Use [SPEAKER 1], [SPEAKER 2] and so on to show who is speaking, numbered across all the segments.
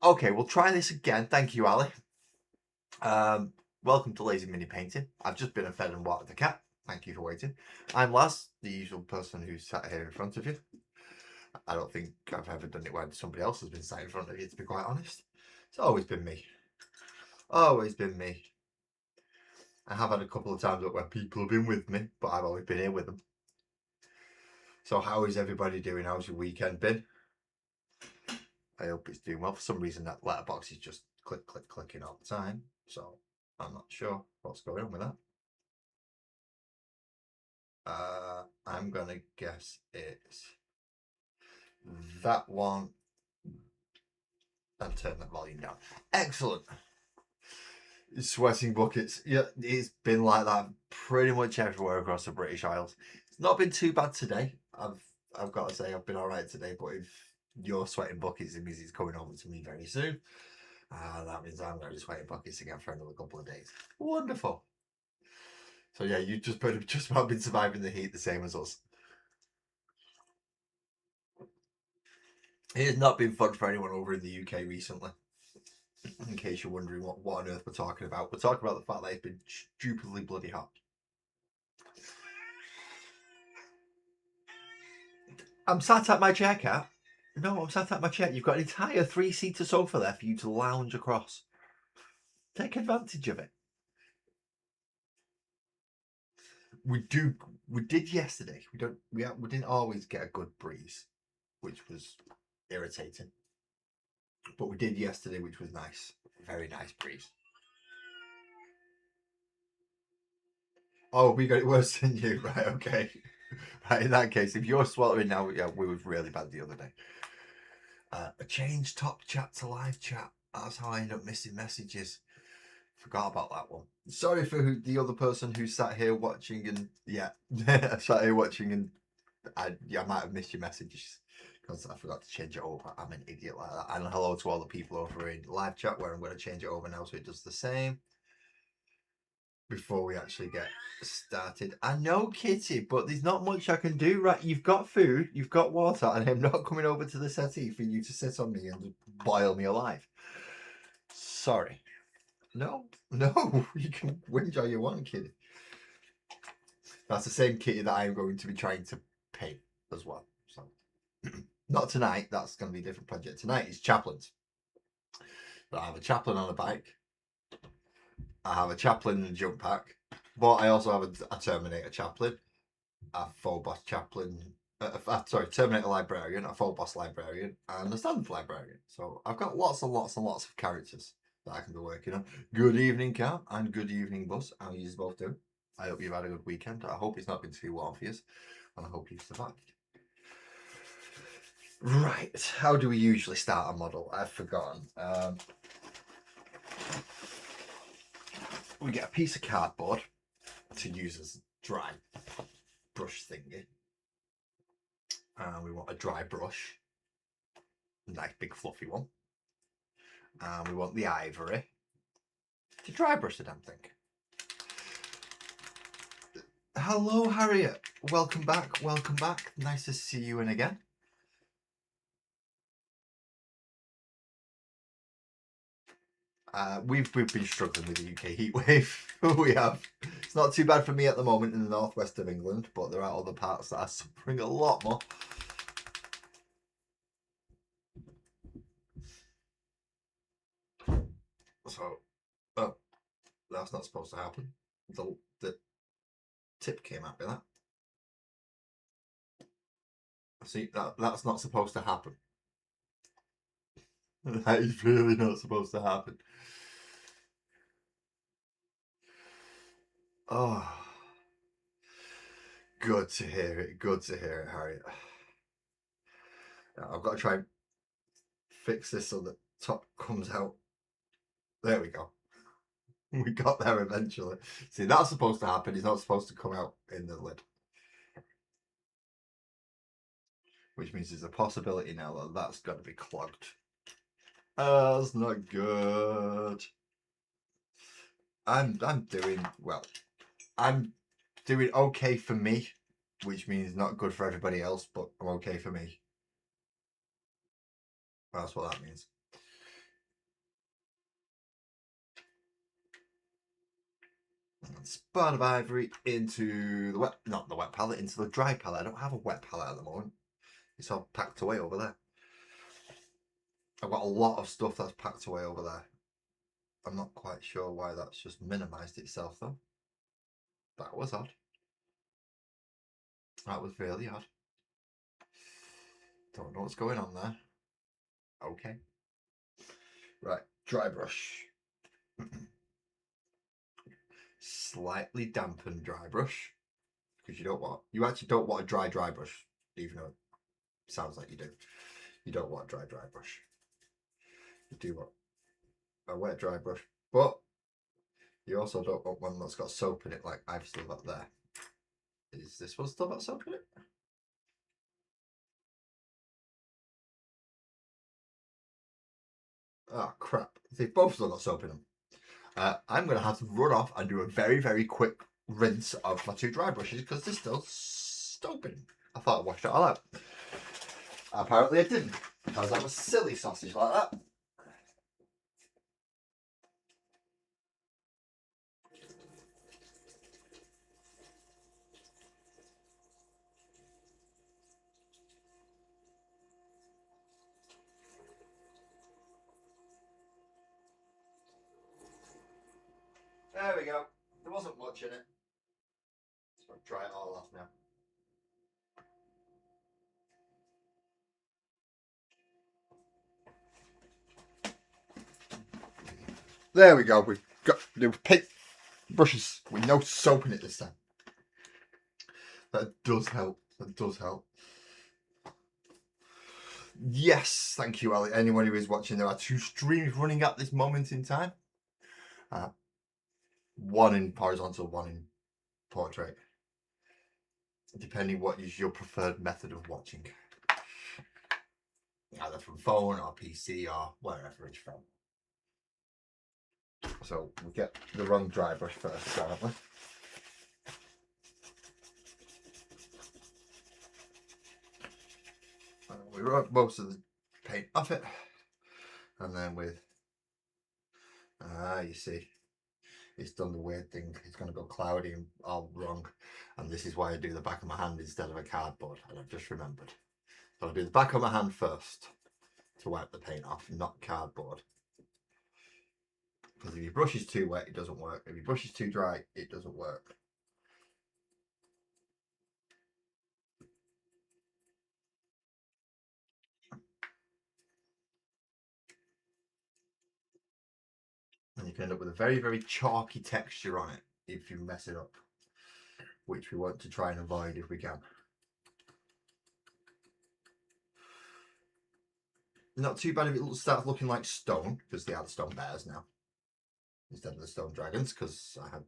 [SPEAKER 1] Okay, we'll try this again. Thank you, Ali. Welcome to Lazy Mini Painting. I've just been and fed and watered the cat. Thank you for waiting. I'm Laz, the usual person who's sat here in front of you. I don't think I've ever done it when somebody else has been sat in front of you, to be quite honest. It's always been me. Always been me. I have had a couple of times where people have been with me, but I've always been here with them. So how is everybody doing? How's your weekend been? I hope it's doing well. For some reason, that letterbox is just clicking all the time. So I'm not sure what's going on with that. I'm going to guess it's that one and turn the volume down. Excellent. Sweating buckets. Yeah, it's been like that pretty much everywhere across the British Isles. It's not been too bad today. I've got to say I've been all right today, but if you're sweating buckets, it means it's coming over to me very soon. That means I'm going to be sweating buckets again for another couple of days. Wonderful. So yeah, you've just about been surviving the heat the same as us. It has not been fun for anyone over in the UK recently. In case you're wondering what on earth we're talking about, we're talking about the fact that it's been stupidly bloody hot. I'm sat at my chair, Cat. No, I'm sat at my chair. You've got an entire three-seater sofa there for you to lounge across. Take advantage of it. We did yesterday. We didn't always get a good breeze, which was irritating. But we did yesterday, which was nice. Very nice breeze. Oh, we got it worse than you, right? Okay. Right, in that case, if you're sweltering now, yeah, we was really bad the other day. A change top chat to live chat. That's how I end up missing messages. Forgot about that one. Sorry for the other person who sat here watching and yeah, sat here watching and I might have missed your messages because I forgot to change it over. I'm an idiot like that. And hello to all the people over in live chat where I'm going to change it over now so it does the same before we actually get started. I know, Kitty, but there's not much I can do. Right, you've got food, you've got water, and I'm not coming over to the settee for you to sit on me and boil me alive. Sorry. No, you can whinge all you want, Kitty. That's the same Kitty that I'm going to be trying to paint as well. So, not tonight. That's going to be a different project. Tonight is chaplains. But I have a chaplain on a bike. I have a chaplain in a jump pack. But I also have a Terminator chaplain, a full boss chaplain, Terminator librarian, a full boss librarian, and a standard librarian. So I've got lots and lots and lots of characters that I can be working on. Good evening, Cam, and good evening, Buzz. How are you both doing? I hope you've had a good weekend. I hope it's not been too warm for you, and I hope you've survived. Right, how do we usually start a model? I've forgotten. We get a piece of cardboard to use as dry brush thingy. And we want a dry brush, a nice big fluffy one. And we want the ivory to dry brush the damn thing. Hello, Harriet. Welcome back. Welcome back. Nice to see you in again. We've been struggling with the UK heat wave. We have. It's not too bad for me at the moment in the northwest of England, but there are other parts that are suffering a lot more. So, oh, that's not supposed to happen. The tip came out with that. See, that's not supposed to happen. That is really not supposed to happen. Oh, good to hear it. Good to hear it, Harriet. Now, I've got to try and fix this so the top comes out. There we go. We got there eventually. See, that's supposed to happen. It's not supposed to come out in the lid. Which means there's a possibility now that that's got to be clogged. That's not good. I'm doing well. I'm doing okay for me, which means not good for everybody else, but I'm okay for me. That's what that means. spot of ivory into the wet, not the wet palette, into the dry palette. I don't have a wet palette at the moment. It's all packed away over there. I've got a lot of stuff that's packed away over there. I'm not quite sure why that's just minimized itself though. That was odd. That was really odd. Don't know what's going on there. Okay. Right, dry brush. Slightly dampened dry brush. Because you actually don't want a dry brush, even though it sounds like you do. You don't want a dry brush. You do want a wet dry brush, but you also don't want one that's got soap in it like I've still got there. Is this one still got soap in it? Oh crap, they've both still got soap in them. I'm going to have to run off and do a very, very quick rinse of my two dry brushes because they're still soap in. I thought I washed it all out. Apparently I didn't, because I'm a silly sausage like that. There we go. There wasn't much in it. So I'll dry it all off now. There we go. We've got new paint brushes with no soap in it this time. That does help. That does help. Yes, thank you, Ali. Anyone who is watching, there are two streams running at this moment in time. One in horizontal, one in portrait. Depending what is your preferred method of watching. Either from phone or PC or wherever it's from. So we get the wrong dry brush first, apparently. We rub most of the paint off it, and then with you see, it's done the weird thing. It's going to go cloudy and all wrong, and this is why I do the back of my hand instead of a cardboard. And I've just remembered, so I'll do the back of my hand first to wipe the paint off, not cardboard. Because if your brush is too wet, it doesn't work. If your brush is too dry, it doesn't work. And you can end up with a very, very chalky texture on it if you mess it up, which we want to try and avoid if we can. Not too bad if it starts looking like stone, because they are the stone bears now, instead of the stone dragons, because I had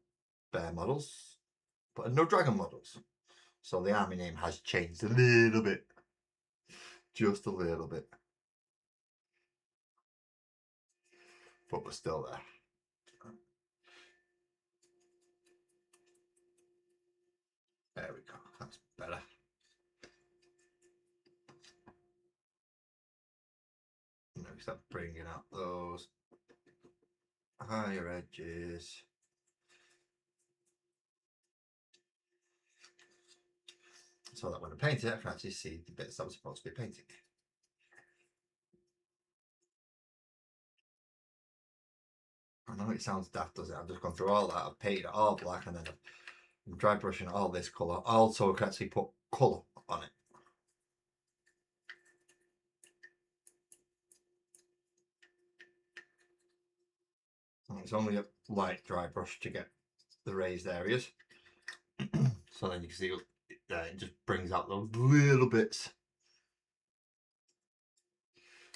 [SPEAKER 1] bear models, but no dragon models. So the army name has changed a little bit. Just a little bit. But we're still there. There we go. That's better. Now we start bringing out those higher edges. So that when I paint it, I can actually see the bits that I'm supposed to be painting. I know it sounds daft, does it? I've just gone through all that. I've painted it all black, and then I'm dry brushing all this colour. Also, I can actually put colour on it. And it's only a light dry brush to get the raised areas. So then you can see it just brings out those little bits.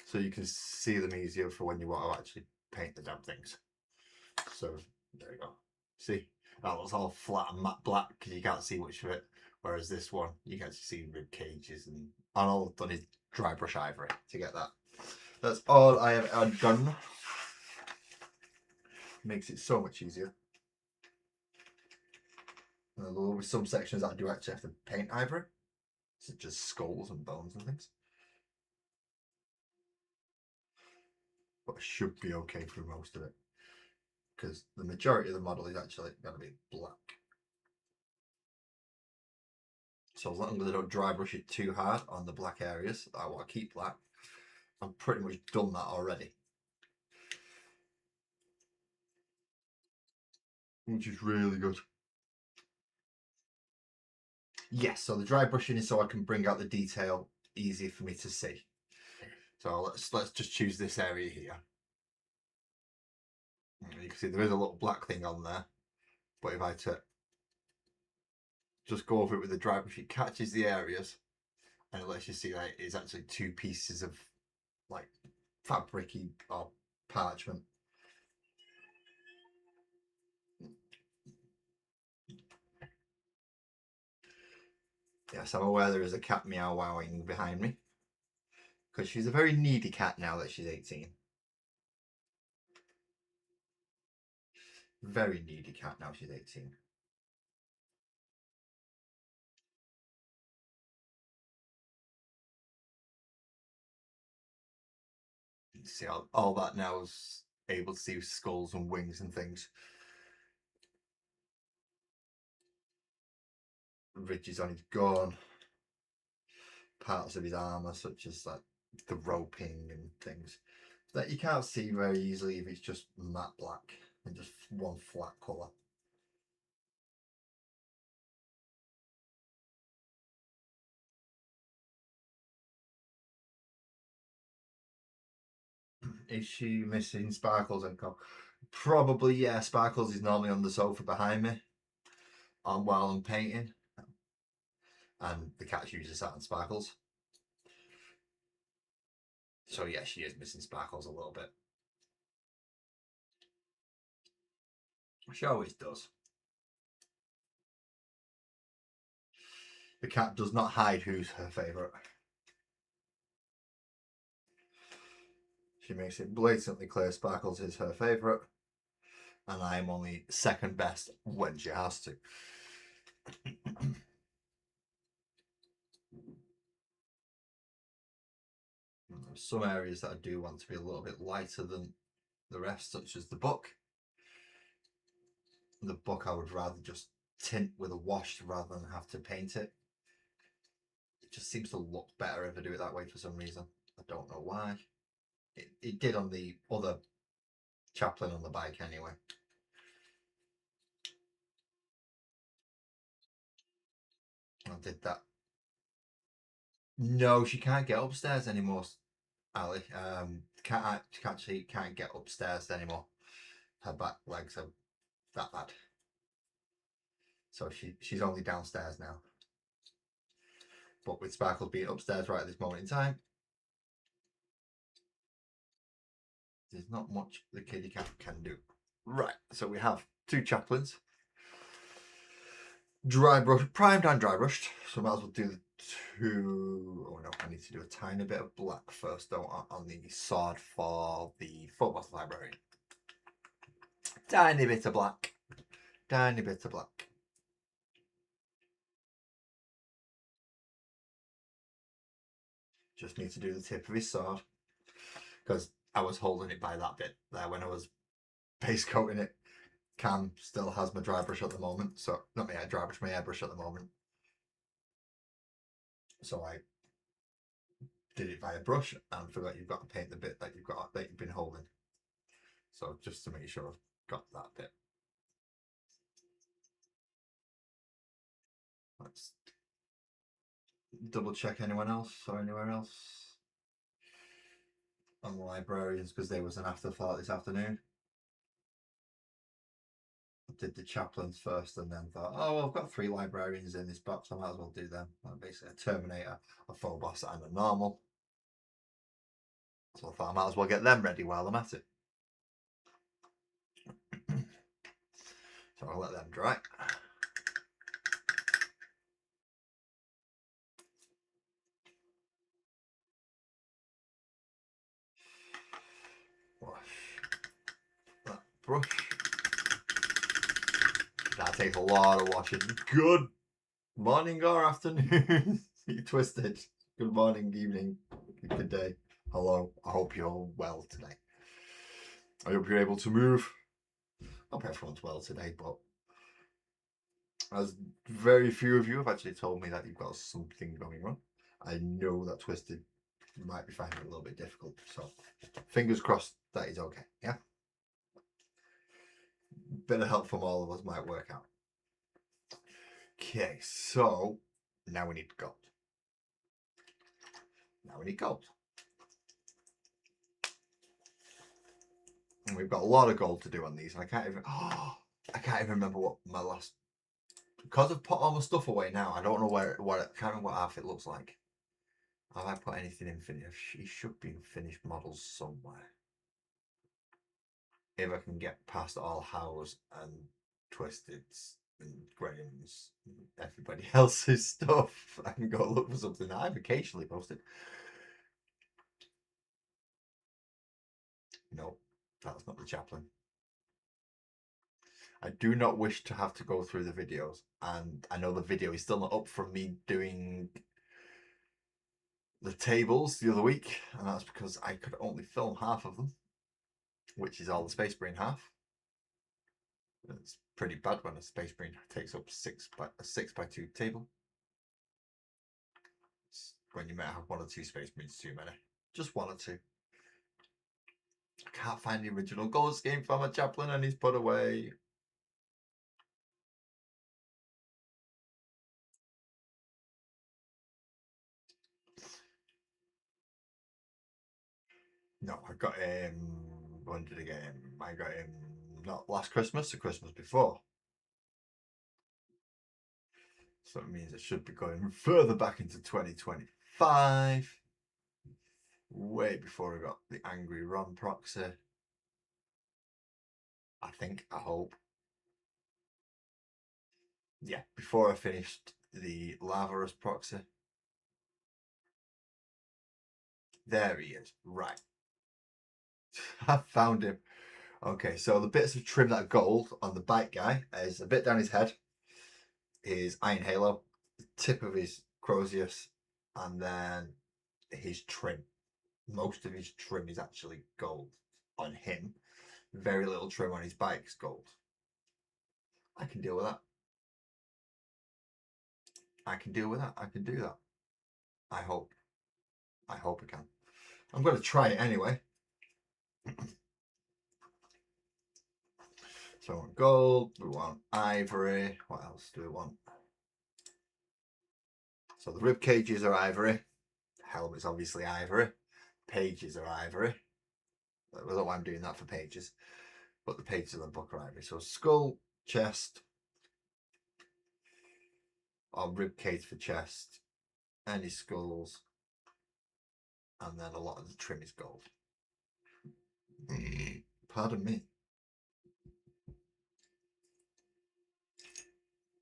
[SPEAKER 1] So you can see them easier for when you want to actually paint the damn things. So there you go. See, that looks all flat and matte black because you can't see much of it. Whereas this one, you can actually see rib cages, and all I've done is dry brush ivory to get that. That's all I have done. Makes it so much easier. Although with some sections I do actually have to paint ivory, such as skulls and bones and things. But I should be okay for most of it. because the majority of the model is actually going to be black. So as long as I don't dry brush it too hard on the black areas, I want to keep black. I've pretty much done that already, which is really good. Yes, so the dry brushing is so I can bring out the detail easier for me to see. So let's just choose this area here. You can see there is a little black thing on there, but if I just go over it with the dry brush, it catches the areas and it lets you see that it's actually two pieces of like fabricy or parchment. Yes, I'm aware there is a cat meow wowing behind me because she's a very needy cat now that she's 18. Very needy cat now she's 18. You see all that now is able to see skulls and wings and things. Ridges on his gun, parts of his armour such as like the roping and things that you can't see very easily if it's just matte black and just one flat colour. Is she missing Sparkles and Co? Probably, yeah. Sparkles is normally on the sofa behind me while I'm painting, and the cat's usually sat on Sparkles. So yeah, she is missing Sparkles a little bit. She always does. The cat does not hide who's her favourite. She makes it blatantly clear Sparkles is her favourite, and I'm only second best when she has to. Some areas that I do want to be a little bit lighter than the rest, such as the book. The book I would rather just tint with a wash rather than have to paint it. It just seems to look better if I do it that way for some reason. I don't know why. It did on the other chaplain on the bike anyway. I did that. No, she can't get upstairs anymore, Ali. Can't get upstairs anymore. Her back legs are that bad. So she's only downstairs now. But with Sparkles being upstairs right at this moment in time, there's not much the kitty cat can do. Right, so we have two chaplains. Dry brush, primed and dry brushed. So I might as well do the two. Oh no, I need to do a tiny bit of black first, don't I, on the sword for the Phobos library. Tiny bit of black. Tiny bit of black. Just need to do the tip of his sword because I was holding it by that bit there when I was base coating it. Cam still has my dry brush at the moment, so not my dry brush, my airbrush at the moment. So I did it via brush and forgot you've got to paint the bit that you've been holding. So just to make sure I've got that bit. Let's double check anyone else or anywhere else on the librarians because there was an afterthought this afternoon. I did the chaplains first and then thought, oh, well, I've got 3 librarians in this box, I might as well do them. Basically a Terminator, a Phobos and a normal. So I thought I might as well get them ready while I'm at it. So I'll let them dry. Wash that brush. That takes a lot of washing. Good morning or afternoon. You twisted. Good morning, evening, good day. Hello. I hope you're well today. I hope you're able to move. hope everyone's well today, but as very few of you have actually told me that you've got something going on, I know that Twisted might be finding it a little bit difficult. So fingers crossed that is okay. Yeah. Bit of help from all of us might work out. Okay, so now we need gold. Now we need gold. And we've got a lot of gold to do on these, and I can't even remember what my last, because I've put all my stuff away now. I don't know where what I can't remember what outfit looks like. Have I put anything in finished? He should be in finished models somewhere. If I can get past all Hows and Twisteds and Graham's, everybody else's stuff, I can go look for something that I've occasionally posted. No, that's not the chaplain. I do not wish to have to go through the videos, and I know the video is still not up from me doing the tables the other week, and that's because I could only film half of them, which is all the Space Marine half. It's pretty bad when a Space Marine takes up a 6x2 table. It's when you might have one or two Space Marines too many. Just one or two. I can't find the original gold scheme for my chaplain, and he's put away. No, I got him. When did I get him? I got him not last Christmas, the Christmas before. So it means it should be going further back into 2025. Way before I got the Angry Ron proxy. I think, I hope. Yeah, before I finished the Lavarus proxy. There he is. Right. I found him. Okay, so the bits of trim that are gold on the bike guy is a bit down his head, his Iron Halo, the tip of his Crozius, and then his trim. Most of his trim is actually gold on him. Very little trim on his bike's gold. I can deal with that. I can deal with that. I can do that. I hope. I hope I can. I'm going to try it anyway. So we want gold, we want ivory. What else do we want? So the rib cages are ivory. Helmet's obviously ivory. Pages are ivory. I don't know why I'm doing that for pages, but the pages of the book are ivory. So skull, chest, or rib cage for chest, any skulls, and then a lot of the trim is gold. Pardon me.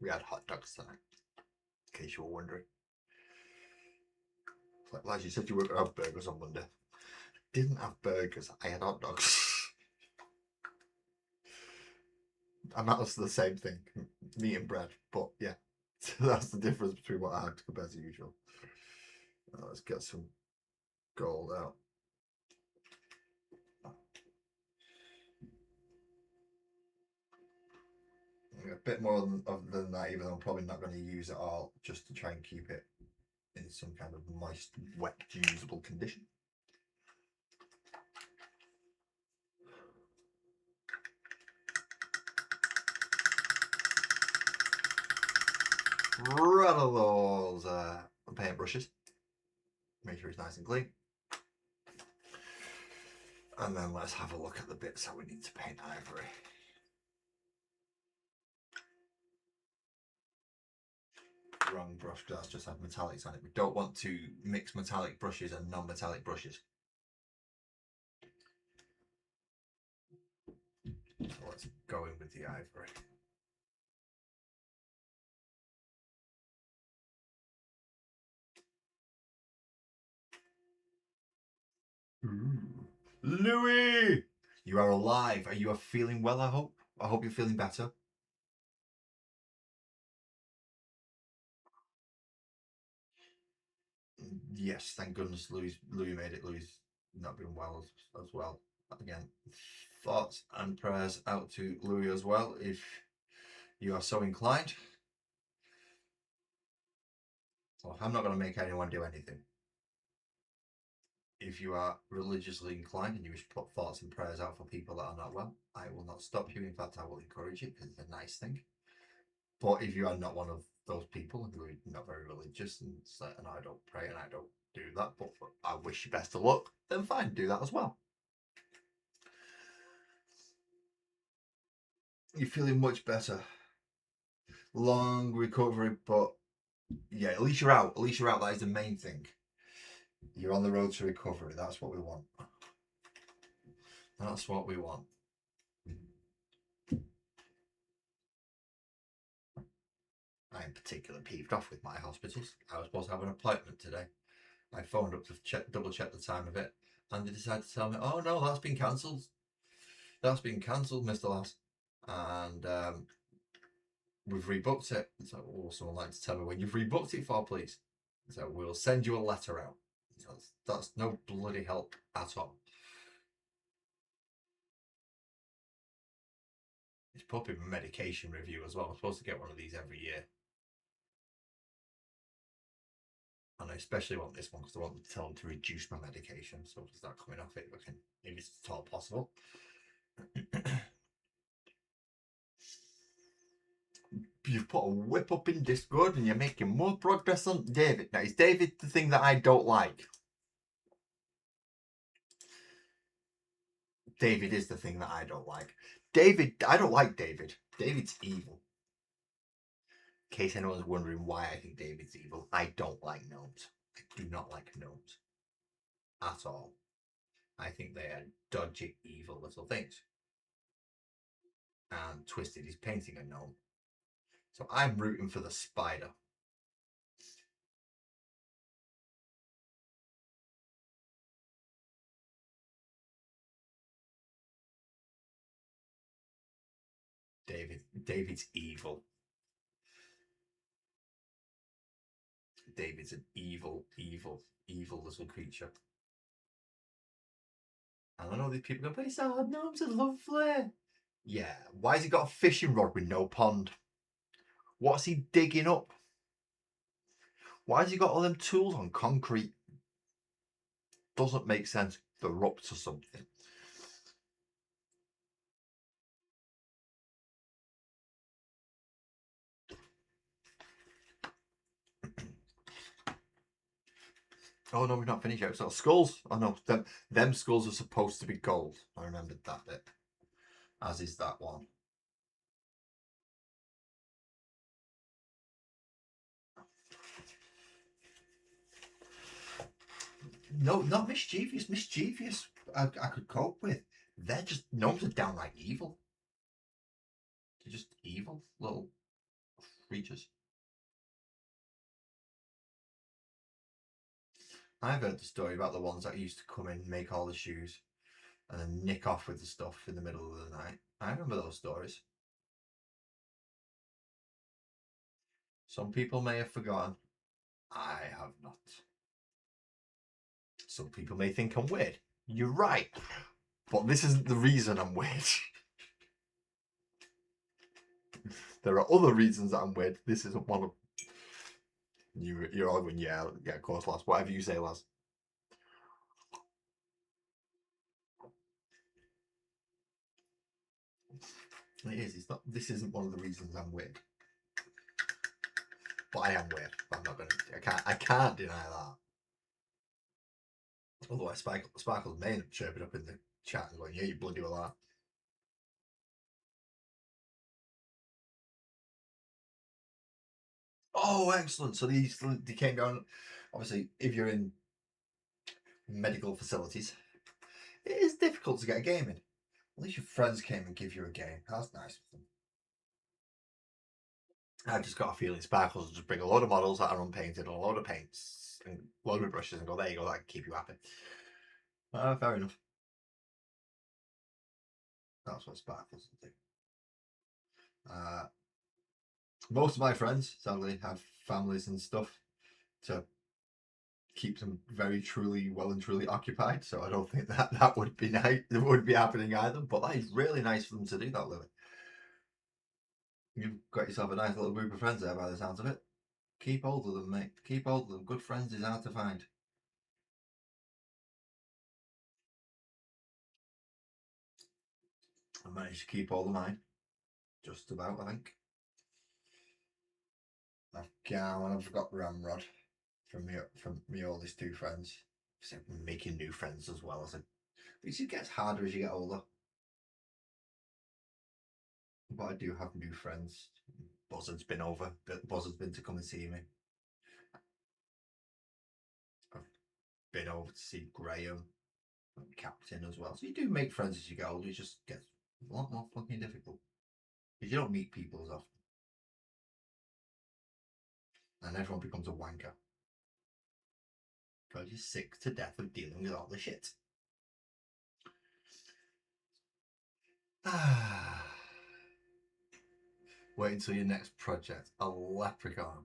[SPEAKER 1] We had hot dogs tonight, in case you were wondering. Like you said, you were going to have burgers on Monday. Didn't have burgers, I had hot dogs. And that was the same thing, meat and bread. But yeah, that's the difference between what I had compared to usual. Let's get some gold out. A bit more than that, even though I'm probably not going to use it all, just to try and keep it in some kind of moist, wet, usable condition. Rattle those paint brushes. Make sure it's nice and clean. And then let's have a look at the bits that we need to paint ivory. Wrong brush, because that's just had metallics on it. We don't want to mix metallic brushes and non-metallic brushes. So let's go in with the ivory. Ooh. Louis! You are alive. Are you feeling well, I hope? I hope you're feeling better. Yes, thank goodness Louis made it. Louis not been well as well. again, thoughts and prayers out to Louis as well, if you are so inclined. Well, I'm not going to make anyone do anything. If you are religiously inclined and you wish to put thoughts and prayers out for people that are not well, I will not stop you. In fact, I will encourage it because it's a nice thing. But if you are not one of those people who are not very religious and say, and I don't pray and I don't do that, but I wish you best of luck, then fine, do that as well. You're feeling much better. Long recovery, but yeah, at least you're out. At least you're out. That is the main thing. You're on the road to recovery. That's what we want. That's what we want. I'm particularly peeved off with my hospitals. I was supposed to have an appointment today. I phoned up to double check the time of it, and they decided to tell me, "Oh no, that's been cancelled. That's been cancelled, Mister Lass." And we've rebooked it. So, someone like to tell me when you've rebooked it for, please. So we'll send you a letter out. That's no bloody help at all. It's probably a medication review as well. I'm supposed to get one of these every year. And I especially want this one because I want to tell them to reduce my medication. So to start coming off it, if it's at all possible. You've put a whip up in Discord and you're making more progress on David. Now, is David the thing that I don't like? David is the thing that I don't like. I don't like David. David's evil. In case anyone's wondering why I think David's evil, I don't like gnomes. I do not like gnomes. At all. I think they are dodgy, evil little things. And Twisted is painting a gnome. So I'm rooting for the spider. David's evil. David's an evil, evil, evil little creature. And I know these people go, but it's hard, gnomes are lovely. Yeah, why has he got a fishing rod with no pond? What's he digging up? Why has he got all them tools on concrete? Doesn't make sense. They're up to something. Oh no, we've not finished yet. So skulls. Oh no, them skulls are supposed to be gold. I remembered that bit. As is that one. No, not mischievous. Mischievous, I could cope with. They're just gnomes are downright evil. They're just evil little creatures. I've heard the story about the ones that used to come in, make all the shoes, and then nick off with the stuff in the middle of the night. I remember those stories. Some people may have forgotten. I have not. Some people may think I'm weird. You're right. But this isn't the reason I'm weird. There are other reasons that I'm weird. This isn't one of them. You're all going, yeah, of course, Laz. Whatever you say, Laz. It is. It's not. This isn't one of the reasons I'm weird. But I am weird. But I'm not gonna. I can't deny that. Otherwise, Sparkle's may end up chirping up in the chat and going, "Yeah, you bloody well are." Oh, excellent! So they came down. Obviously, if you're in medical facilities, it is difficult to get a game in. At least your friends came and give you a game. That's nice of them. I've just got a feeling Sparkles will just bring a load of models that are unpainted and a load of paints and a load of brushes and go, there you go, that can keep you happy. Fair enough. That's what Sparkles will do. Most of my friends, sadly, have families and stuff to keeps them very truly well and truly occupied. So I don't think that would be nice. It would be happening either. But that is really nice for them to do that, Lily. You've got yourself a nice little group of friends there by the sounds of it. Keep hold of them, mate. Keep hold of them. Good friends is hard to find. I managed to keep all of mine. Just about, I think. I've got Ramrod from me oldest two friends. So making new friends as well as it. It gets harder as you get older. But I do have new friends. Buzzard's been over. Buzzard's been to come and see me. I've been over to see Graham and Captain as well. So you do make friends as you get older. It just gets a lot more fucking difficult because you don't meet people as often, and everyone becomes a wanker because you're sick to death of dealing with all the shit. Wait until your next project. A leprechaun.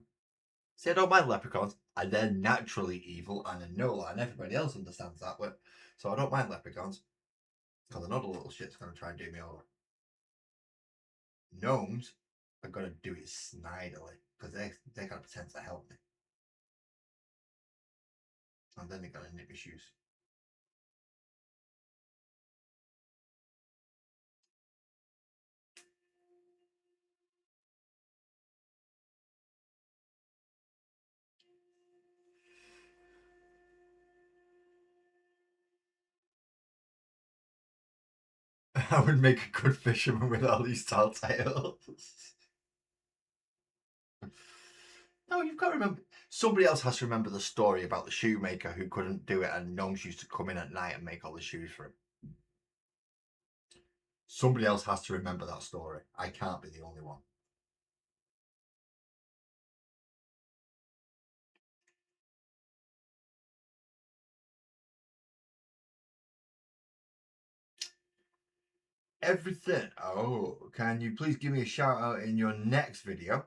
[SPEAKER 1] See, I don't mind leprechauns, and they're naturally evil, and I know that, and everybody else understands that. But so I don't mind leprechauns because I know the little shit's gonna try and do me over. Gnomes are gonna do it snidely because they're gonna pretend to help me, and then they're gonna nip my shoes. I would make a good fisherman with all these tall tales. No, you've got to remember. Somebody else has to remember the story about the shoemaker who couldn't do it, and gnomes used to come in at night and make all the shoes for him. Somebody else has to remember that story. I can't be the only one. Everything. Oh, can you please give me a shout out in your next video?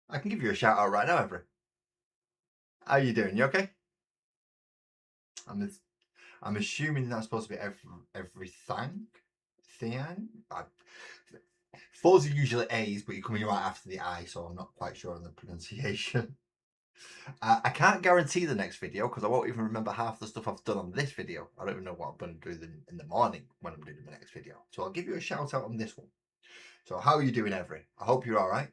[SPEAKER 1] I can give you a shout out right now, Every. How you doing? You okay? I'm I'm assuming that's supposed to be everything. Thing. Fours are usually A's, but you're coming right after the I, so I'm not quite sure on the pronunciation. I can't guarantee the next video because I won't even remember half the stuff I've done on this video. I don't even know what I'm going to do in the morning when I'm doing the next video. So I'll give you a shout out on this one. So how are you doing, Every? I hope you're all right.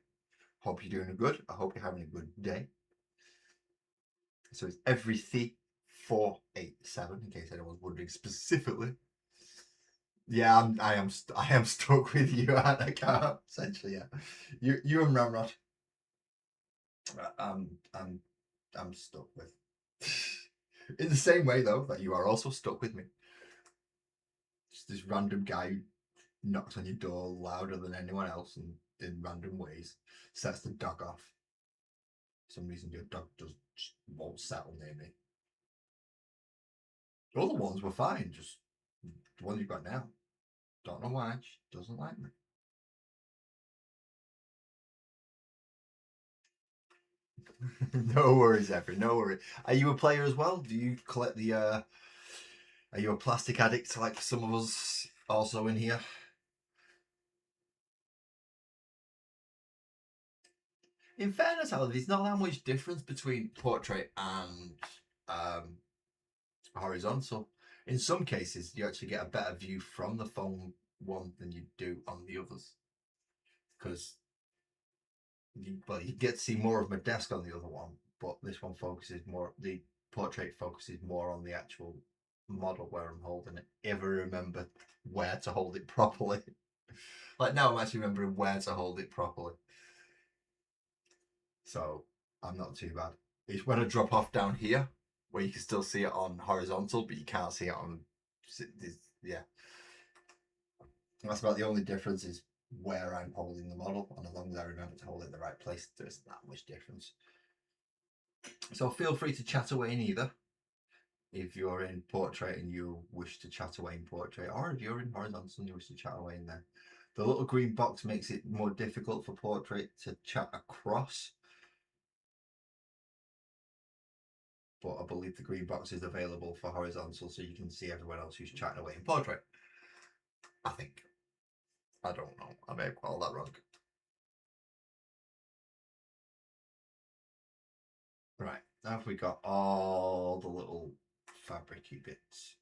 [SPEAKER 1] Hope you're doing good. I hope you're having a good day. So it's everything 487 in case anyone's wondering specifically. Yeah, I am stuck with you, Annika. Essentially, yeah. You and Ramrod. I'm I'm stuck with. In the same way, though, that you are also stuck with me. Just this random guy who knocks on your door louder than anyone else and in random ways, sets the dog off. For some reason, your dog just won't settle near me. The other ones were fine, just the one you've got now. Don't know why, she doesn't like me. No worries, Effie, no worries. Are you a player as well? Do you collect the are you a plastic addict like some of us also in here? In fairness, however, there's not that much difference between portrait and um, horizontal. In some cases, you actually get a better view from the phone one than you do on the others because you get to see more of my desk on the other one, but this one focuses more. The portrait focuses more on the actual model where I'm holding it. If I remember where to hold it properly, like now I'm actually remembering where to hold it properly. So I'm not too bad. It's when I drop off down here where you can still see it on horizontal, but you can't see it on. Yeah, that's about the only difference is where I'm holding the model, and as long as I remember to hold it in the right place, there isn't that much difference. So feel free to chat away in either. If you're in portrait and you wish to chat away in portrait, or if you're in horizontal and you wish to chat away in there. The little green box makes it more difficult for portrait to chat across. but I believe the green box is available for horizontal, so you can see everyone else who's chatting away in portrait. I think. I don't know. I may have got all that wrong. Right, now have we got all the little fabricy bits.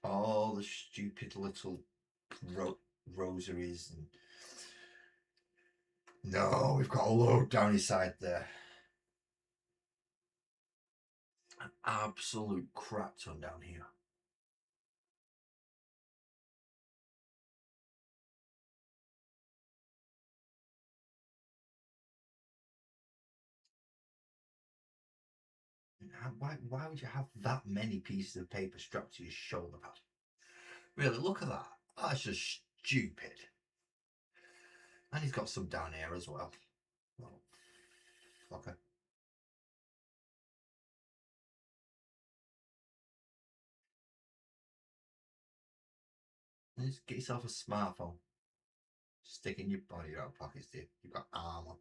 [SPEAKER 1] All the stupid little rosaries and... No, we've got a load down his side there. An absolute crap ton down here. Why would you have that many pieces of paper strapped to your shoulder pad? Really, look at that. That's just stupid. And he's got some down here as well. Oh, fucker. Just get yourself a smartphone. Stick in your body, your pockets, dear. You've got armour.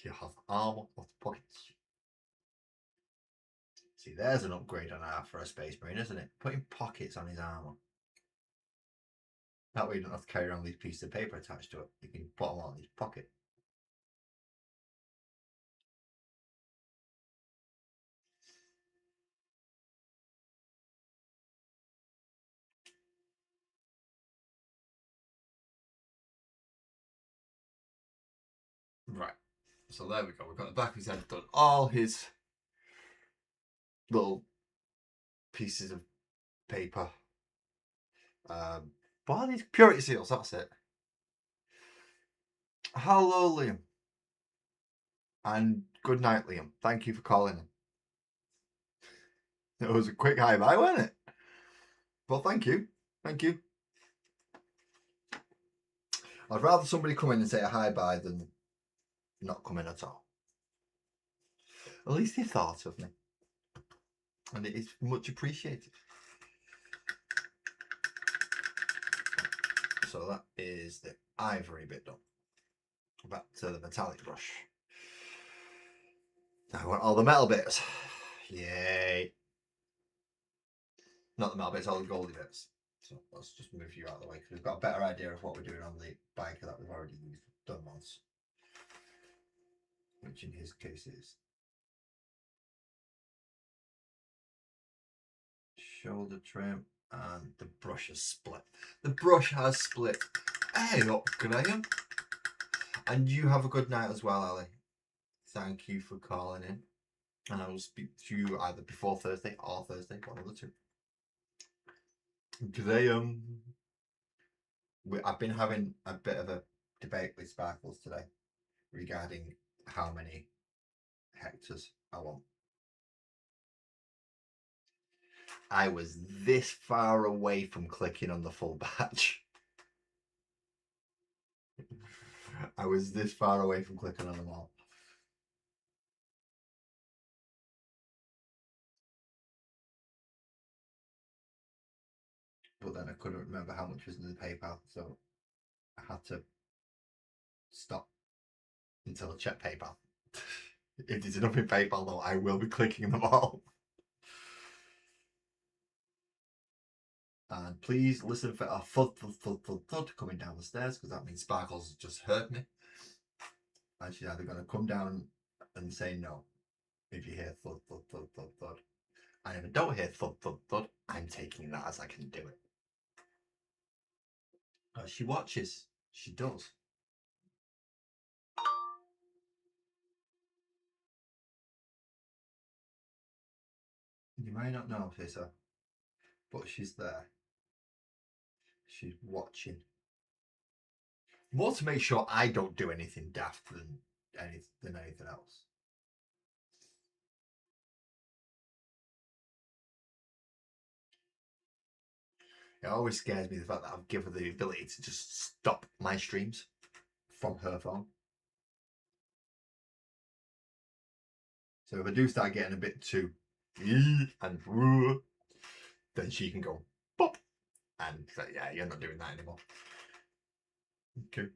[SPEAKER 1] You have armour of the pockets. See, there's an upgrade on our for a space marine, isn't it? Putting pockets on his armour. That way you don't have to carry around these pieces of paper attached to it. You can put them on his pocket. Right. So there we go. We've got the back of his head done. All his little pieces of paper. But these purity seals, that's it. Hello, Liam. And good night, Liam. Thank you for calling in. It was a quick hi bye, wasn't it? Well, thank you. Thank you. I'd rather somebody come in and say a hi bye than not come in at all. At least they thought of me. And it is much appreciated. So that is the ivory bit done. Back to the metallic brush. Now I want all the metal bits. Yay. Not the metal bits, all the goldy bits. So let's just move you out of the way because we've got a better idea of what we're doing on the biker that we've already done once. Which in his case is shoulder trim, and the brush has split. The brush has split. Hey up, Graham. And you have a good night as well, Ali. Thank you for calling in. And I will speak to you either before Thursday or Thursday, one of the two. Today, I've been having a bit of a debate with Sparkles today regarding how many hectares I want. I was this far away from clicking on the full batch. I was this far away from clicking on them all. But then I couldn't remember how much was in the PayPal, so I had to stop until I checked PayPal. If there's enough in PayPal, though, I will be clicking them all. And please listen for a thud, thud, thud, thud, thud coming down the stairs, because that means Sparkles has just heard me. And she's either going to come down and say no if you hear thud, thud, thud, thud, thud. And if I don't hear thud, thud, thud, I'm taking that as I can do it. She watches. She does. You may not notice her, but she's there. She's watching. More to make sure I don't do anything daft than anything else. It always scares me the fact that I've given her the ability to just stop my streams from her phone. So if I do start getting a bit too and then she can go pop and say, yeah, you're not doing that anymore. Okay.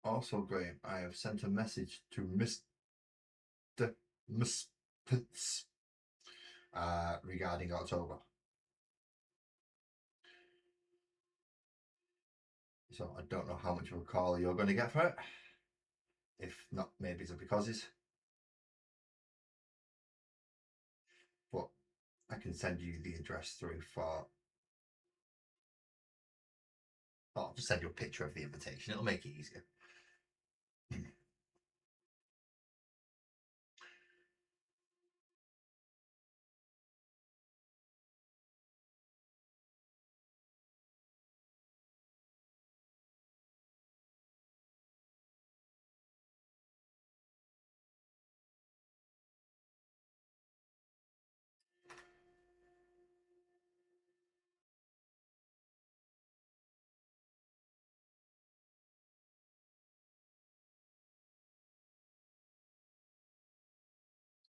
[SPEAKER 1] Also, Graham, I have sent a message to Mr. Muspitz regarding October. So I don't know how much of a call you're going to get for it. If not, maybe it's a because but I can send you the address through for. I'll just send you a picture of the invitation. It'll make it easier.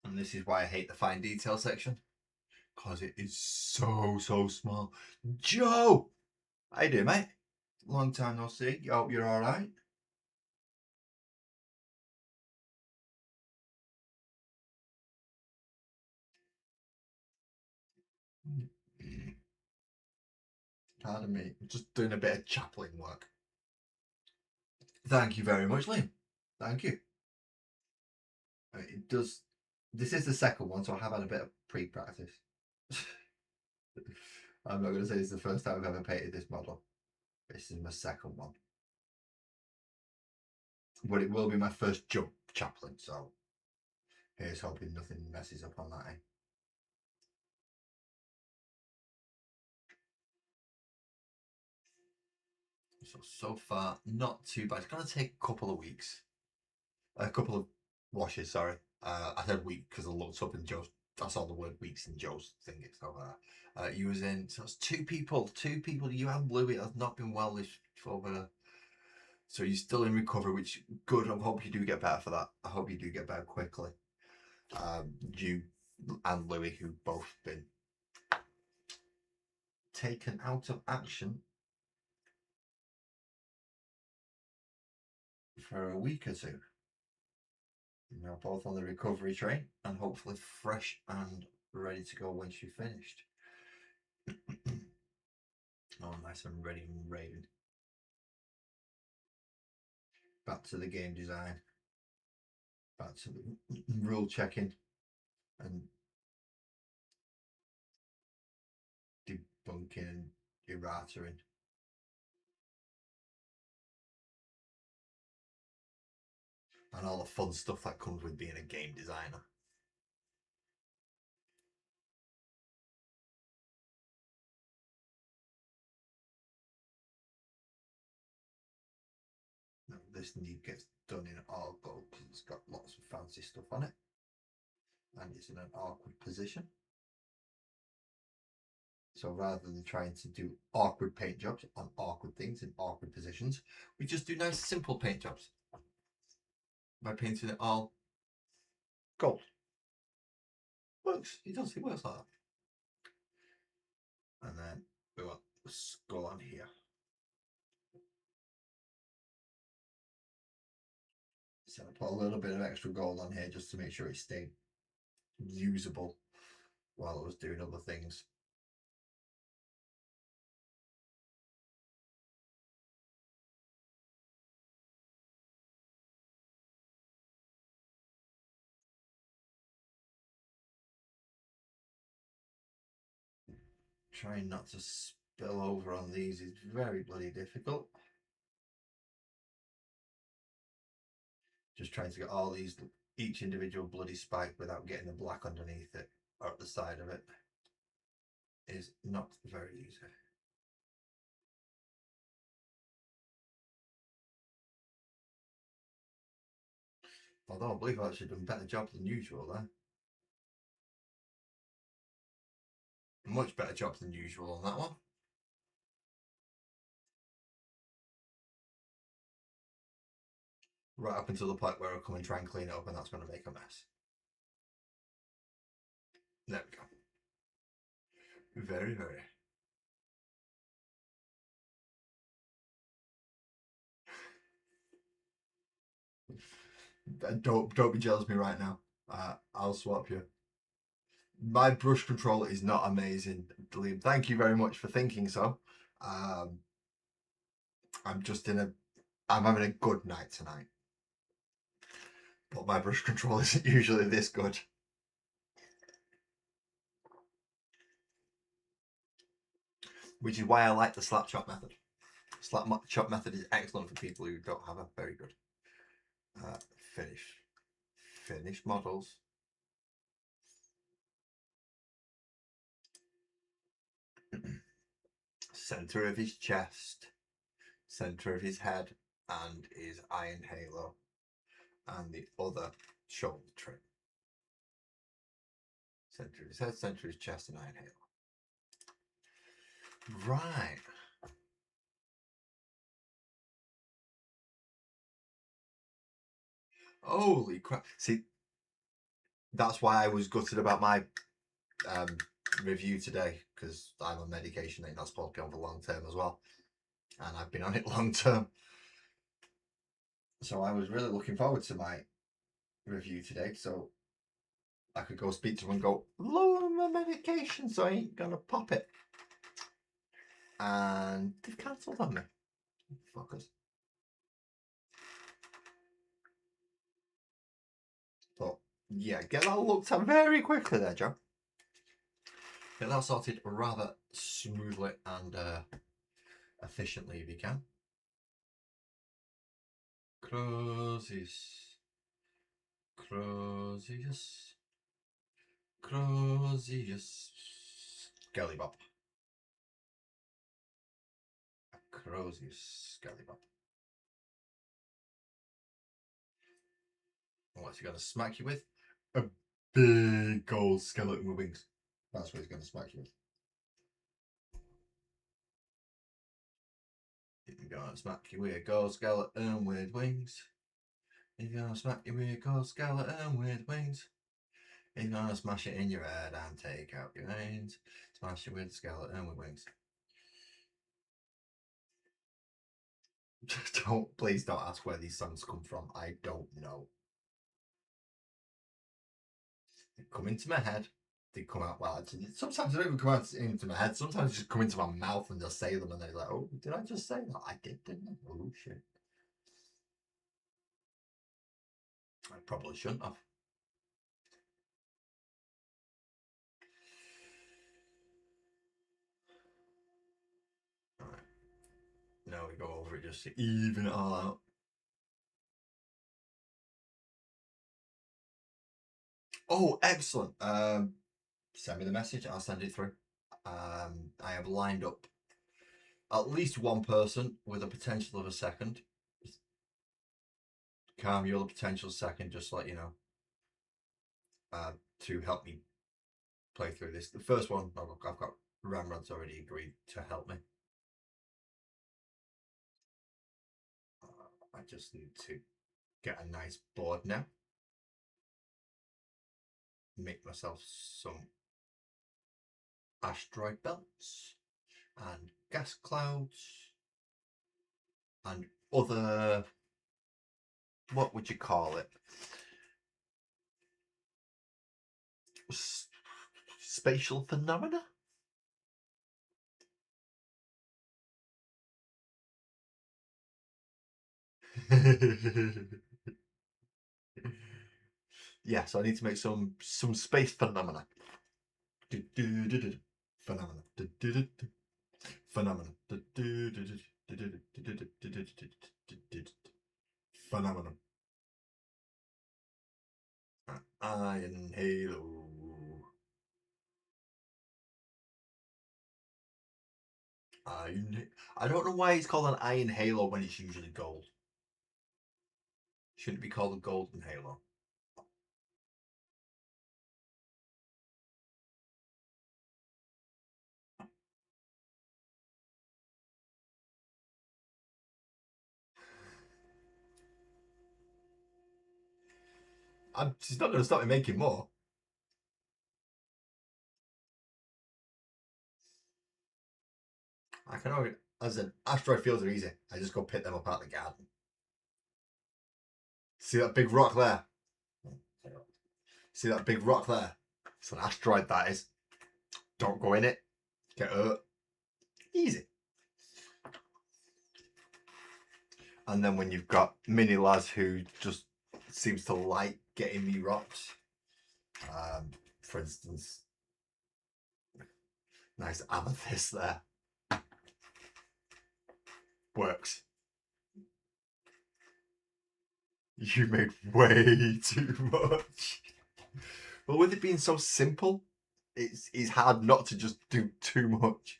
[SPEAKER 1] And this is why I hate the fine detail section. Because it is so small. Joe! How you doing, mate? Long time no see. You hope you're alright? Pardon me. I'm just doing a bit of chaplain work. Thank you very much, Liam. Thank you. It does. This is the second one, so I have had a bit of pre-practice. I'm not going to say it's the first time I've ever painted this model. This is my second one. But it will be my first jump chaplain, so here's hoping nothing messes up on that end. So far, not too bad. It's going to take a couple of weeks. A couple of washes, sorry. I said week because I looked up in Joe's. I saw the word weeks in Joe's thing. It's over there. You was in. So it's two people. You and Louis has not been well this over. So you're still in recovery, which good. I hope you do get better for that. I hope you do get better quickly. You and Louis, who both been taken out of action for a week or two. You're both on the recovery train and hopefully fresh and ready to go once you've finished. Oh, nice and ready and raving. Back to the game design. Back to the rule checking and debunking and erratering. And all the fun stuff that comes with being a game designer. Now, this need gets done in all gold because it's got lots of fancy stuff on it. And it's in an awkward position. So rather than trying to do awkward paint jobs on awkward things in awkward positions, we just do nice simple paint jobs by painting it all gold. Works. It does. It works like that. And then we want the skull on here. So I put a little bit of extra gold on here just to make sure it stayed usable while I was doing other things. Trying not to spill over on these is very bloody difficult. Just trying to get all these, each individual bloody spike without getting the black underneath it or at the side of it is not very easy. Although I believe I've actually done a better job than usual there. Much better job than usual on that one. Right up until the point where I'll come and try and clean it up and that's going to make a mess. There we go. Very. Don't be jealous of me right now. I'll swap you. My brush control is not amazing, Liam. Thank you very much for thinking so. Um, I'm just in a. I'm having a good night tonight, but my brush control isn't usually this good. Which is why I like the slap chop method. Slap chop method is excellent for people who don't have a very good finish. Finish models. Center of his chest, center of his head, and his iron halo, and the other shoulder trim. Center of his head, center of his chest, and iron halo. Right. Holy crap. See, that's why I was gutted about my review today, because I'm on medication and not supposed to be on for long term as well. And I've been on it long term. So I was really looking forward to my review today. So I could go speak to them and go, lower my medication so I ain't gonna pop it. And they've cancelled on me. Fuckers. But yeah, get that looked at very quickly there, Joe. Get that sorted rather smoothly and efficiently if you can. Crozius. Crozius. Crozius. Scallybop. Crozius Scallybop. What's he going to smack you with? A big gold skeleton with wings. That's what he's going to smack you with. He's going to smack you with a gold skeleton with wings. He's going to smack you with a gold skeleton with wings. He's going to smash it in your head and take out your veins. Smash it with a skeleton with wings. Please don't ask where these songs come from. I don't know. They come into my head. They come out, well, actually, sometimes they don't even come out into my head. Sometimes they just come into my mouth and they'll say them and they're like, oh, did I just say that? I did, didn't I? Oh, shit. I probably shouldn't have. Alright. Now we go over it just to even it all out. Oh, excellent. Send me the message. I'll send it through. I have lined up at least one person with a potential of a second. Calm, you're the potential second, just to let you know, to help me play through this. The first one, I've got Ramrod's already agreed to help me. I just need to get a nice board now. Make myself some asteroid belts and gas clouds and other, what would you call it? Spatial phenomena? Yeah, so I need to make some space phenomena. Phenomena. Phenomena. Phenomenon. Iron Halo. I don't know why it's called an Iron Halo when it's usually gold. Shouldn't it be called a Golden Halo? She's not going to stop me making more. I can already, as an asteroid fields are easy. I just go pick them up out of the garden. See that big rock there? See that big rock there? It's an asteroid, that is. Don't go in it. Get hurt. Easy. And then when you've got Mini Laz who just seems to like getting me rocks. For instance, nice amethyst there. Works. You made way too much. Well, with it being so simple, it's hard not to just do too much.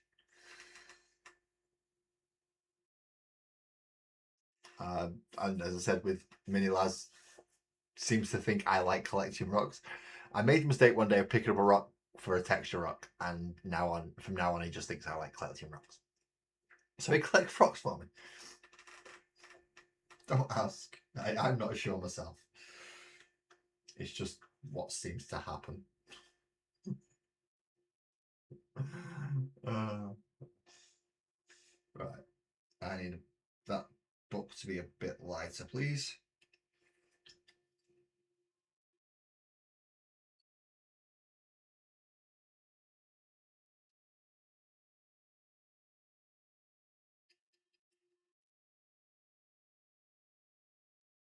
[SPEAKER 1] And as I said, with Mini Laz, seems to think I like collecting rocks. I made the mistake one day of picking up a rock for a texture rock, and from now on, he just thinks I like collecting rocks. So he collects rocks for me. Don't ask. I'm not sure myself. It's just what seems to happen. Right. I need that book to be a bit lighter, please.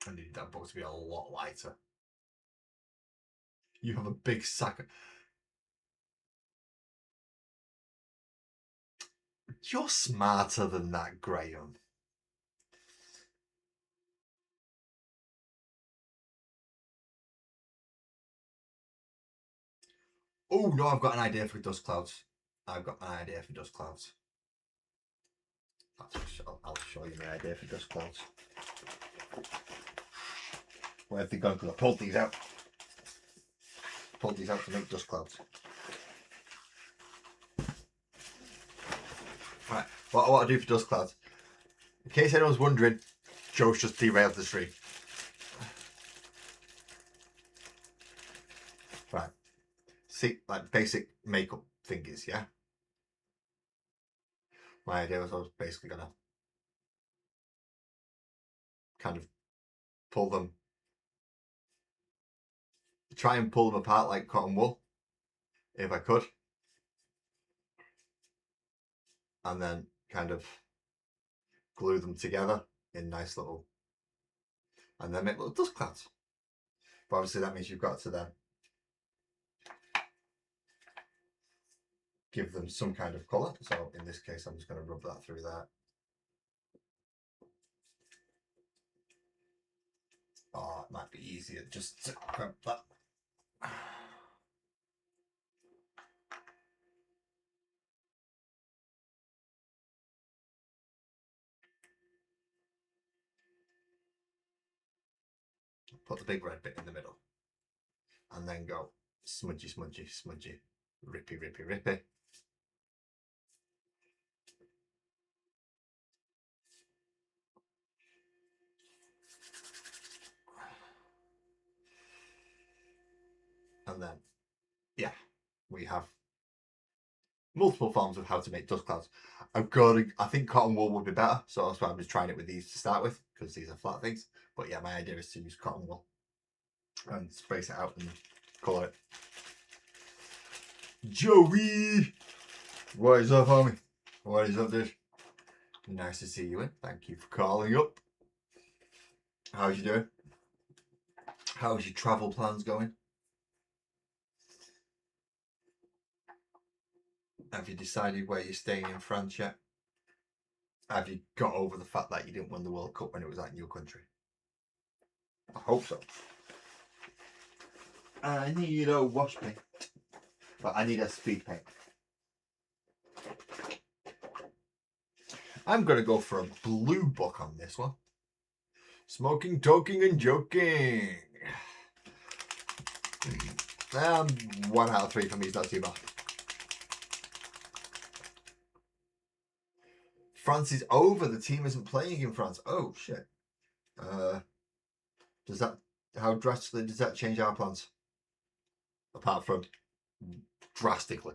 [SPEAKER 1] I need that book to be a lot lighter. You have a big sack of... You're smarter than that, Graham. Oh, no, I've got an idea for dust clouds. I'll show you my idea for dust clouds. Where have they gone? Because I pulled these out. Pulled these out to make dust clouds. Right, what I want to do for dust clouds, in case anyone's wondering, Joe's just derailed the stream. Right, see, like basic makeup fingers, yeah? My idea was I was basically going to kind of pull them, try and pull them apart like cotton wool, if I could. And then kind of glue them together in nice little, and then make little dust clouds. But obviously that means you've got to then give them some kind of colour. So in this case, I'm just going to rub that through there. Oh, it might be easier just to grab that. Put the big red bit in the middle. And then go smudgy, smudgy, smudgy, rippy, rippy, rippy. And then, yeah, we have multiple forms of how to make dust clouds. I think cotton wool would be better, so that's why I'm just trying it with these to start with, because these are flat things. But yeah, my idea is to use cotton wool and space it out and colour it. Joey! What is up, homie? What is up, dude? Nice to see you in. Thank you for calling up. How's you doing? How's your travel plans going? Have you decided where you're staying in France yet? Have you got over the fact that you didn't win the World Cup when it was at your country? I hope so. I need a wash paint, but I need a speed paint. I'm going to go for a blue book on this one. Smoking, talking, and joking. 1 out of 3 for me is not too bad. France is over. The team isn't playing in France. Oh, shit. How drastically does that change our plans? Apart from drastically.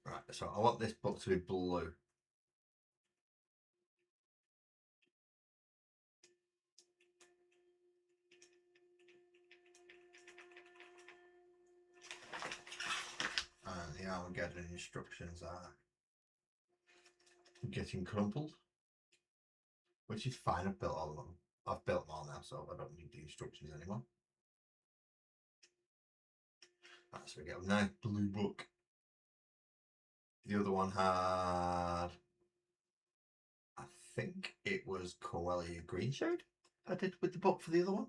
[SPEAKER 1] Right, so I want this book to be blue. And the Armageddon instructions are getting crumpled, which is fine. I've built all of them. I've built them all now, so I don't need the instructions anymore. Right, so we get a nice blue book. The other one had, I think it was Coelia Green Shade I did with the book for the other one.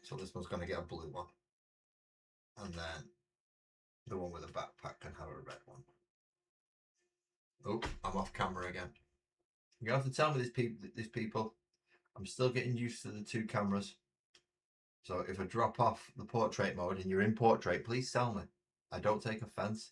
[SPEAKER 1] So this one's going to get a blue one. And then the one with a backpack can have a red one. Oh, I'm off camera again. You have to tell me these people. I'm still getting used to the two cameras. So if I drop off the portrait mode and you're in portrait, please tell me. I don't take offense.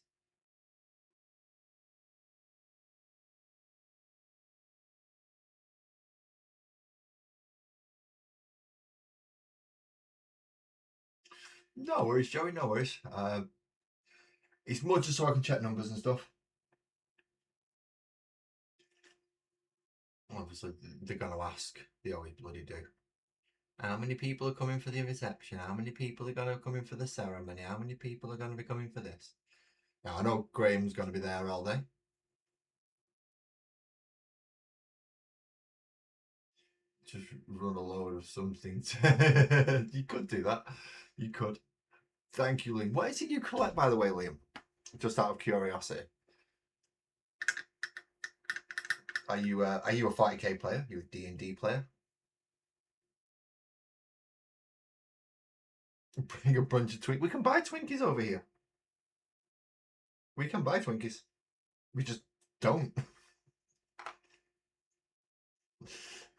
[SPEAKER 1] No worries, Joey, no worries. It's more just so I can check numbers and stuff. Obviously, they're going to ask. They always bloody do. How many people are coming for the reception? How many people are going to come in for the ceremony? How many people are going to be coming for this? Now, I know Graham's going to be there all day. Just run a load of something. You could do that. You could. Thank you, Liam. What is it you collect, by the way, Liam? Just out of curiosity. Are you a 40k player? Are you a D&D player? Bring a bunch of Twinkies. We can buy Twinkies over here. We can buy Twinkies. We just don't.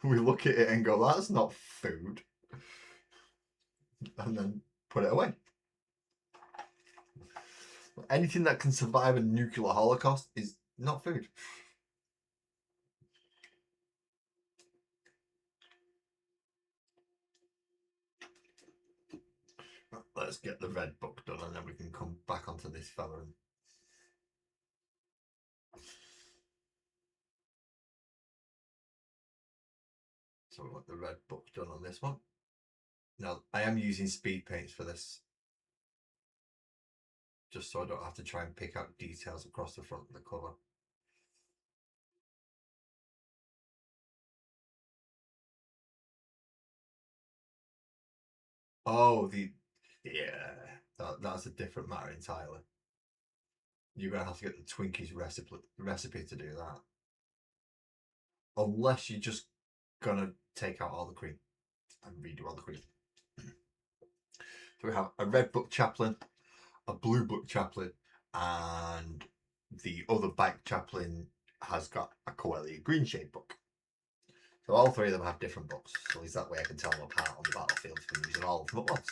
[SPEAKER 1] We look at it and go, that's not food. And then put it away. Anything that can survive a nuclear holocaust is not food. Let's get the red book done and then we can come back onto this fella. So we want the red book done on this one. Now, I am using speed paints for this, just so I don't have to try and pick out details across the front of the cover. Oh, that's a different matter entirely. You're gonna have to get the Twinkies recipe to do that, unless you're just gonna take out all the cream and redo all the cream. So we have a red book chaplain, a blue book chaplain, and the other bike chaplain has got a Coelia Green Shade book. So all three of them have different books. So at least that way I can tell them apart on the battlefield from using all of them at once.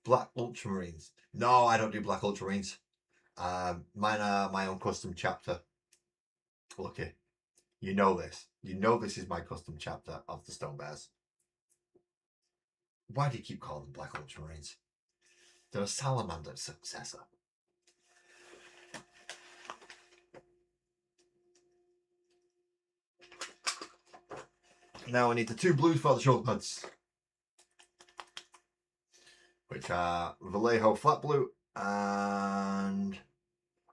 [SPEAKER 1] Black Ultramarines. No, I don't do Black Ultramarines. Mine are my own custom chapter. Lucky. You know this. You know this is my custom chapter of the Stone Bears. Why do you keep calling them Black Ultramarines? They're a Salamander successor. Now I need the two blues for the shoulder pads, which are Vallejo Flat Blue and...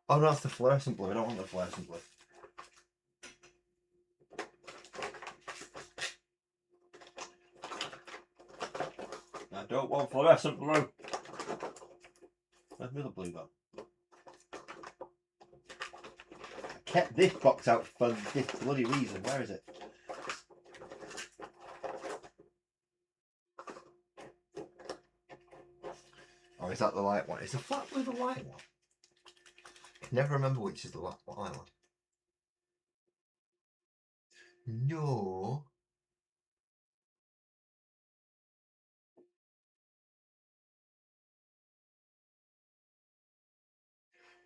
[SPEAKER 1] Oh no, that's the fluorescent blue. I don't want the fluorescent blue. I don't want fluorescent blue. Where's the other blue gone? I kept this box out for this bloody reason. Where is it? Or is that the light one? Is the flat blue the light one? I can never remember which is the light one. No.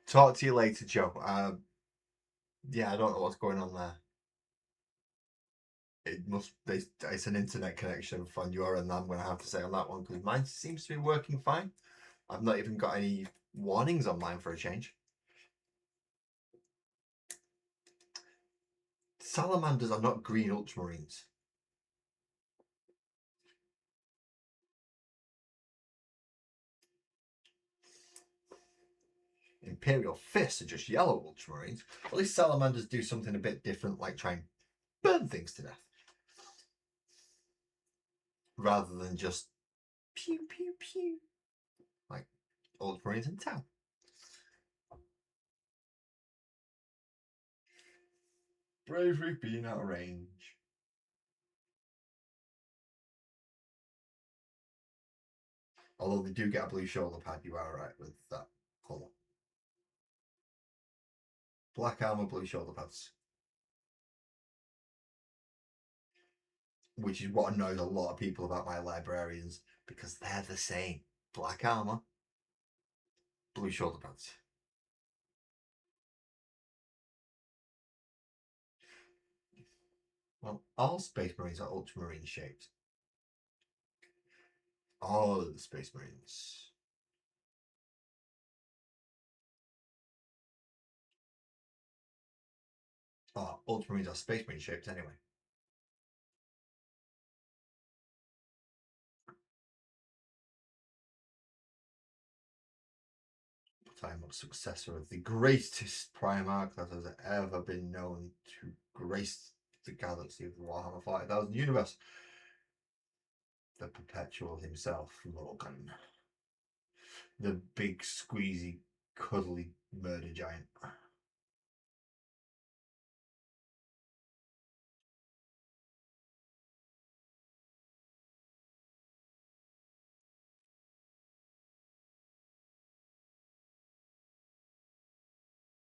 [SPEAKER 1] Talk to you later, Joe. Yeah, I don't know what's going on there. It's an internet connection from your end, I'm going to have to say on that one, because mine seems to be working fine. I've not even got any warnings on mine for a change. Salamanders are not green ultramarines. Imperial Fists are just yellow ultramarines. At least salamanders do something a bit different, like try and burn things to death. Rather than just pew, pew, pew. Like ultramarines in town. Bravery being out of range. Although they do get a blue shoulder pad, you are right with that colour. Black armour, blue shoulder pads. Which is what annoys a lot of people about my librarians, because they're the same. Black armour, blue shoulder pads. Well, all Space Marines are ultramarine shaped. All of the Space Marines. Oh, ultramarines are Space Marine shaped anyway. But I am a successor of the greatest Primarch that has ever been known to grace the galaxy of the Warhammer 40,000 universe. The Perpetual himself, Logan. The big, squeezy, cuddly murder giant.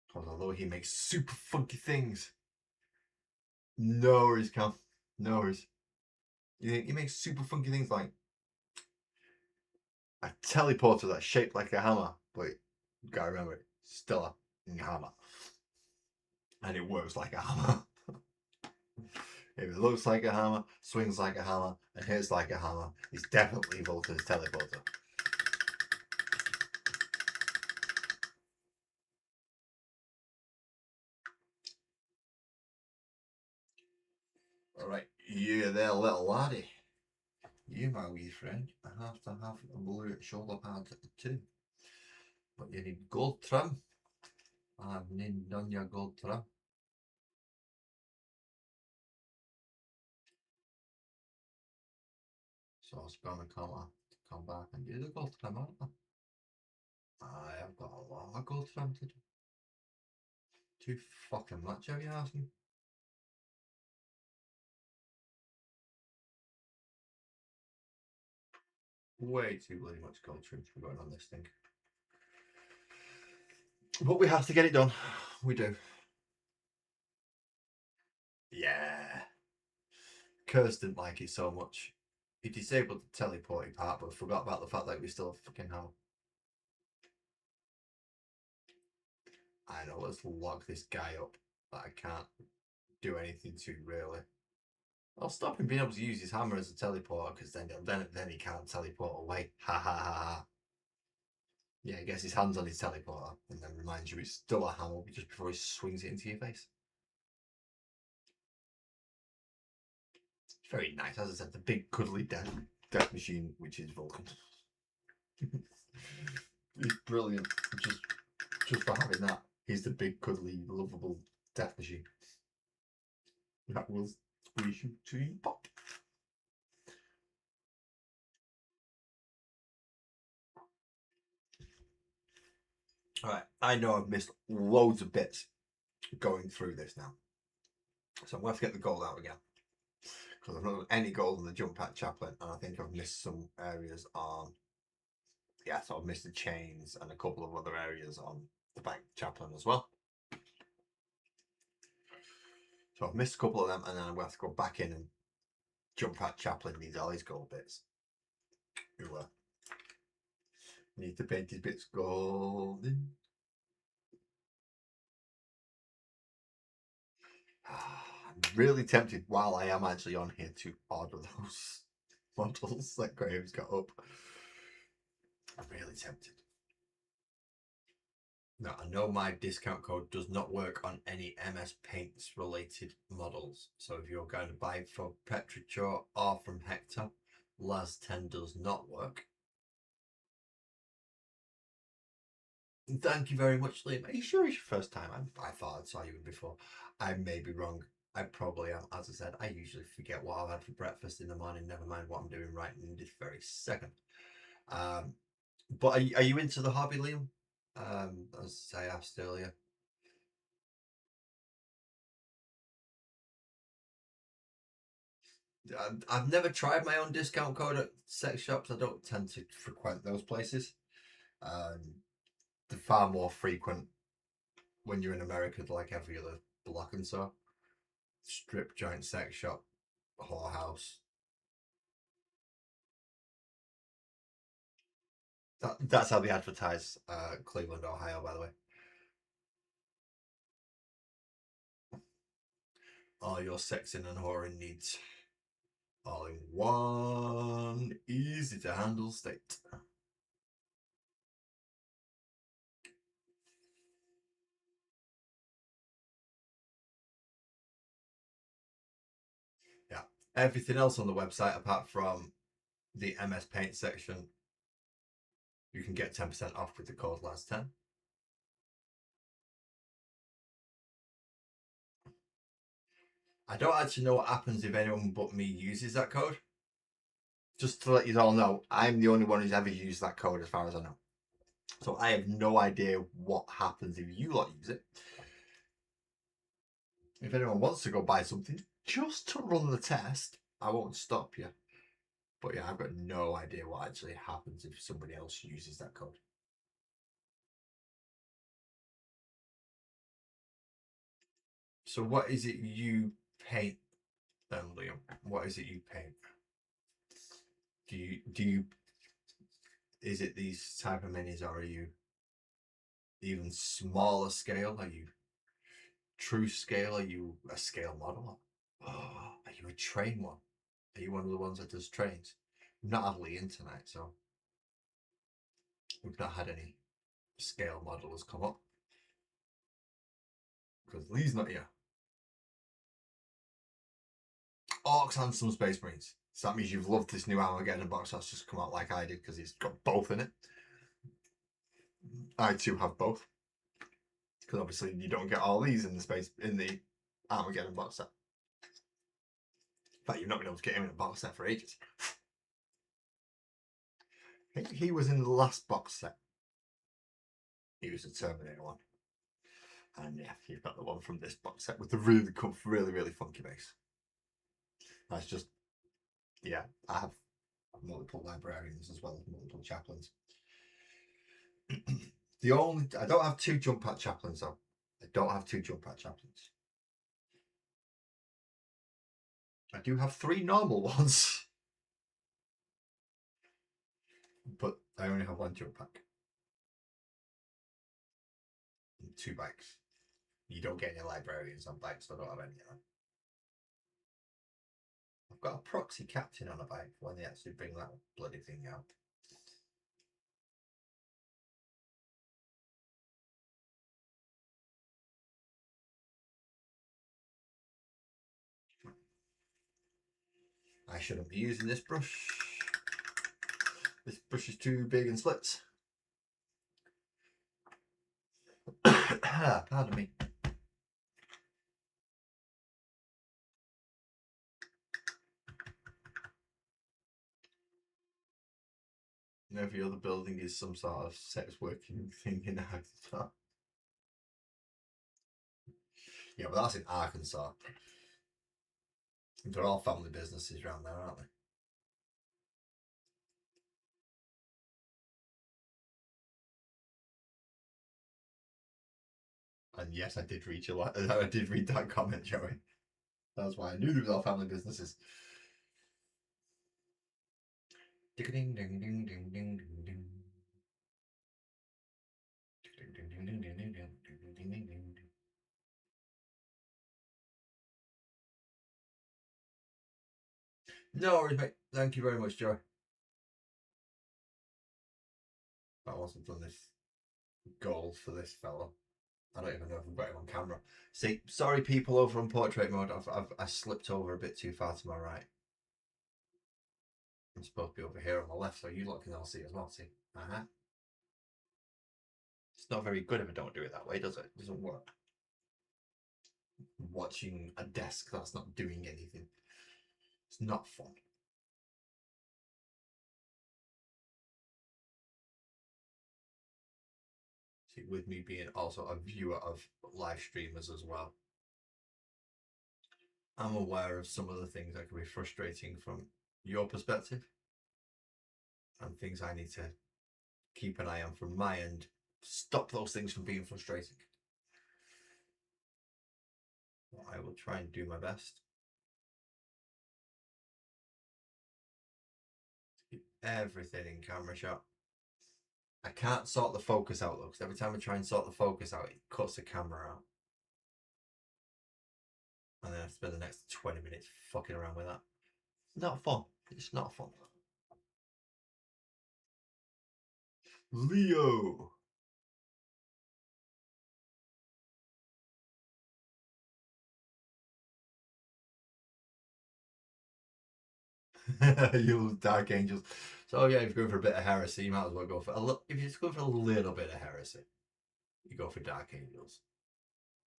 [SPEAKER 1] Because although he makes super funky things, no worries, Cam. No worries. He makes super funky things like a teleporter that's shaped like a hammer, but you gotta remember, it's still a hammer. And it works like a hammer. If it looks like a hammer, swings like a hammer, and hits like a hammer, it's definitely Vulcan's teleporter. Alright, you there, little laddie. You, my wee friend, have to have a blue shoulder pad too. But you need gold trim. I've done your gold trim. So it's gonna come back and do the gold trim, aren't I have got a lot of gold trim to do. Too fucking much, have you asked me? Way too bloody much gold trim for going on this thing. But we have to get it done. We do. Yeah. Curse didn't like it so much. He disabled the teleporting part, but forgot about the fact that we still fucking have. I know, let's lock this guy up that I can't do anything to, really. I'll stop him being able to use his hammer as a teleporter, because then he can't teleport away. Ha ha ha ha. Yeah, he gets his hands on his teleporter and then reminds you it's still a hammer just before he swings it into your face. It's very nice. As I said, the big cuddly death machine, which is Vulcan. He's brilliant. Just for having that. He's the big cuddly lovable death machine. That will squeeze you to your pop. Alright, I know I've missed loads of bits going through this now. So I'm going to have to get the gold out again. Because I've not done any gold on the jump pack chaplain, and I think I've missed some areas on. Yeah, so I've missed the chains and a couple of other areas on the bank chaplain as well. So I've missed a couple of them, and then I'm going to have to go back in and jump pack chaplain needs all his gold bits. Who need to paint his bits golden. really tempted while I am actually on here to order those models that Graham's got up. I'm really tempted. Now, I know my discount code does not work on any MS Paints related models. So if you're going to buy from Petrichor or from Hector, LAS10 does not work. Thank you very much, Liam. Are you sure it's your first time? I thought I saw you before. I may be wrong. I probably am. As I said, I usually forget what I've had for breakfast in the morning, never mind what I'm doing right in this very second. But are you into the hobby, Liam? As I asked earlier. I've never tried my own discount code at sex shops. I don't tend to frequent those places. They're far more frequent when you're in America, like every other block and so. Strip joint, sex shop, whorehouse. That's how they advertise Cleveland, Ohio, by the way. All your sexing and whoring needs. All in one easy to handle state. Yeah. Everything else on the website, apart from the MS Paint section, you can get 10% off with the code LAS10. I don't actually know what happens if anyone but me uses that code. Just to let you all know, I'm the only one who's ever used that code as far as I know. So I have no idea what happens if you lot use it. If anyone wants to go buy something just to run the test, I won't stop you. But yeah, I've got no idea what actually happens if somebody else uses that code. So what is it you paint then, Liam? What is it you paint? Do you is it these type of minis, or are you even smaller scale? Are you true scale? Are you a scale model? Oh, are you a train one? Are you one of the ones that does trains? We've not had Lee in tonight, so we've not had any scale modelers come up because Lee's not here. Orcs and some Space Marines. So that means you've loved this new Armageddon box that's just come out like I did because it's got both in it. I too have both because obviously you don't get all these in the Armageddon box set. In fact, you've not been able to get him in a box set for ages. I think he was in the last box set. He was a Terminator one. And yeah, you've got the one from this box set with the really funky base. That's just, yeah, I have multiple librarians as well as multiple chaplains. I don't have two jump pack chaplains though. I don't have two jump pack chaplains. I do have three normal ones, but I only have one jump pack and two bikes. You don't get any librarians on bikes, so I don't have any of them. I've got a proxy captain on a bike when they actually bring that bloody thing out. I shouldn't be using this brush. This brush is too big and splits. Pardon me. And every other building is some sort of sex working thing in Arkansas. Yeah, but that's in Arkansas. They're all family businesses around there, aren't they? And yes, I did read your I did read that comment, Joey. That's why I knew they were all family businesses. Ding ding ding ding ding ding ding. No worries, mate. Thank you very much, Joey. I also done this gold for this fella. I don't even know if I've got him on camera. See, sorry, people over on portrait mode. I slipped over a bit too far to my right. I'm supposed to be over here on the left, so you lot can all see as well. See, It's not very good if I don't do it that way, does it? It doesn't work. Watching a desk that's not doing anything. It's not fun. See, with me being also a viewer of live streamers as well, I'm aware of some of the things that can be frustrating from your perspective and things I need to keep an eye on from my end. Stop those things from being frustrating. I will try and do my best. Keep everything in camera shot. I can't sort the focus out though, because every time I try and sort the focus out, it cuts the camera out. And then I spend the next 20 minutes fucking around with that. Not fun. It's not fun. Leo. You dark angels. So yeah, if you're going for a bit of heresy, you might as well go for if you're just going for a little bit of heresy, you go for dark angels.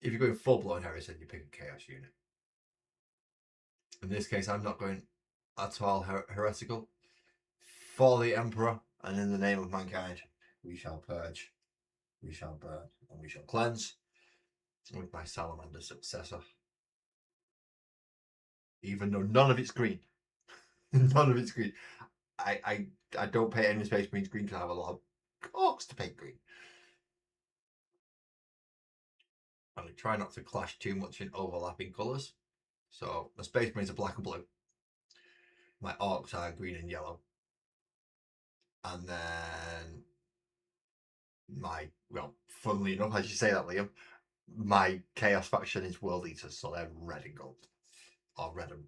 [SPEAKER 1] If you're going full blown heresy, you pick a chaos unit. In this case, I'm not going at all heretical. For the Emperor and in the name of mankind, we shall purge, we shall burn, and we shall cleanse with my salamander successor. Even though none of it's green. None of it's green. I don't paint any Space Marines green because I have a lot of orcs to paint green. And I try not to clash too much in overlapping colours. So my Space Marines are black and blue. My orcs are green and yellow. And then funnily enough, as you say that, Liam, my Chaos faction is World Eaters, so they're red and gold. Or red and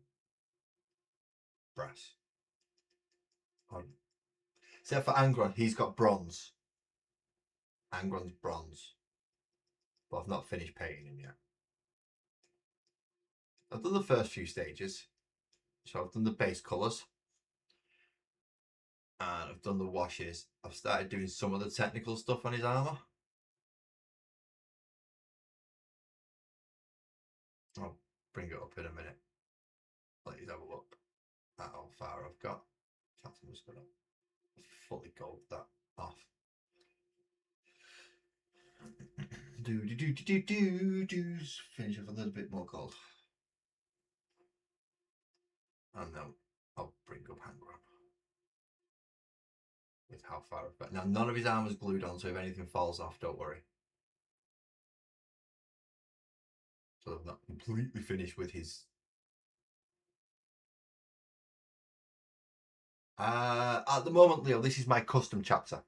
[SPEAKER 1] brass. Except for Angron, he's got bronze. Angron's bronze. But I've not finished painting him yet. I've done the first few stages. So I've done the base colours. And I've done the washes. I've started doing some of the technical stuff on his armour. I'll bring it up in a minute. Let you have a look at how far I've got. In fact, I'm just going to fully gold that off. Finish off a little bit more gold. And then I'll bring up Hangout with how far I've got. Now, none of his armour's glued on, so if anything falls off, don't worry. So I've not completely finished with his. At the moment, Leo, this is my custom chapter.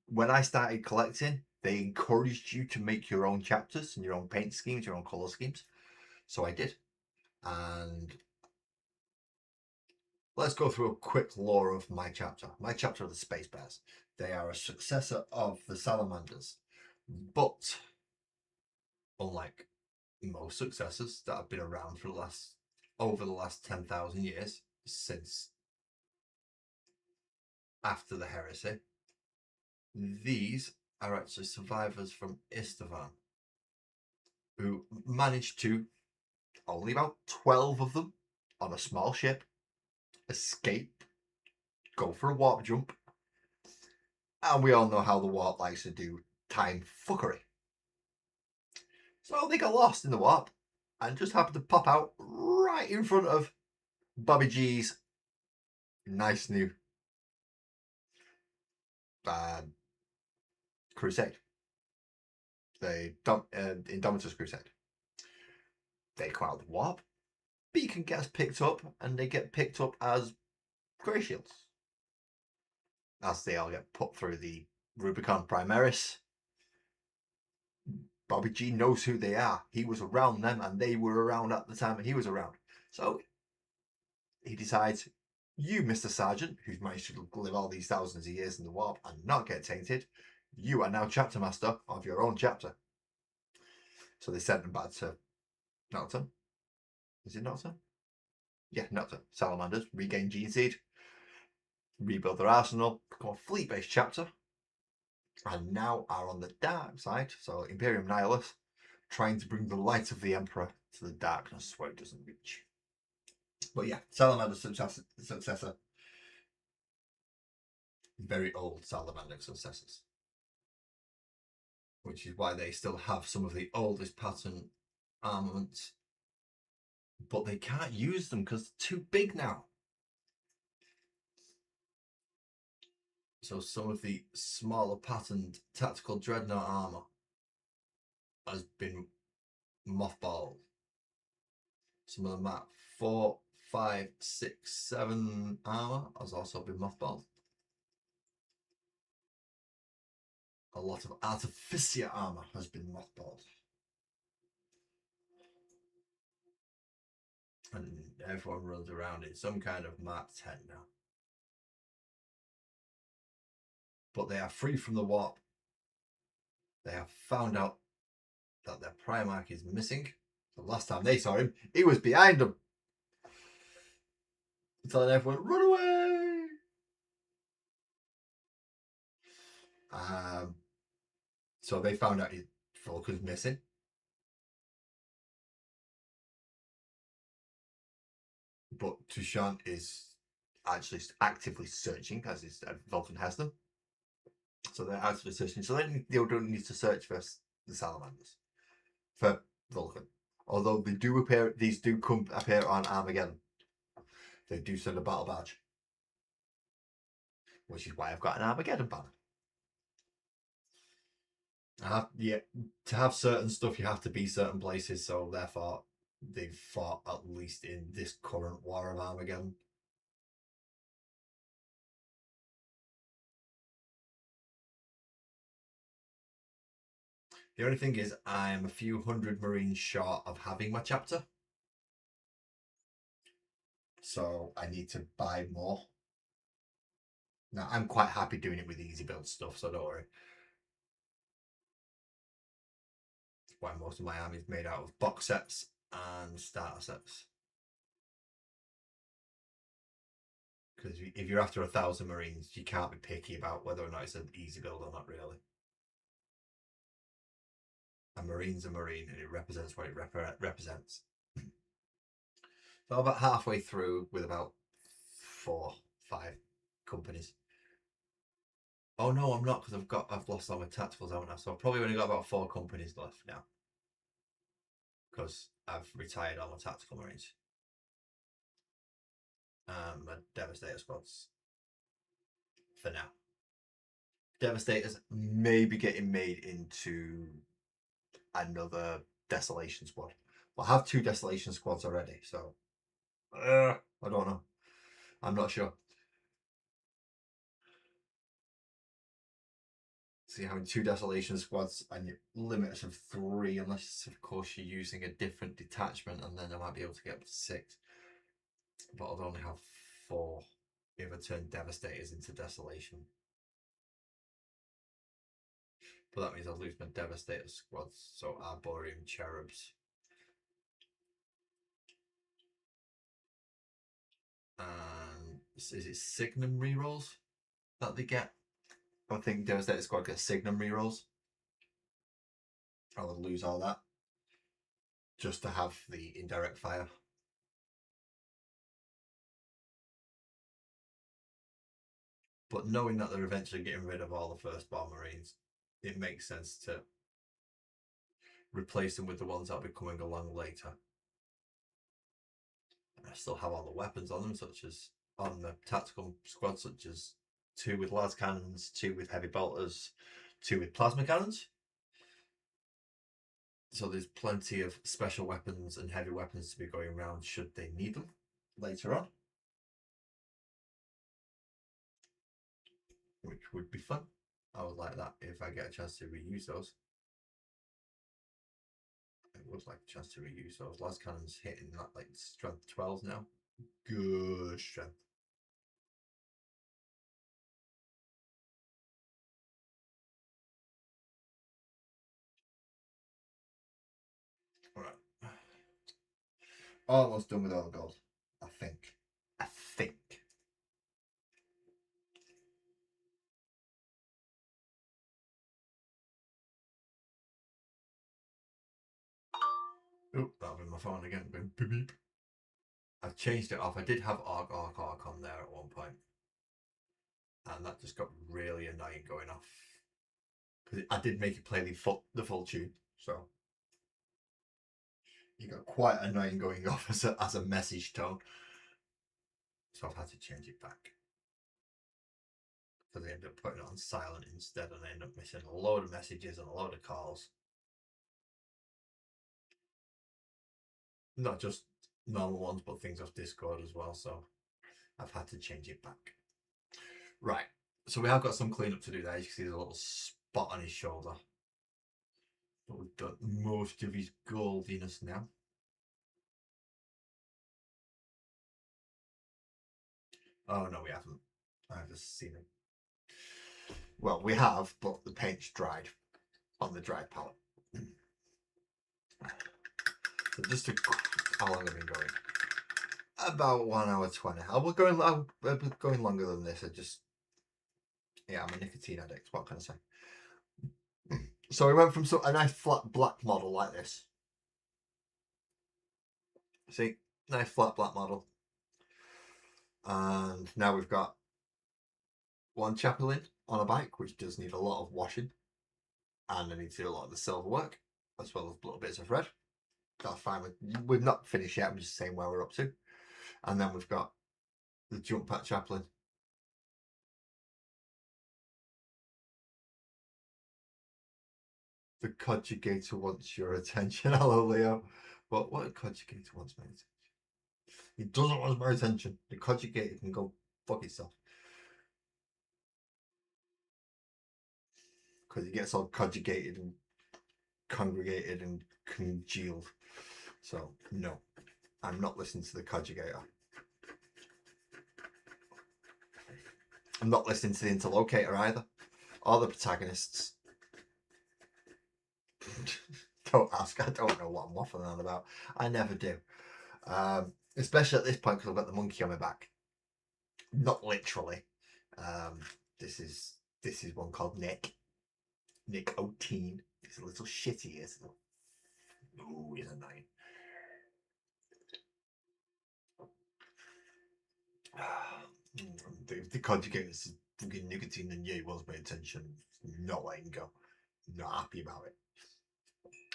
[SPEAKER 1] When I started collecting, they encouraged you to make your own chapters and your own paint schemes, your own colour schemes. So I did. And let's go through a quick lore of my chapter. My chapter of the Space Bears. They are a successor of the Salamanders. But unlike most successors that have been around for over the last 10,000 years, since after the heresy, these are actually survivors from Istvan who managed to, only about 12 of them on a small ship, escape, go for a warp jump, and we all know how the warp likes to do time fuckery. So they got lost in the warp and just happened to pop out right in front of Bobby G's nice new crusade. The Indomitus Crusade. They come out of the warp, beacon gets picked up, and they get picked up as Grey Shields. As they all get put through the Rubicon Primaris. Bobby G knows who they are. He was around them, and they were around at the time he was around. So he decides, you, Mr. Sergeant, who's managed to live all these thousands of years in the warp and not get tainted, you are now chapter master of your own chapter. So they sent him back to Nocturne. Is it Nocturne? Yeah, Nocturne. Salamanders regain Gene Seed, rebuild their arsenal, become a fleet-based chapter, and now are on the dark side. So Imperium Nihilus, trying to bring the light of the Emperor to the darkness where it doesn't reach. But yeah, Salamander's successor, very old Salamander successors, which is why they still have some of the oldest pattern armaments, but they can't use them because they're too big now. So some of the smaller patterned tactical dreadnought armor has been mothballed. Some of the Mark 4, 5, 6, 7 armor has also been mothballed. A lot of Artificia armor has been mothballed. And everyone runs around in some kind of Mark 10 now. But they are free from the warp. They have found out that their Primarch is missing. The last time they saw him, he was behind them, telling everyone, run away! So they found out his Vulcan's missing. But Tushant is actually actively searching, as his Vulcan has them. So they're actively searching. So they don't need to search for the Salamanders, for Vulcan. Although they do appear, these do appear on Armageddon. They do send a battle badge, which is why I've got an Armageddon banner. To have certain stuff, you have to be certain places. So therefore, they've fought at least in this current war of Armageddon. The only thing is, I'm a few hundred Marines short of having my chapter. So I need to buy more. Now, I'm quite happy doing it with easy build stuff, so don't worry. Why most of my army is made out of box sets and starter sets. Because if you're after 1,000 Marines, you can't be picky about whether or not it's an easy build or not, really. A Marine's a Marine, and it represents what it represents. So I'm about halfway through with about 4, 5 companies. Oh no, I'm not, because I've lost all my tacticals, haven't I? So I've probably only got about 4 companies left now, because I've retired all my tactical Marines. My Devastator squads for now. Devastators may be getting made into another Desolation squad. Well, I have 2 Desolation squads already, so I don't know. I'm not sure. See, having 2 Desolation squads and your limits of 3, unless of course you're using a different detachment, and then I might be able to get up to 6. But I'll only have 4 if I turn Devastators into Desolation. But that means I'll lose my Devastator squads, so Arboreum Cherubs. And is it Signum rerolls that they get? I think Devastator squad gets Signum rerolls. I would lose all that just to have the indirect fire. But knowing that they're eventually getting rid of all the firstborn Marines, it makes sense to replace them with the ones that'll be coming along later. And I still have all the weapons on them, such as on the tactical squad, such as 2 with las cannons, 2 with heavy bolters, 2 with plasma cannons. So there's plenty of special weapons and heavy weapons to be going around should they need them later on, which would be fun. I would like that if I get a chance to reuse those. I would like a chance to reuse those. Las cannons hitting that like strength 12s now. Good strength. All right. Almost done with all the goals. I think. I think. Oh, that'll be my phone again. Beep, beep. I've changed it off. I did have arc on there at one point, and that just got really annoying going off. Because I did make it play the full tune, so you got quite annoying going off as a message tone. So I've had to change it back. Because I ended up putting it on silent instead, and I ended up missing a load of messages and a load of calls. Not just normal ones, but things off Discord as well. So I've had to change it back. Right. So we have got some cleanup to do there. You can see there's a little spot on his shoulder. But we've done most of his goldiness now. Oh no, we haven't. I've just seen it. Well, we have, but the paint's dried on the dried palette. So just to, how long have we been going? About 1 hour 20. I'll be going longer than this. I'm a nicotine addict. What can I say? So we went from a nice flat black model like this. See, nice flat black model. And now we've got one Chaplain on a bike, which does need a lot of washing. And I need to do a lot of the silver work, as well as little bits of red. That's fine. We've not finished yet. I'm just saying where we're up to. And then we've got the jump pack Chaplain. The conjugator wants your attention. Hello, Leo. But what a conjugator wants my attention. He doesn't want my attention. The conjugator can go fuck itself. Because he gets all conjugated and congregated and congealed. So, no. I'm not listening to the conjugator. I'm not listening to the interlocutor either. Or the protagonists. Don't ask. I don't know what I'm waffling on about. I never do. Especially at this point because I've got the monkey on my back. Not literally. This is one called Nick. Nick 18. He's a little shitty, is he? Ooh, he's annoying. The conjugate is fucking nicotine and yeah, he wants my attention. Not letting go. Not happy about it.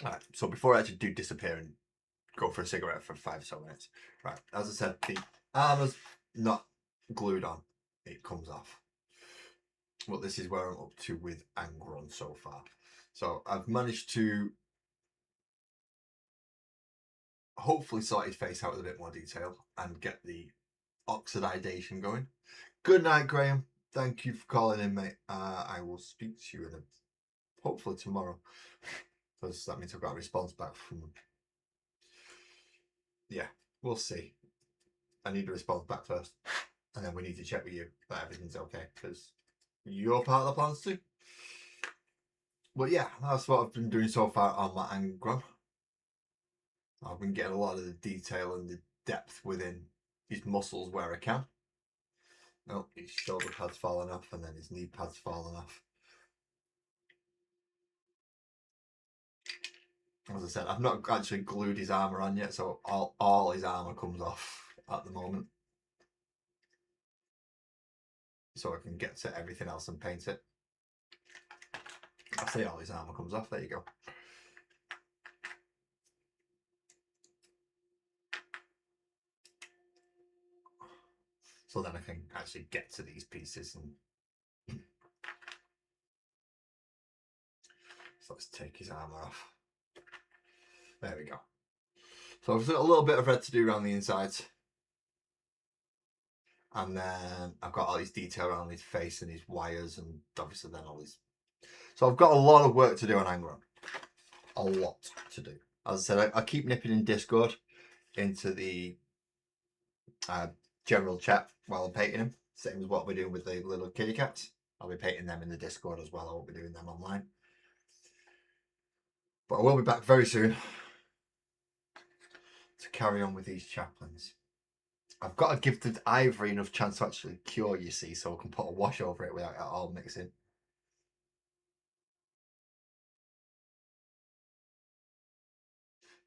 [SPEAKER 1] Alright, so before I actually do disappear and go for a cigarette for 5 or so minutes. Right, as I said, the armour's not glued on. It comes off. Well, this is where I'm up to with Angron so far. So I've managed to hopefully sort his face out with a bit more detail and get the oxidization going. Good night, Graham. Thank you for calling in, mate. I will speak to you hopefully tomorrow. Because that means I've got a response back from them. Yeah, we'll see. I need a response back first. And then we need to check with you that everything's okay. Because you're part of the plans too. But yeah, that's what I've been doing so far on my Angron. I've been getting a lot of the detail and the depth within his muscles where I can. Oh, his shoulder pad's fallen off and then his knee pad's fallen off. As I said, I've not actually glued his armour on yet, so all his armour comes off at the moment. So I can get to everything else and paint it. I say all his armour comes off, there you go. So then I can actually get to these pieces and so let's take his armour off. There we go. So I've got a little bit of red to do around the insides. And then I've got all his detail around his face and his wires and obviously then all his... So I've got a lot of work to do on Angron. A lot to do. As I said, I keep nipping in Discord into the general chat while I'm painting them. Same as what we're doing with the little kitty cats. I'll be painting them in the Discord as well. I won't be doing them online. But I will be back very soon to carry on with these chaplains. I've got to give the ivory enough chance to actually cure, you see, so I can put a wash over it without it all mixing.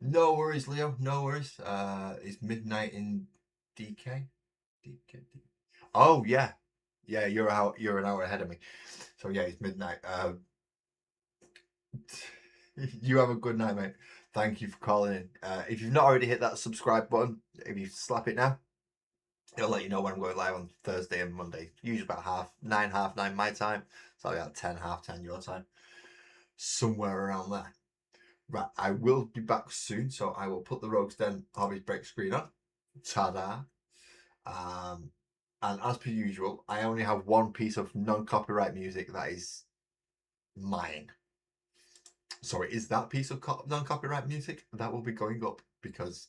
[SPEAKER 1] No worries, Leo. No worries. It's midnight in DK. Oh yeah, yeah. You're an hour ahead of me. So yeah, it's midnight. You have a good night, mate. Thank you for calling in. If you've not already hit that subscribe button, if you slap it now, it'll let you know when I'm going live on Thursday and Monday. Usually about half nine my time. So about 10, half 10 your time. Somewhere around there. Right, I will be back soon, so I will put the Rogues Den Hobbies break screen on. Ta-da. And as per usual, I only have one piece of non-copyright music that is mine. So it is that piece of non-copyright music that will be going up because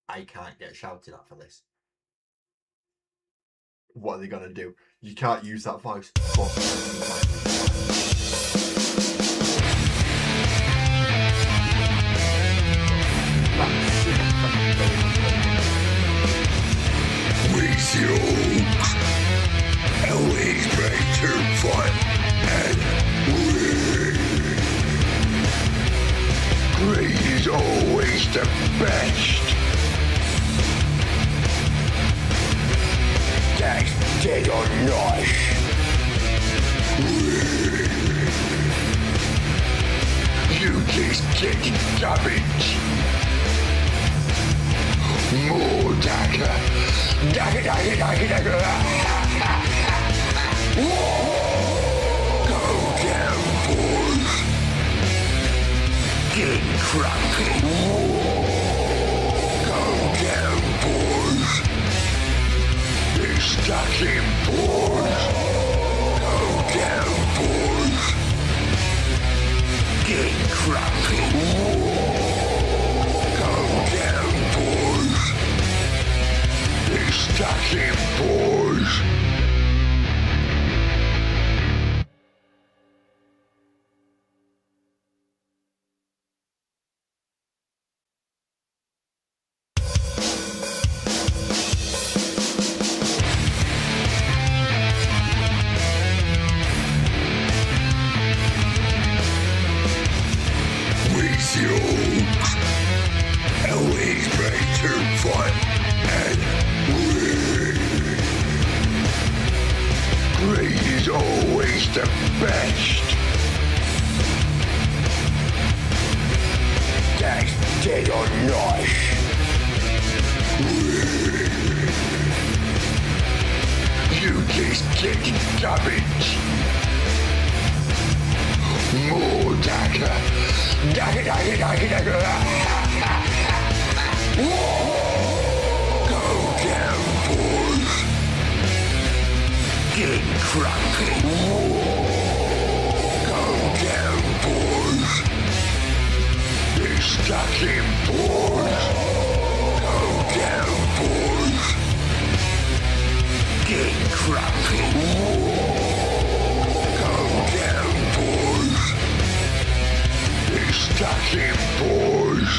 [SPEAKER 1] I can't get shouted at for this. What are they going to do? You can't use that voice.
[SPEAKER 2] Musings, always make your fun and win. Great is always the best. That's dead or not. You just get garbage. More dagger. Dagger. Go down, boys. Get cracking. Go down, boys. Get stuck in, boys. Go down, boys. Get cracking. Go down, boys. Get stuck in, boys. Always make your fun and win. Great is always the best. That's dead or not. You just get garbage. More dagger. Dagger. Go down, boys. Get cracking. Go down, boys. Get stuck in, boys. Go down, boys. Get cracking. Go down, boys. Get stuck in, boys.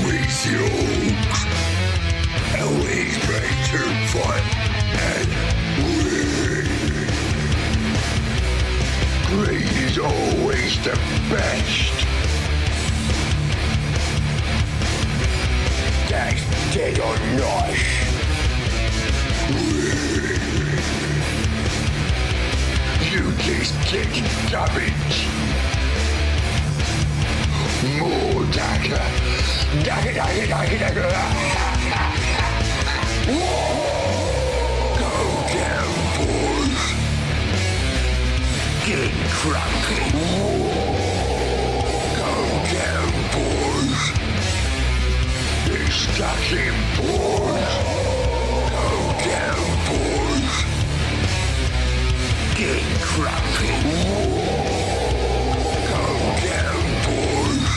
[SPEAKER 2] Musings, always make your fun and win. Great is always the best. That's dead or not. You just get garbage. More dagger. Dagger. Go down, boys. Get cracking. down, boys. They're stuck in, boys. Go down, boys. Get cracking. Go down, boys.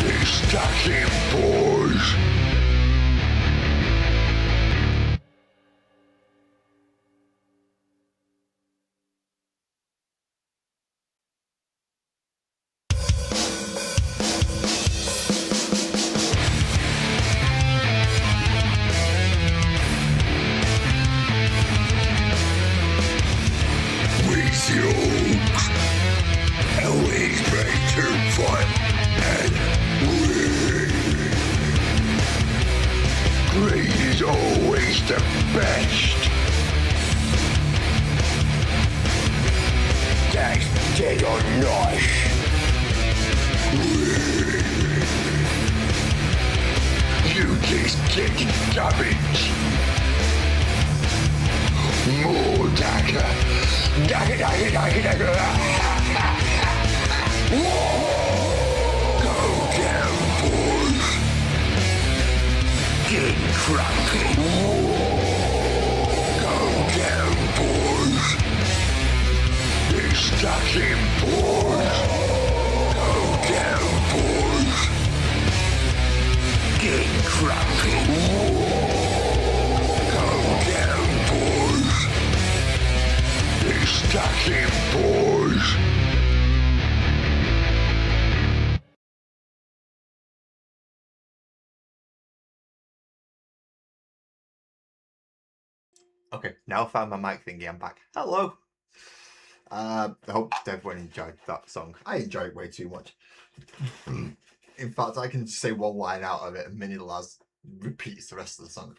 [SPEAKER 2] They're stuck in, boys. Musings, always ready to fight and win. Great is always the best. That's dead or nice. You just get garbage. More dagger. Dagger, dagger, dagger, dagger. Go down, boys. Get cracking. Go down, boys. They're stuck in, boys. Go down, boys. Get cracking. Go down, boys. They're stuck in, boys.
[SPEAKER 1] Okay, now I found my mic thingy. I'm back. Hello. I hope everyone enjoyed that song. I enjoy it way too much. In fact, I can say one line out of it and Mini Laz repeats the rest of the song.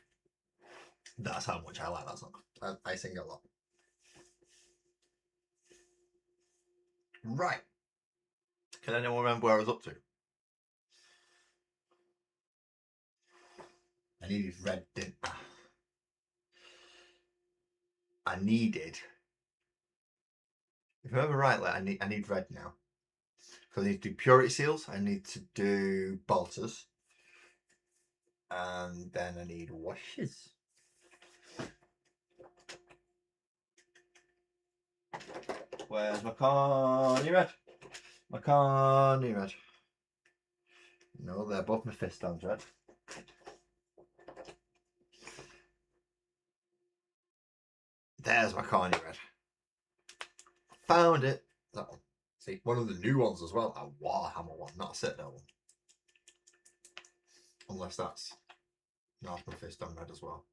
[SPEAKER 1] That's how much I like that song. I sing a lot. Right. Can anyone remember where I was up to? I needed red, didn't I? I needed, if I remember rightly, I need red now. So I need to do purity seals, I need to do bolters, and then I need washes. Where's my Connie red? My Connie red. No, they're both my fist stones red. There's my Connie red. Found it. That one. See, one of the new ones as well. A Warhammer one, not a Citadel one. Unless that's not my fist stone red as well.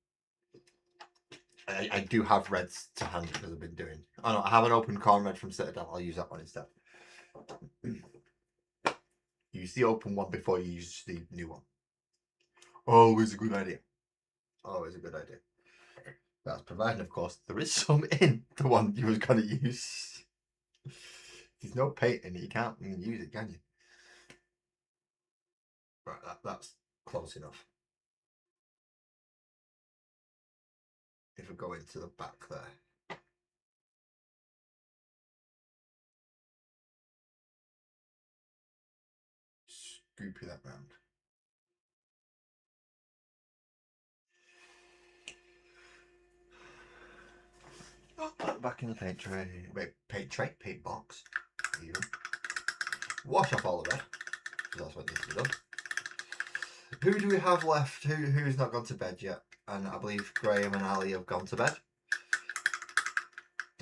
[SPEAKER 1] I do have reds to hand because I've been doing. Oh no, I have an open corn red from Citadel. I'll use that one instead. Use the open one before you use the new one. Always a good idea. Always a good idea. That's provided, of course, there is some in the one you was going to use. There's no paint in it, you can't even use it, can you? Right, that's close enough. If we go into the back there. Scoopy that round. Oh, back in the paint tray. Wait, paint box. Here you go. Wash off all the red, because that's what needs to be done. Who do we have left? Who's not gone to bed yet? And I believe Graham and Ali have gone to bed.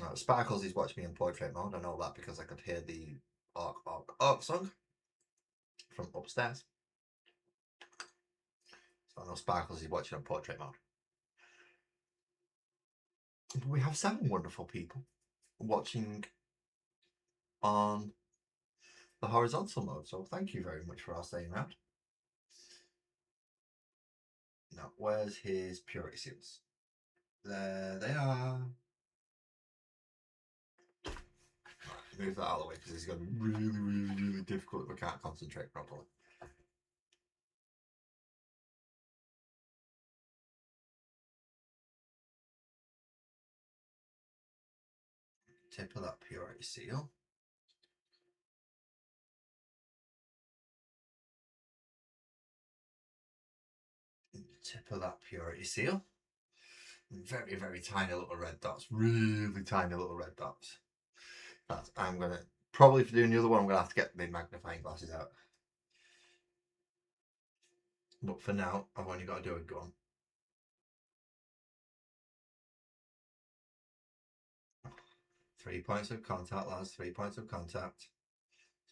[SPEAKER 1] Right, Sparkles is watching me in portrait mode. I know that because I could hear the Orc song from upstairs. So I know Sparkles is watching on portrait mode. We have 7 wonderful people watching on the horizontal mode. So thank you very much for our staying around. Now, where's his purity seals? There they are. Move that out of the way because it's going to be really difficult if we can't concentrate properly. Tip of that purity seal. tip of that purity seal. Very, very tiny little red dots. Really tiny little red dots. I'm going to, probably for doing the other one, I'm going to have to get my magnifying glasses out. But for now, I've only got to do a gun. Three points of contact, lads. 3 points of contact.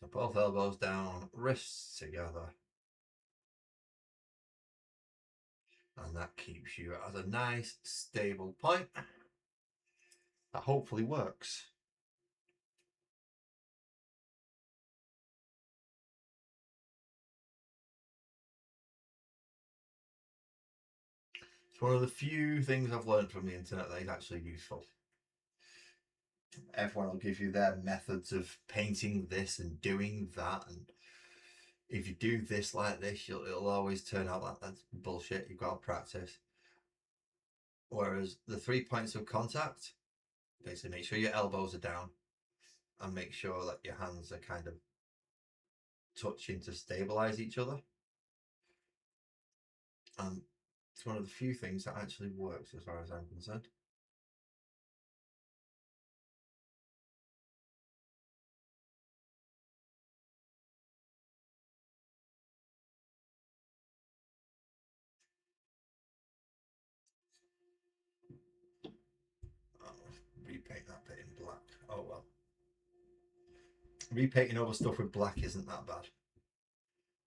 [SPEAKER 1] So both elbows down, wrists together. And that keeps you at a nice, stable point. That hopefully works. It's one of the few things I've learned from the internet that is actually useful. Everyone will give you their methods of painting this and doing that, and if you do this like this, it'll always turn out like that's bullshit. You've got to practice. Whereas the 3 points of contact, basically make sure your elbows are down and make sure that your hands are kind of touching to stabilize each other. And it's one of the few things that actually works as far as I'm concerned. Repaint that bit in black. Oh well. Repainting over stuff with black isn't that bad.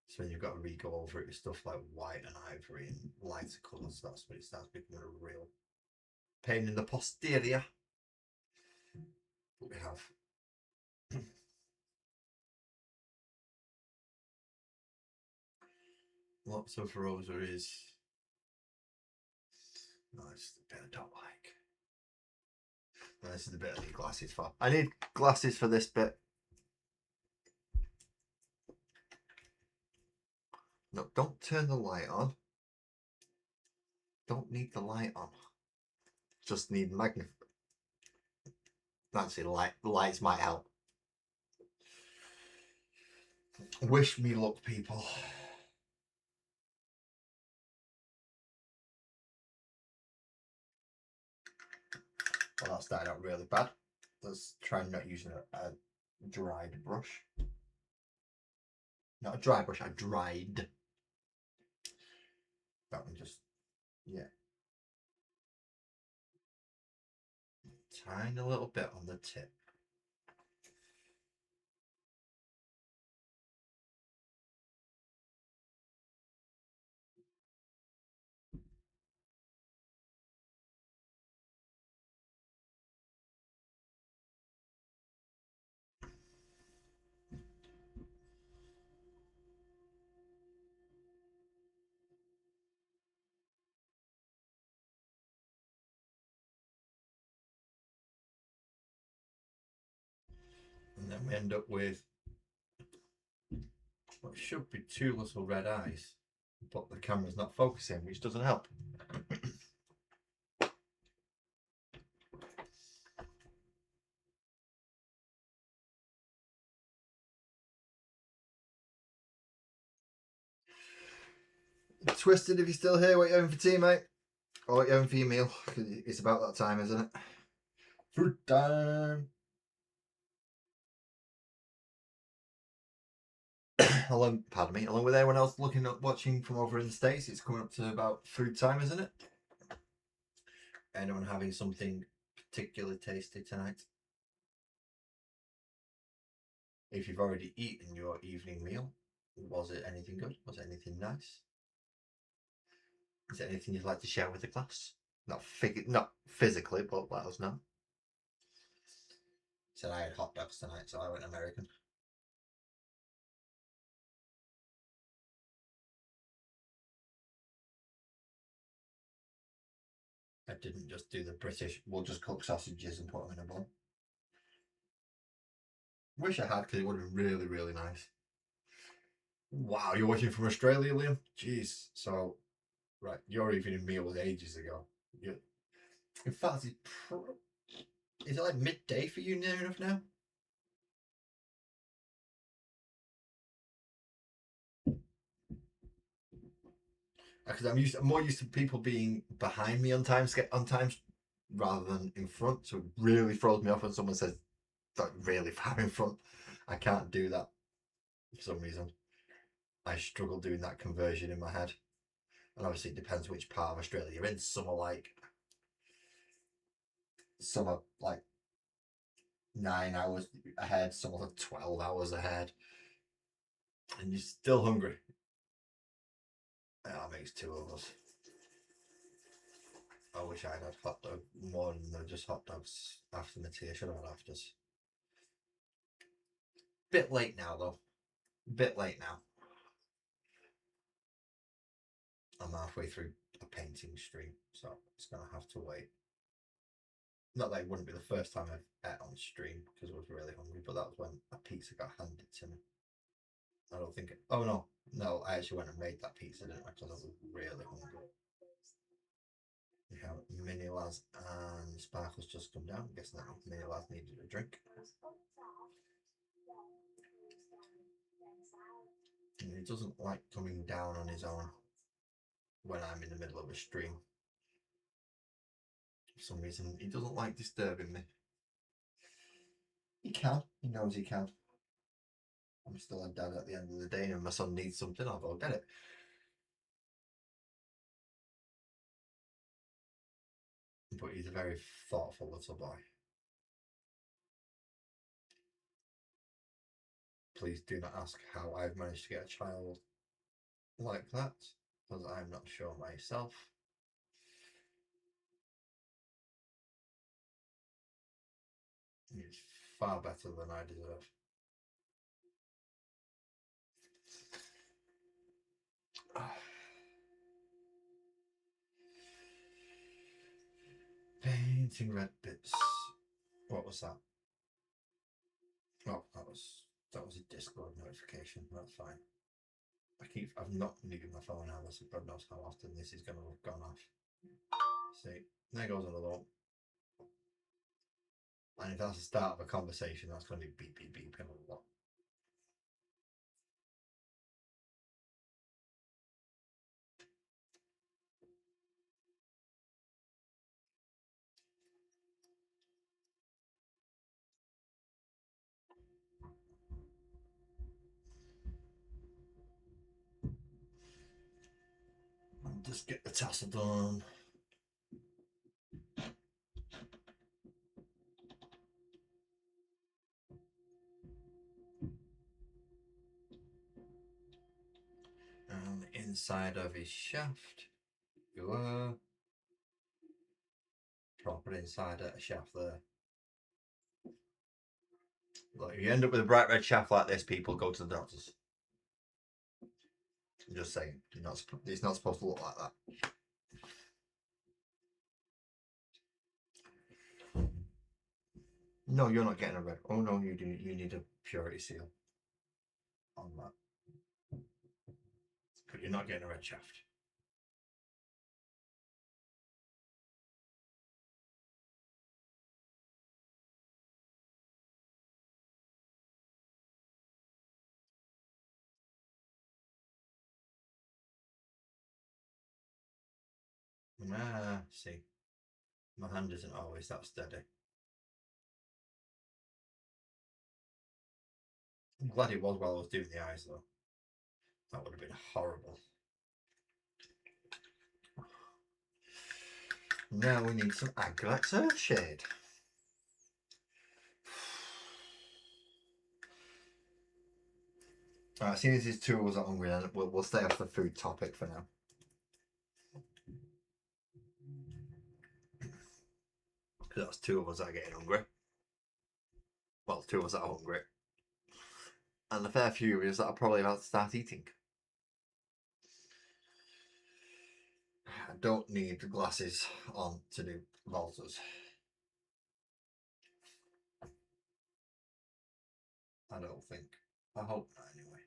[SPEAKER 1] So you've got to re-go over it with stuff like white and ivory and lighter colours. That's when it starts becoming a real pain in the posterior. But we have lots of rosaries. Nice bit I don't like. And this is the bit I need glasses for. I need glasses for this bit. No, don't turn the light on. Don't need the light on. Just need magnifying. Actually, the lights might help. Wish me luck, people. Well, that started out really bad. Let's try not using a dried brush. Not a dry brush, a dried. That one just, yeah. Tiny little bit on the tip. And then we end up with what should be two little red eyes, but the camera's not focusing, which doesn't help. Twisted, if you're still here, what are you having for tea, mate? Or what are you having for your meal? It's about that time, isn't it? Food time! Pardon me, along with everyone else looking at watching from over in the States, it's coming up to about food time, isn't it? Anyone having something particularly tasty tonight? If you've already eaten your evening meal, was it anything good? Was it anything nice? Is there anything you'd like to share with the class? Not physically, but let us know. Said I had hot dogs tonight, so I went American. I didn't just do the British, we'll just cook sausages and put them in a bun. Wish I had, because it would have been really, really nice. Wow, you're watching from Australia, Liam? Jeez. So, right, your evening meal was ages ago. In fact, is it like midday for you near enough now? because I'm more used to people being behind me on times rather than in front. So it really throws me off when someone says like really far in front. I can't do that for some reason. I struggle doing that conversion in my head. And obviously it depends which part of Australia you're in. Some are like 9 hours ahead, some are 12 hours ahead. And you're still hungry. That makes two of us. I wish I'd had hot dog more than just hot dogs after my tea. I should have had afters. Bit late now though. Bit late now. I'm halfway through a painting stream, so it's gonna have to wait. Not that it wouldn't be the first time I've ate on stream because I was really hungry, but that was when a pizza got handed to me. I don't think. Oh no! I actually went and made that pizza, didn't I? Because I was really hungry. We have Mini Laz and Sparkle's just come down. I guess that Mini Laz needed a drink. And he doesn't like coming down on his own when I'm in the middle of a stream. For some reason, he doesn't like disturbing me. He can. He knows he can. I'm still a dad at the end of the day, and if my son needs something, I'll go get it. But he's a very thoughtful little boy. Please do not ask how I've managed to get a child like that, because I'm not sure myself. He's far better than I deserve. Painting red bits. What was that? Oh, that was a Discord notification. That's fine. I've not muted my phone now, so God knows how often this is going to have gone off. See, there goes another one. And if that's the start of a conversation, that's going to be beep, beep, beep, and a lot. I'll just get the tassel done. And the inside of his shaft. Proper inside of a shaft there. Look, if you end up with a bright red shaft like this, people go to the doctors. I'm just saying, it's not supposed to look like that. No, you're not getting a red. Oh no, you do. You need a purity seal on that. But you're not getting a red shaft. See, my hand isn't always that steady. I'm glad it was while I was doing the eyes though. That would have been horrible. Now we need some Aglax Earthshade. Alright, seeing as these two of us are hungry, then we'll stay off the food topic for now. Because that's two of us that are getting hungry. Well, two of us that are hungry. And a fair few of us that are probably about to start eating. I don't need the glasses on to do Volters. I don't think. I hope not anyway.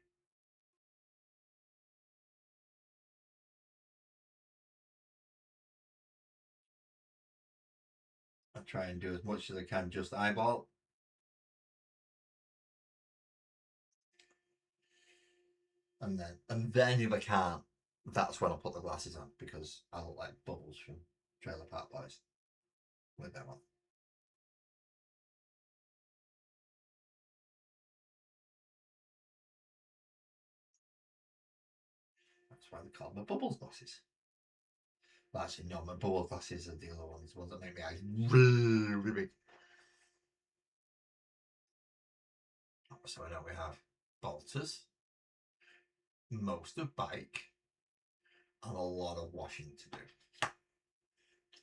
[SPEAKER 1] I try and do as much as I can, just eyeball. And then if I can't, that's when I'll put the glasses on, because I look like Bubbles from Trailer Park Boys with them on. That's why they call them Bubbles glasses. Well, actually, no, my Bubbles glasses are the other ones that make my eyes really big. So I know we have bolters, most of bike, and a lot of washing to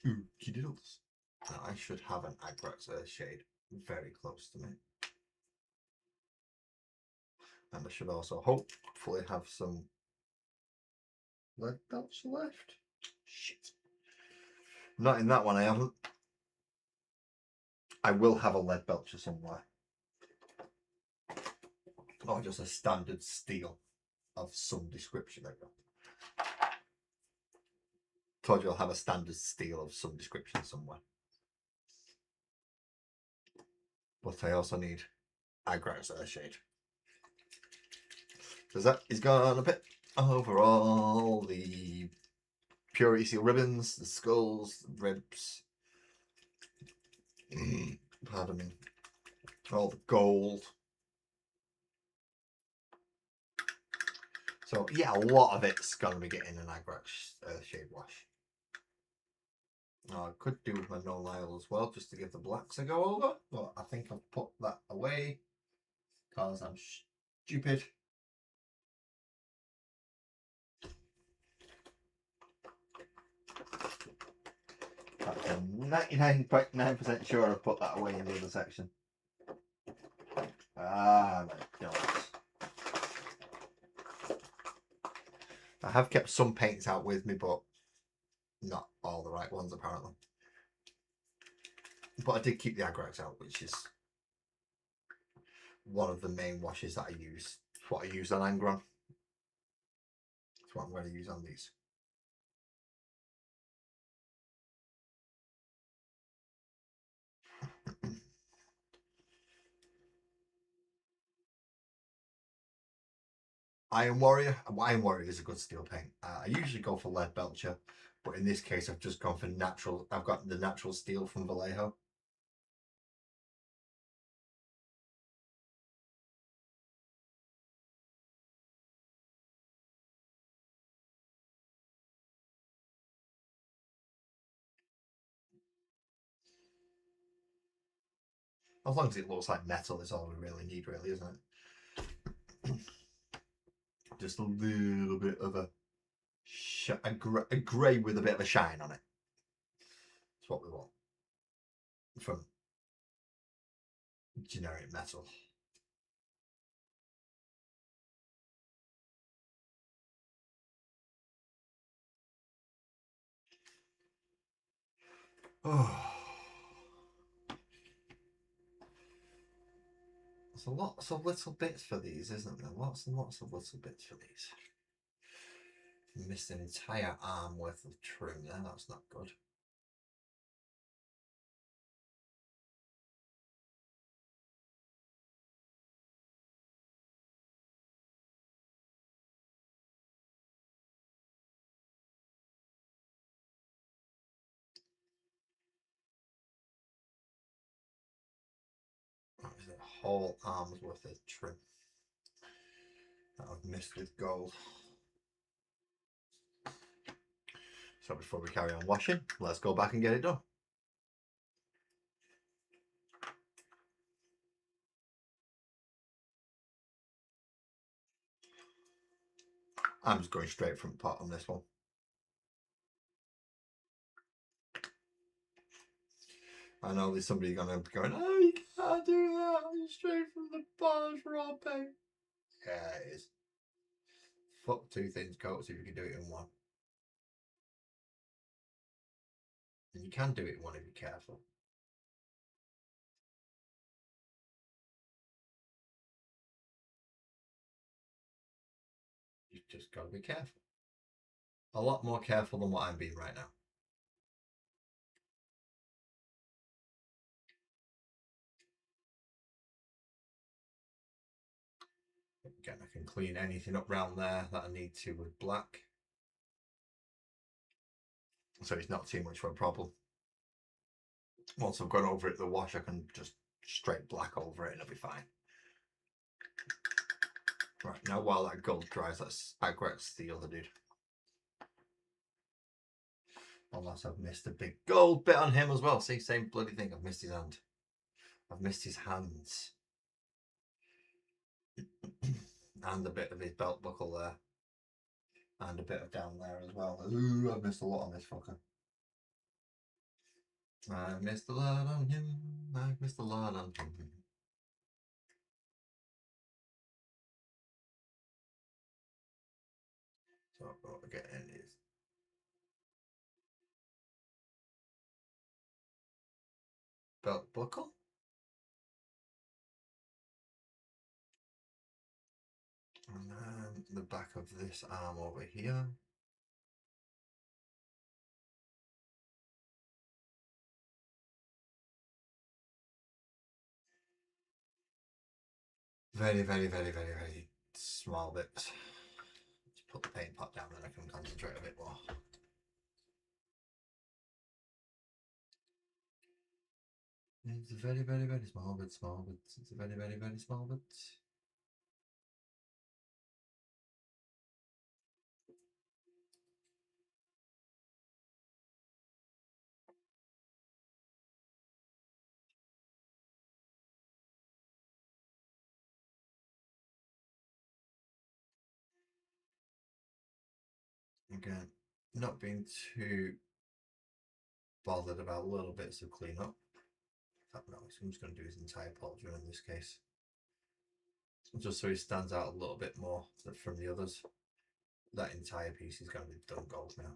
[SPEAKER 1] do. Ooh, kiddles. Now I should have an Agrax shade very close to me. And I should also hopefully have some lead belts left. Shit. Not in that one, I haven't. I will have a lead belcher somewhere. Or just a standard steel of some description. There you go. Told you I'll have a standard steel of some description somewhere. But I also need Agrax shade. Because that is gone a bit over all the purity seal ribbons, the skulls, the ribs. Pardon me. All the gold. So yeah, a lot of it's gonna be getting an Agrax shade wash. I could do with my no Nile as well, just to give the blacks a go over, but I think I'll put that away because I'm stupid. I'm 99.9% sure I've put that away in the other section. Ah, my God. I have kept some paints out with me, but not all the right ones apparently. But I did keep the Agrax out, which is one of the main washes that I use. It's what I use on Angron. It's what I'm going to use on these. Iron Warrior. Iron Warrior is a good steel paint. I usually go for lead belcher, but in this case I've just gone for natural. I've got the natural steel from Vallejo. As long as it looks like metal is all we really need, really, isn't it? Just a little bit of a grey with a bit of a shine on it. That's what we want from generic metal. Oh. There's lots of little bits for these, isn't there? Lots and lots of little bits for these. Missed an entire arm worth of trim there, that's not good. That was a whole arm's worth of trim that I've missed with gold. So before we carry on washing, let's go back and get it done. I'm just going straight from the pot on this one. I know there's somebody going to be going, oh, you can't do that, I'm straight from the pot, raw paint. Yeah, it is. Fuck two things coats if you can do it in one. And you can do it in one if you're careful. You've just got to be careful. A lot more careful than what I'm being right now. Again, I can clean anything up round there that I need to with black. so it's not too much of a problem. Once I've gone over it, the wash, I can just straight black over it and it'll be fine. Right, now while that gold dries, let's agrex the other dude. Unless I've missed a big gold bit on him as well. See, same bloody thing. I've missed his hand. I've missed his hands. And a bit of his belt buckle there. And a bit of down there as well. Ooh, I've missed a lot on this fucker. I missed a lot on him. I missed a lot on him. So what we're getting is belt buckle. And then the back of this arm over here. Very, very, very, very, very small bits. Just put the paint pot down and I can concentrate a bit more. It's a very, very, very small bit, small bit. It's a very, very, very small bit. Again, not being too bothered about little bits of cleanup. No, I'm just going to do his entire portrait in this case. Just so he stands out a little bit more from the others. That entire piece is going to be done gold now.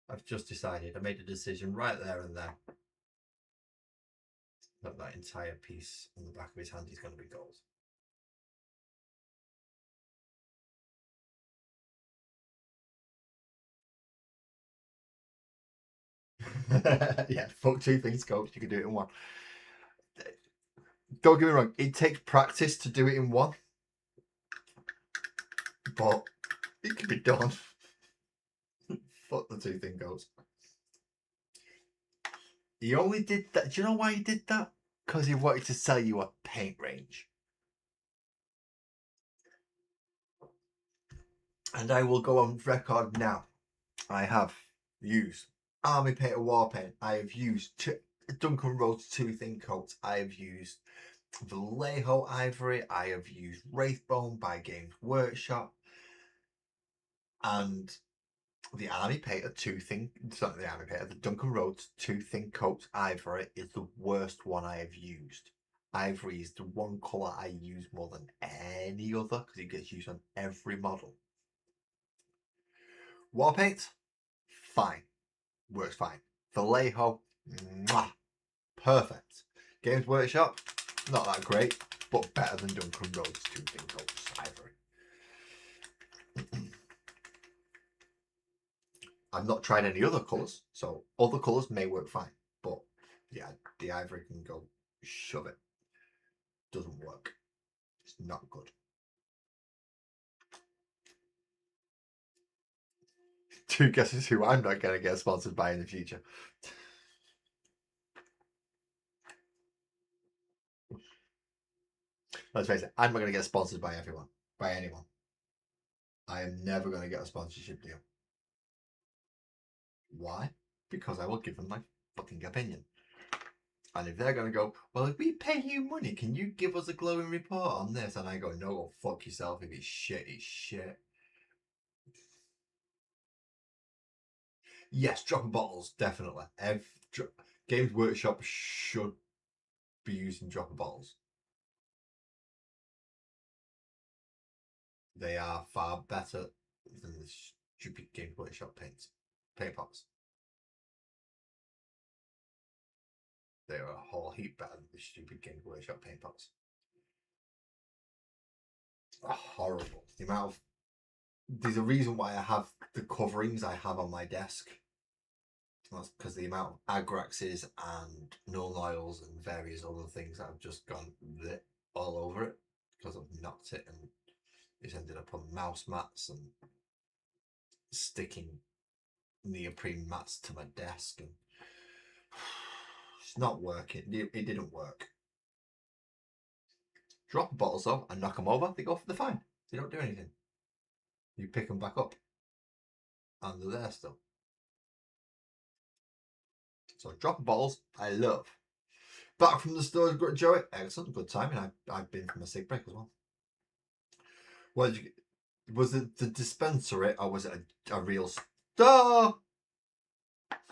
[SPEAKER 1] I've just decided, I made a decision right there and there that that entire piece on the back of his hand is going to be gold. Yeah, fuck two things, coach. You can do it in one. Don't get me wrong, it takes practice to do it in one, but it can be done. Fuck the two thing goes. He only did that. Do you know why he did that? Because he wanted to sell you a paint range. And I will go on record now. I have used Army Painter War Paint. I have used Duncan Rhodes 2 Thin Coats. I have used Vallejo Ivory. I have used Wraithbone by Games Workshop. And the Army Painter 2 Thin, sorry, the Army Painter, the Duncan Rhodes 2 Thin Coats Ivory is the worst one I have used. Ivory is the one colour I use more than any other because it gets used on every model. War paint, fine. Works fine. Vallejo, mwah, perfect. Games Workshop, not that great, but better than Duncan Rhodes 2 Thin Coats Ivory. I've not tried any other colours, so other colours may work fine, but yeah, the Ivory can go shove it. Doesn't work. It's not good. Two guesses who I'm not going to get sponsored by in the future. Let's face it, I'm not going to get sponsored by everyone, by anyone. I am never going to get a sponsorship deal. Why? Because I will give them my fucking opinion. And if they're going to go, well, if we pay you money, can you give us a glowing report on this? And I go, no, go fuck yourself. If it's shit, it's shit. Yes, dropping bottles, definitely. Games Workshop should be using dropper bottles. They are far better than the stupid Games Workshop paint pots. They are a whole heap better than the stupid Games Workshop paint pots. Horrible. The amount of there's a reason why I have the coverings I have on my desk. That's because the amount of agraxes and null oils and various other things that have just gone all over it because I've knocked it and it's ended up on mouse mats and sticking neoprene mats to my desk, and it's not working. It didn't work. Drop the bottles off and knock them over. They're fine. They don't do anything. You pick them back up, and they're there still. So drop the bottles, I love. Back from the store, Joey. Excellent, good timing. I've been from a sick break as well. What did you get? Was it the dispensary or was it a real store?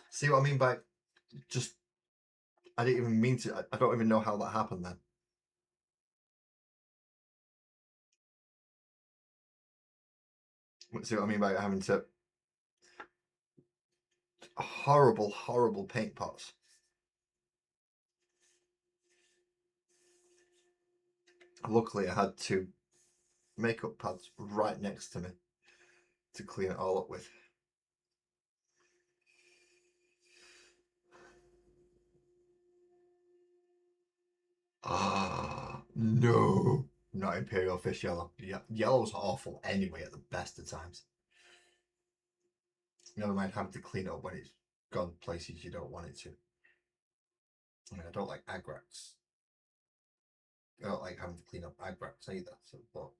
[SPEAKER 1] See what I mean by just? I didn't even mean to. I don't even know how that happened then. See what I mean by having to horrible, horrible paint pots. Luckily, I had two makeup pads right next to me to clean it all up with. Ah, no. Not Imperial Fish Yellow. Yeah, yellow's awful anyway at the best of times. Never mind having to clean it up when it's gone places you don't want it to. I mean, I don't like agrax. I don't like having to clean up agrax either. So, but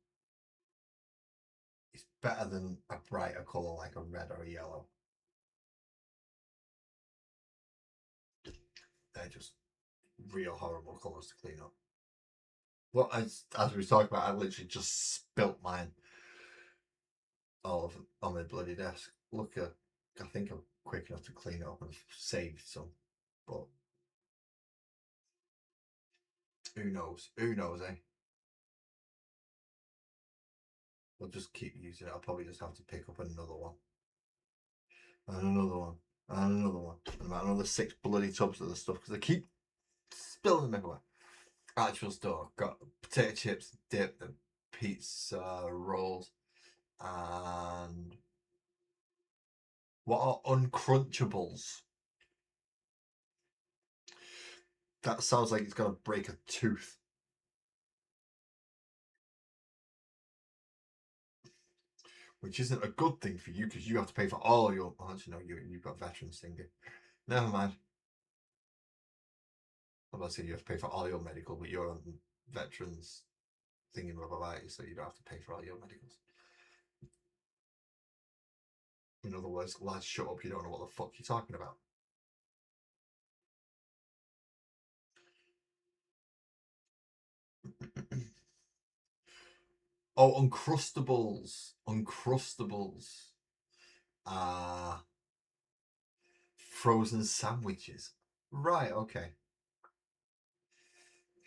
[SPEAKER 1] it's better than a brighter colour like a red or a yellow. They're just real horrible colours to clean up. Well, as we were talking about, I literally just spilt mine all of it on my bloody desk. Look at, I think I'm quick enough to clean it up and saved some, but who knows? Who knows, eh? We'll just keep using it. I'll probably just have to pick up another one. And another one. And another one. And about another 6 bloody tubs of the stuff because I keep spilling them everywhere. Actual store. Got potato chips, dip, the pizza rolls, and what are uncrunchables? That sounds like it's gonna break a tooth. Which isn't a good thing for you because you have to pay for all your. Oh, actually, no, you've got veterans thingy. Never mind. I'm about to say you have to pay for all your medical, but you're on veterans thingy, blah, blah, blah, so you don't have to pay for all your medicals. In other words, lads, shut up. You don't know what the fuck you're talking about. Oh, Uncrustables. Uncrustables. Frozen sandwiches. Right, okay.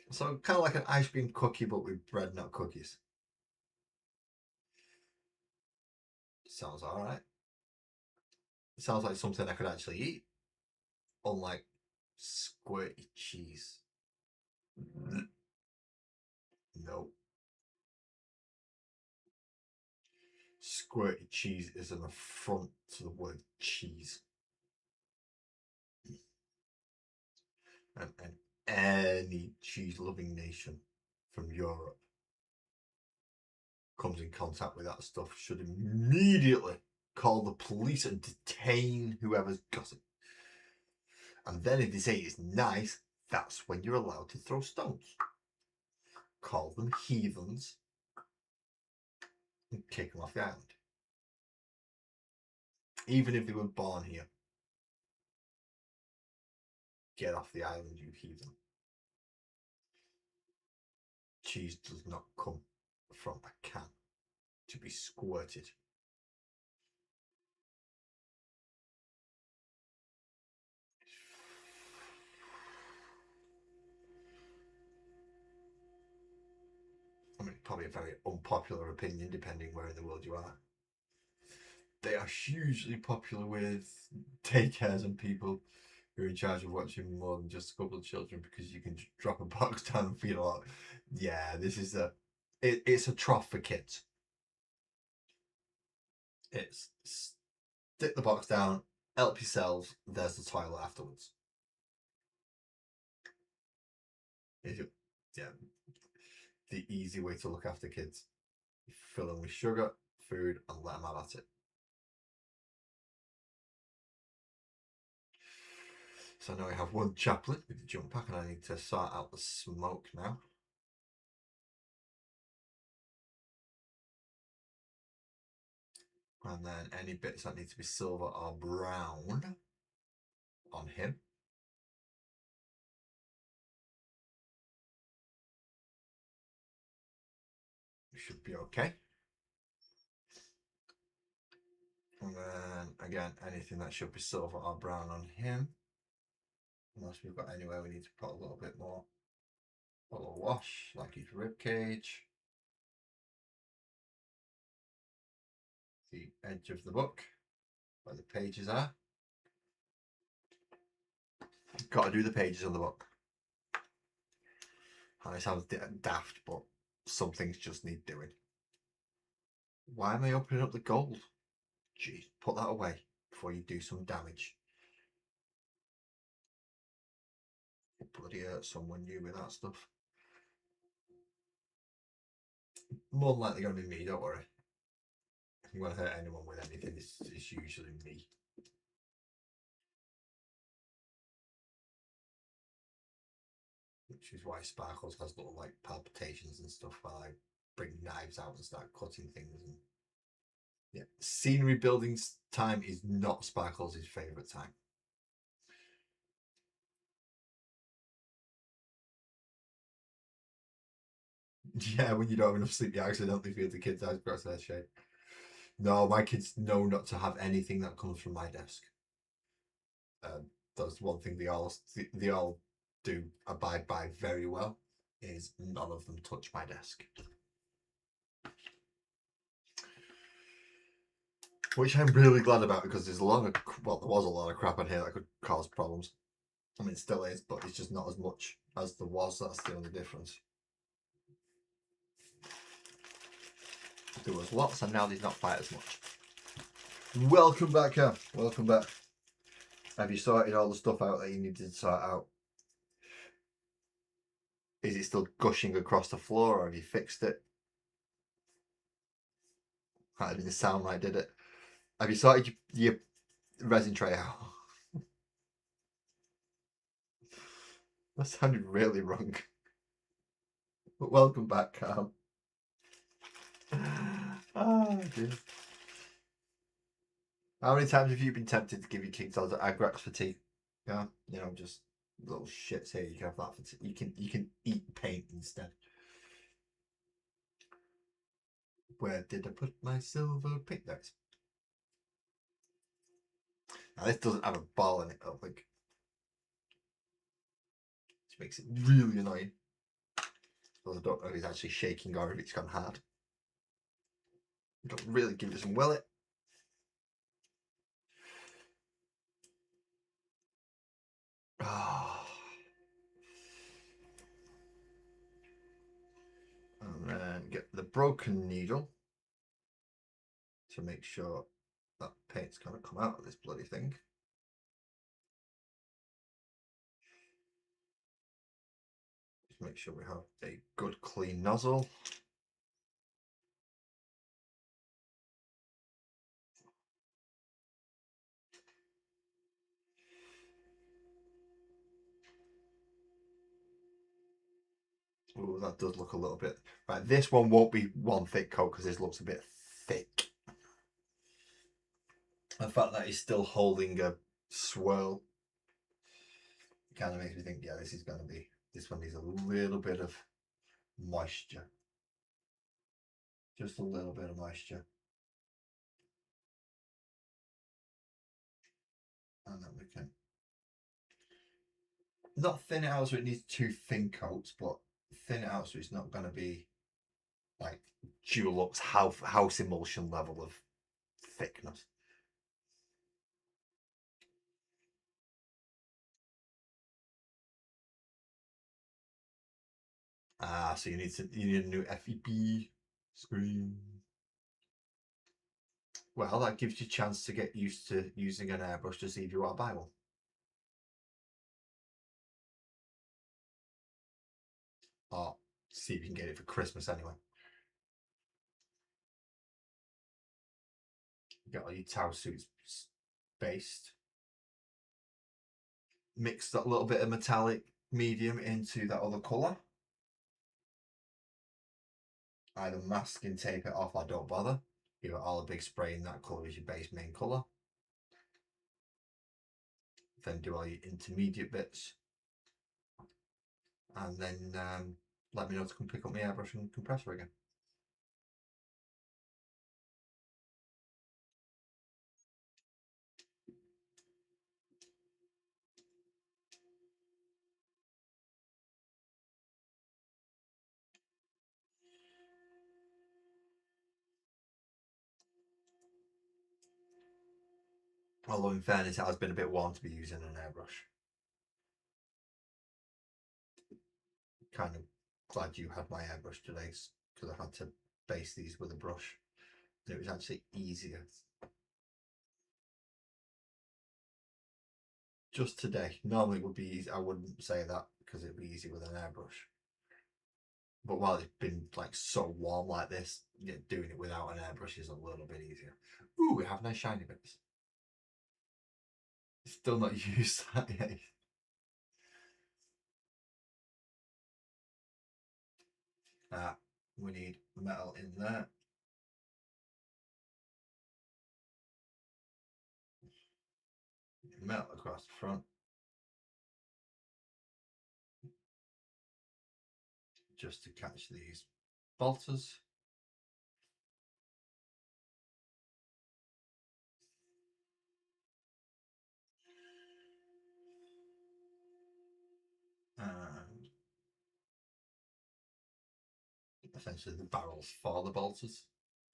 [SPEAKER 1] So kind of like an ice cream cookie, but with bread, not cookies. Sounds alright. Sounds like something I could actually eat. Unlike squirty cheese. No. Squirty cheese is an affront to the word cheese. And any cheese loving nation from Europe comes in contact with that stuff should immediately call the police and detain whoever's got it. And then if they say it's nice, that's when you're allowed to throw stones. Call them heathens and kick them off the island. Even if they were born here. Get off the island, you heathen. Cheese does not come from a can to be squirted. I mean, probably a very unpopular opinion depending where in the world you are. They are hugely popular with daycares and people who are in charge of watching more than just a couple of children because you can just drop a box down and feel like, yeah, this is it's a trough for kids. It's stick the box down, help yourselves, there's the toilet afterwards. Yeah, the easy way to look after kids. Fill them with sugar, food, and let them have at it. So now I have one chaplet with the jump pack, and I need to sort out the smoke now. And then any bits that need to be silver or brown on him. Should be okay. And then again, anything that should be silver or brown on him. Unless we've got anywhere we need to put a little bit more. A little wash, like his rib cage. The edge of the book, where the pages are. Got to do the pages of the book. And it sounds daft, but some things just need doing. Why am I opening up the gold? Jeez, put that away before you do some damage. You'll bloody hurt someone new with that stuff. More than likely going to be me, don't worry. If you want to hurt anyone with anything, it's usually me. Which is why Sparkles has little like palpitations and stuff while I bring knives out and start cutting things. And yeah, scenery building time is not Sparkles' favourite time. Yeah, when you don't have enough sleep, you accidentally feel the kids' eyes across their shade. No, my kids know not to have anything that comes from my desk. That's one thing they all do abide by very well. Is none of them touch my desk. Which I'm really glad about because there's there was a lot of crap in here that could cause problems. I mean, it still is, but it's just not as much as there was. That's the only difference. There was lots, and now there's not quite as much. Welcome back, Cam. Welcome back. Have you sorted all the stuff out that you needed to sort out? Is it still gushing across the floor, or have you fixed it? That didn't sound right, did it? Have you sorted your resin tray out? That sounded really wrong. But welcome back, Cam. Oh, dear. How many times have you been tempted to give your kids Agrax for tea? Yeah, you know, just little shits here. You can have that for tea. You can eat paint instead. Where did I put my silver paint knives? Now this doesn't have a ball in it, I don't think. Which makes it really annoying. Because I don't know if it's actually shaking or if it's gone hard. Don't really give it some will it. Oh. And then get the broken needle to make sure that paint's going to come out of this bloody thing. Just make sure we have a good clean nozzle. Oh, that does look a little bit... Right, this one won't be one thick coat because this looks a bit thick. The fact that he's still holding a swirl kind of makes me think, yeah, this is going to be... This one needs a little bit of moisture. Just a little bit of moisture. And then we can... Not thin it out so it needs 2 thin coats, but thin it out so it's not going to be like Dulux house emulsion level of thickness. Ah, so you need a new FEP screen. Well, that gives you a chance to get used to using an airbrush to see if you want to buy one. Or see if you can get it for Christmas anyway. Get all your towel suits based. mix that little bit of metallic medium into that other colour. Either mask and tape it off or don't bother. Give it all a big spray in that colour as your base main colour. Then do all your intermediate bits. And then let me know to come pick up my airbrush and compressor again. Although in fairness, it has been a bit warm to be using an airbrush. Kind of glad you had my airbrush today because I had to base these with a brush. And it was actually easier. Just today. Normally it would be easy. I wouldn't say that because it'd be easy with an airbrush. But while it's been like so warm like this, yeah, doing it without an airbrush is a little bit easier. Ooh, we have nice shiny bits. Still not used that yet. We need metal in there. Metal across the front. Just to catch these bolters. And essentially the barrels for the bolters.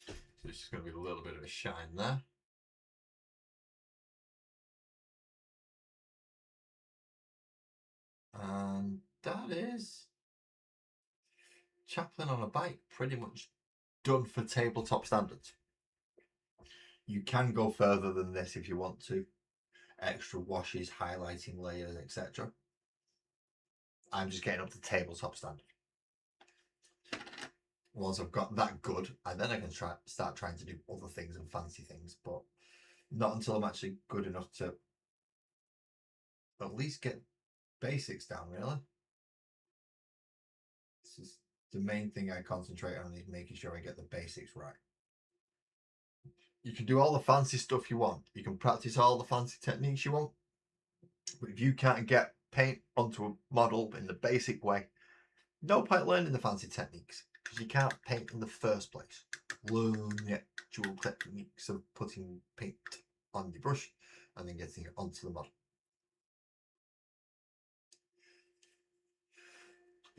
[SPEAKER 1] So it's just going to be a little bit of a shine there. And that is Chaplin on a bike, pretty much done for tabletop standards. You can go further than this if you want to. Extra washes, highlighting layers, etc. I'm just getting up to tabletop standard. Once I've got that good, and then I can start trying to do other things and fancy things, but not until I'm actually good enough to at least get basics down, really. This is the main thing I concentrate on, is making sure I get the basics right. You can do all the fancy stuff you want. You can practice all the fancy techniques you want. But if you can't get paint onto a model in the basic way, no point learning the fancy techniques, because you can't paint in the first place. Learn the actual techniques of putting paint on your brush and then getting it onto the model.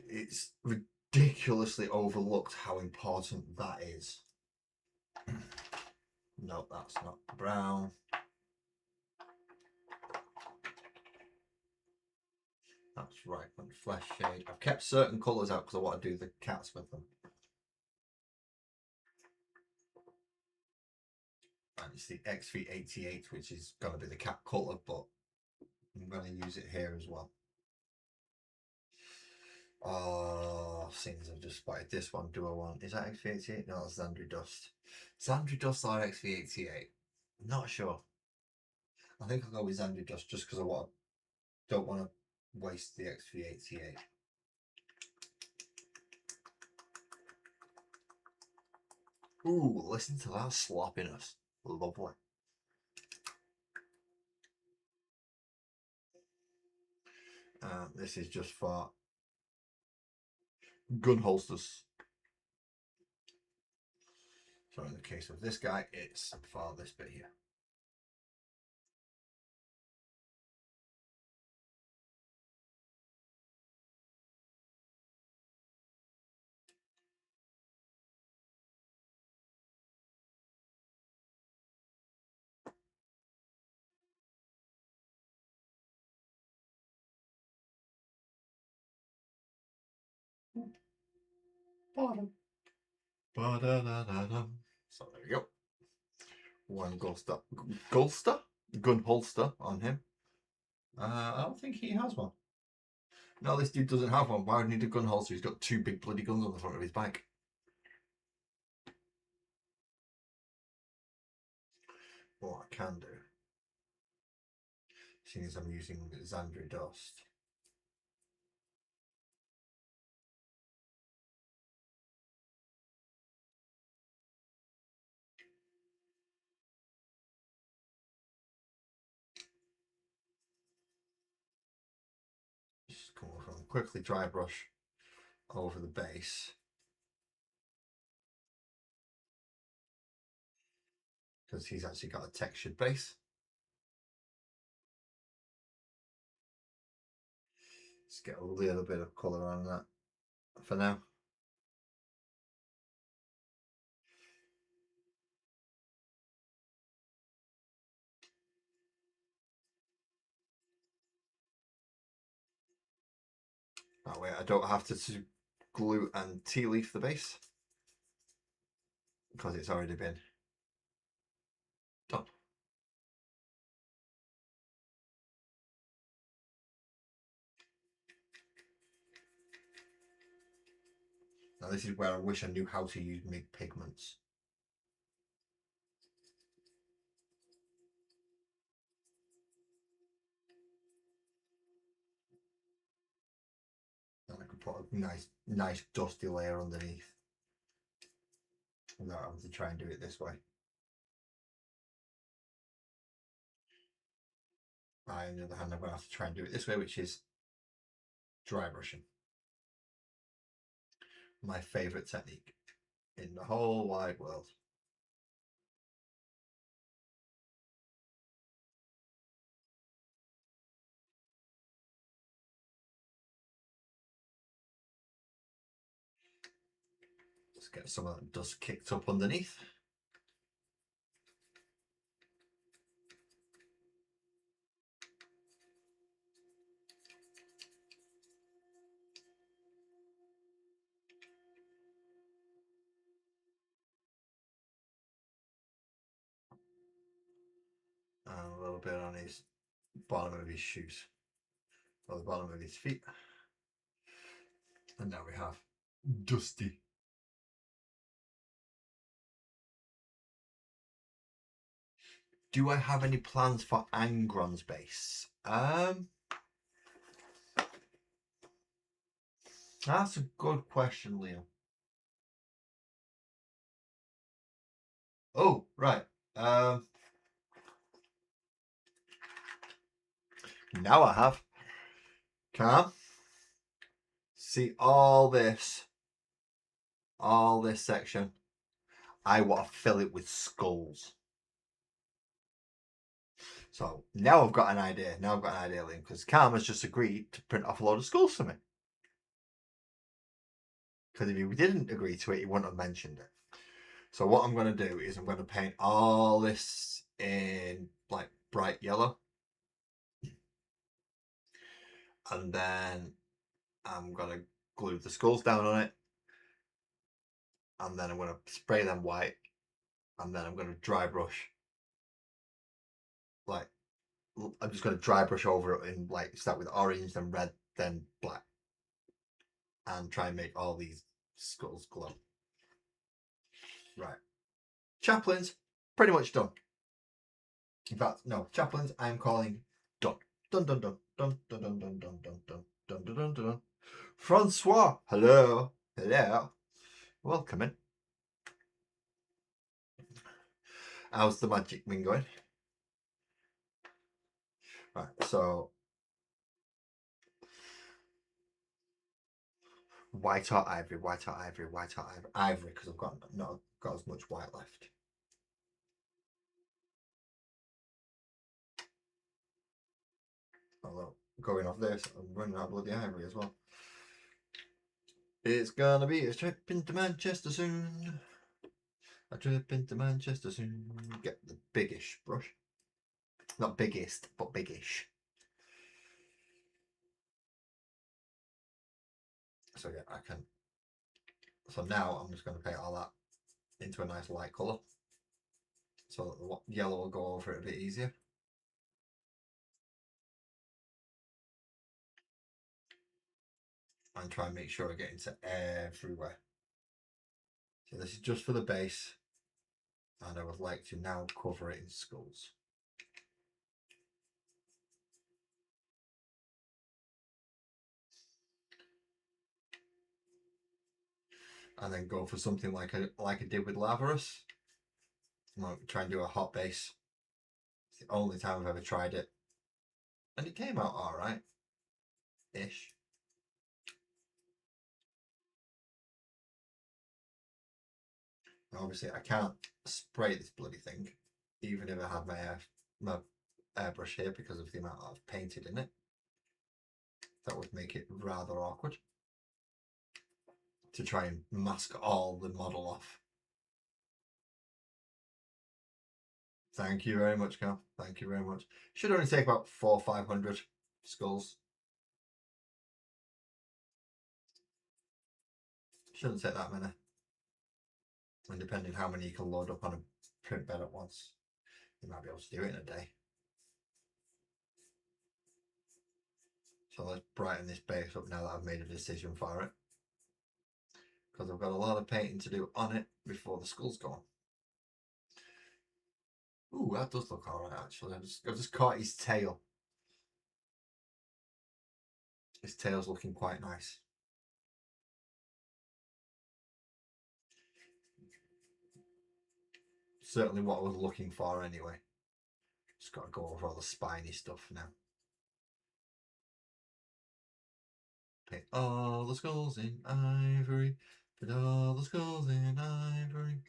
[SPEAKER 1] It's ridiculously overlooked how important that is. No, that's not brown. That's right, and flesh shade. I've kept certain colours out because I want to do the cats with them. And it's the XV88, which is going to be the cat colour, but I'm going to use it here as well. Oh, since I've just spotted this one, do I want... Is that XV88? No, that's Xandri Dust. Xandri Dust or XV88? Not sure. I think I'll go with Xandri Dust just because I don't want to waste the XV88. Ooh, listen to that sloppiness. Lovely. This is just for gun holsters. So in the case of this guy, it's for this bit here. Bottom. Ba-da-da-da-da. So there we go. One gun holster on him. I don't think he has one. No, this dude doesn't have one. Why would he need a gun holster? He's got two big bloody guns on the front of his bike. What I can do. seeing as I'm using Xandri dust. Just come over and quickly dry brush over the base. Because he's actually got a textured base. Just get a little bit of colour on that for now. That way I don't have to glue and tea leaf the base because it's already been done. Now this is where I wish I knew how to use MIG pigments. And I could put a nice dusty layer underneath without having to try and do it this way. On the other hand, I'm going to have to try and do it this way, which is dry brushing. My favourite technique in the whole wide world. Let's get some of that dust kicked up underneath. And a little bit on his bottom of his shoes, or the bottom of his feet. And now we have Dusty. Do I have any plans for Angron's base? That's a good question, Liam. Oh, right. Now I have. Calm. See all this section. I want to fill it with skulls. So now I've got an idea. Liam, because Calm has just agreed to print off a load of skulls for me. Because if he didn't agree to it, he wouldn't have mentioned it. So what I'm going to do is I'm going to paint all this in like bright yellow. And then I'm going to glue the skulls down on it. And then I'm going to spray them white. And then I'm going to dry brush. Like, I'm just going to dry brush over it in like, start with orange, then red, then black. And try and make all these skulls glow. Right. Chaplains, pretty much done. In fact, no, chaplains I'm calling done. Dun dun dun dun dun dun dun dun dun dun dun dun dun dun. Francois, hello, hello, welcome in. How's the magic been going? Right, so white or ivory, ivory, because I've not got as much white left. Although going off this, I'm running out of bloody ivory as well. It's gonna be a trip into Manchester soon. A trip into Manchester soon. Get the biggish brush. Not biggest, but biggish. So yeah, I can. So now I'm just going to paint all that into a nice light colour. So that the yellow will go over it a bit easier. And try and make sure I get into everywhere. So this is just for the base. And I would like to now cover it in skulls. and then go for something like I did with Lavarus. Try and do a hot base. It's the only time I've ever tried it, and it came out all right, ish. Obviously, I can't spray this bloody thing, even if I have my airbrush here because of the amount I've painted in it. That would make it rather awkward to try and mask all the model off. Thank you very much, Cal. Thank you very much. Should only take about 400 or 500 skulls. Shouldn't take that many. And depending how many you can load up on a print bed at once, you might be able to do it in a day. So let's brighten this base up now that I've made a decision for it. Because I've got a lot of painting to do on it before the skulls go on. Ooh, that does look alright actually. I've just caught his tail. His tail's looking quite nice. Certainly what I was looking for anyway. Just got to go over all the spiny stuff now. Paint all the skulls in ivory. Put all the skulls in ivory.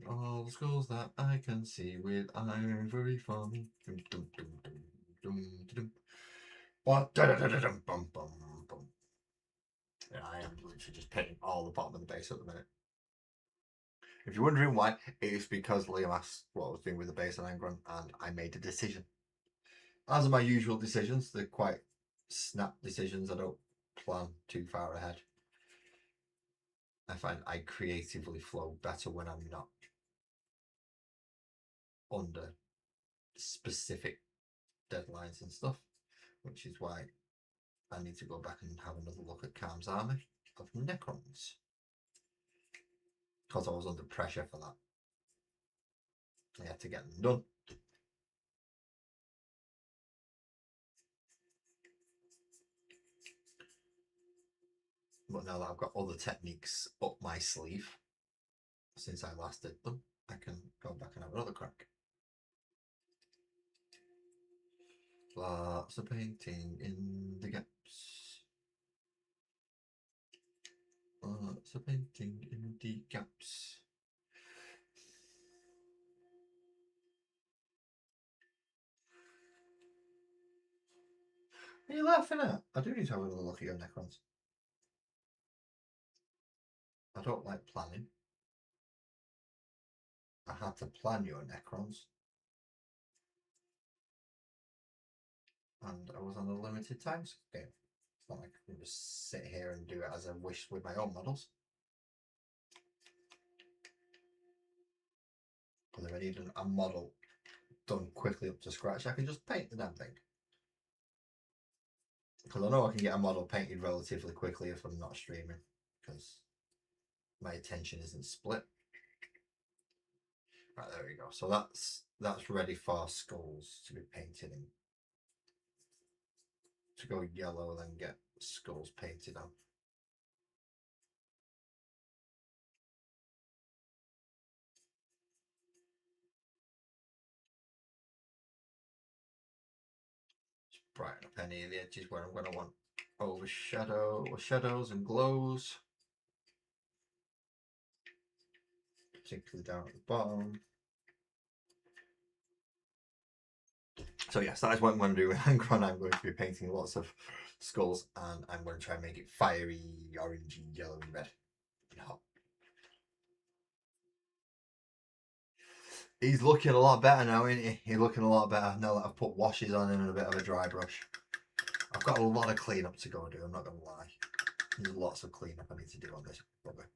[SPEAKER 1] All the skulls that I can see with ivory for me. Yeah, I am literally just painting all the bottom of the base at the minute. If you're wondering why, it is because Liam asked what I was doing with the base and Angron, and I made a decision. As are my usual decisions, they're quite snap decisions. I don't plan too far ahead. I find I creatively flow better when I'm not under specific deadlines and stuff, which is why I need to go back and have another look at Calm's army of Necrons, because I was under pressure for that. I had to get them done. But now that I've got other techniques up my sleeve since I last did them, I can go back and have another crack. Lots of painting in the gaps. Lots of painting in the gaps. What are you laughing at? I do need to have another look at your Necrons. I don't like planning. I had to plan your Necrons. And I was on a limited time scale. It's not like I can just sit here and do it as I wish with my own models. Because if I need a model done quickly up to scratch, I can just paint the damn thing. Because I know I can get a model painted relatively quickly if I'm not streaming, because my attention isn't split. Right, there we go. So that's ready for skulls to be painted in. To go yellow, then get skulls painted on. Just brighten up any of the edges where I'm going to want shadows and glows. Particularly down at the bottom. So yes, that is what I'm going to do with Angron. I'm going to be painting lots of skulls, and I'm going to try and make it fiery, orangey, yellowy, red, and hot. He's looking a lot better now, isn't he? He's looking a lot better now that I've put washes on him and a bit of a dry brush. I've got a lot of cleanup to go do, I'm not going to lie. There's lots of cleanup I need to do on this rubber.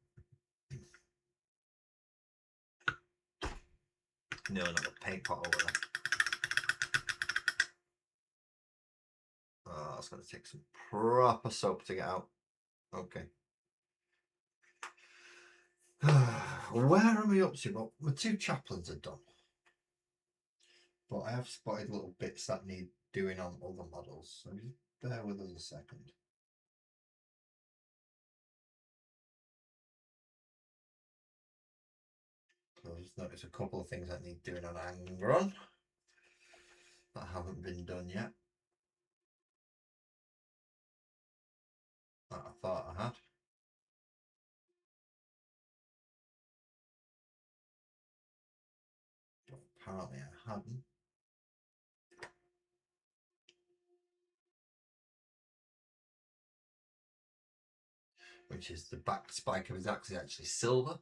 [SPEAKER 1] No, not the paint pot over there. That's going to take some proper soap to get out. Okay. Where am I up to? Well, my 2 chaplains are done. But I have spotted little bits that need doing on other models. So just bear with us a second. I've just noticed a couple of things that need doing on Angron that haven't been done yet. That I thought I had. But apparently I hadn't. Which is the back spike of his axe is actually silver.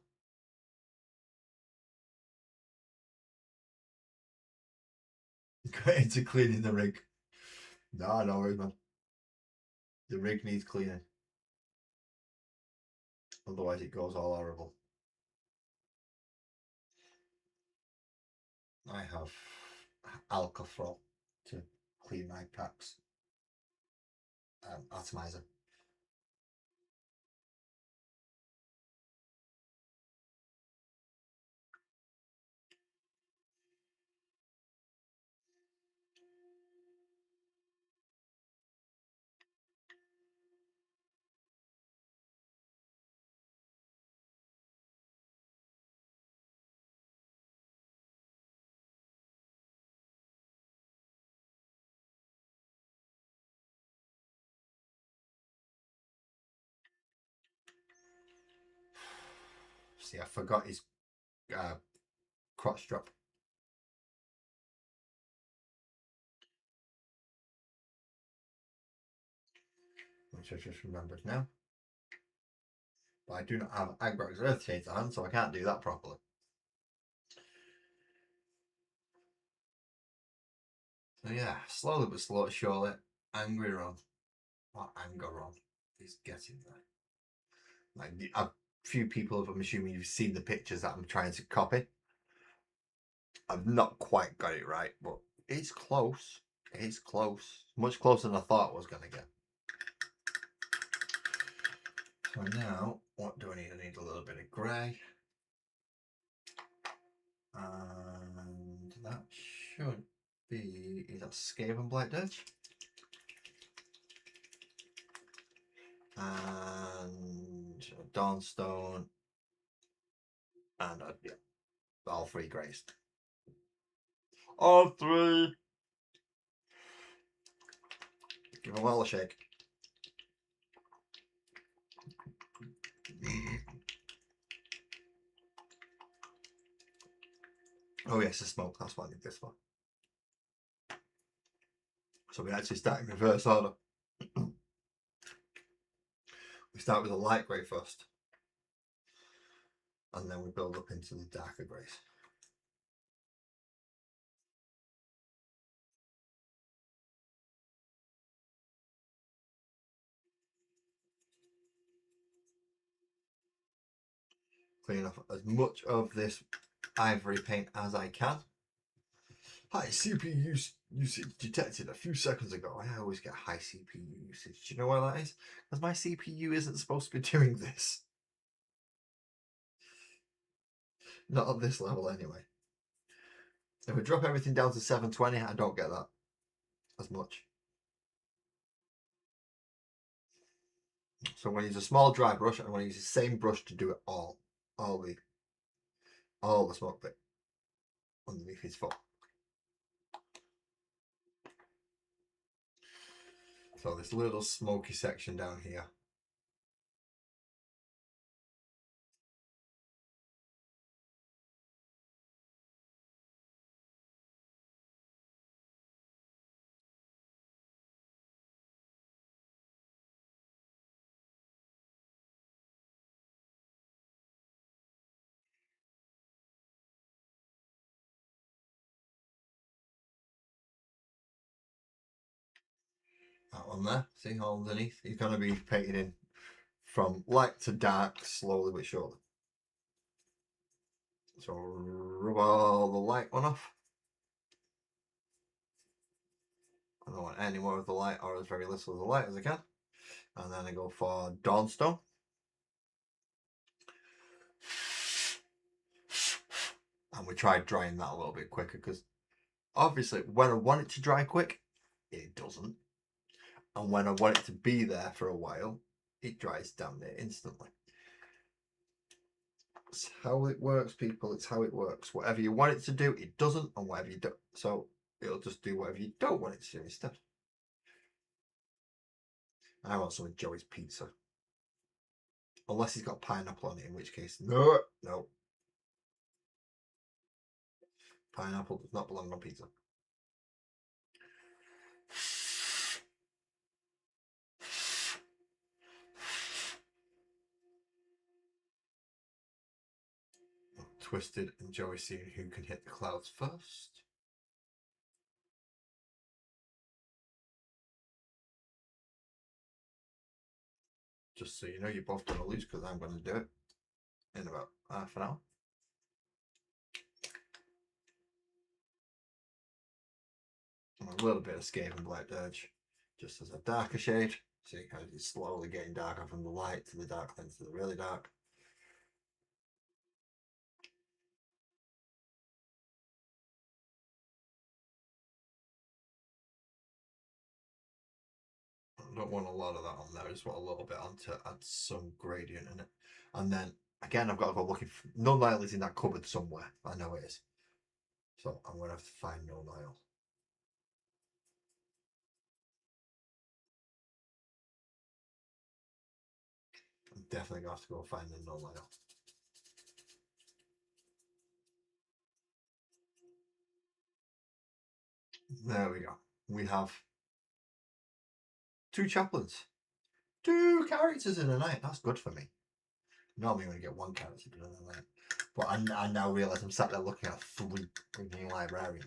[SPEAKER 1] Got into cleaning the rig. No worries, man. The rig needs cleaning. Otherwise it goes all horrible. I have alcohol to clean my packs. Atomizer. See, I forgot his crotch strap. Which I just remembered now. But I do not have Agbrock's Earth Shades on, so I can't do that properly. So yeah, slowly but surely, Angron is getting there. Like a few people, I'm assuming you've seen the pictures that I'm trying to copy. I've not quite got it right, but it's close. It's close. Much closer than I thought I was going to get. So now, what do I need? I need a little bit of grey. And that should be, is that Skaven Black Dirt? And Dawnstone. And yeah, all three greys. All three! Give them all a shake. Oh yes, the smoke, that's what I need this for. So we actually start in reverse order. We start with a light grey first. And then we build up into the darker greys. Clean off as much of this ivory paint as I can. High CPU usage detected a few seconds ago. I always get high CPU usage. Do you know why that is? Because my CPU isn't supposed to be doing this. Not at this level anyway. If I drop everything down to 720, I don't get that as much. So I'm going to use a small dry brush, and I'm going to use the same brush to do it all the smoke bit underneath his foot. So this little smoky section down here. That one there, see all underneath? He's going to be painted in from light to dark, slowly but surely. So rub all the light one off. I don't want any more of the light or as very little of the light as I can. And then I go for Dawnstone. And we try drying that a little bit quicker because obviously when I want it to dry quick, it doesn't. And when I want it to be there for a while, it dries damn near instantly. It's how it works, people. It's how it works. Whatever you want it to do, it doesn't, and whatever you don't, so it'll just do whatever you don't want it to do instead. I want some of Joey's pizza. Unless he's got pineapple on it, in which case, no. Pineapple does not belong on pizza. Twisted and Joey seeing who can hit the clouds first. Just so you know, you're both going to lose because I'm going to do it in about half an hour. A little bit of Skaven Black Dirge, just as a darker shade. See how it's slowly getting darker from the light to the dark, then to the really dark. I don't want a lot of that on there. I just want a little bit on to add some gradient in it. And then again, I've got to go looking for no Nile is in that cupboard somewhere. I know it is. So I'm going to have to find no Nile. I'm definitely going to have to go find the no Nile. There we go. We have 2 chaplains. 2 characters in a night. That's good for me. Normally, I'm going to get 1 character in a night. But I now realise I'm sat there looking at 3 freaking librarians.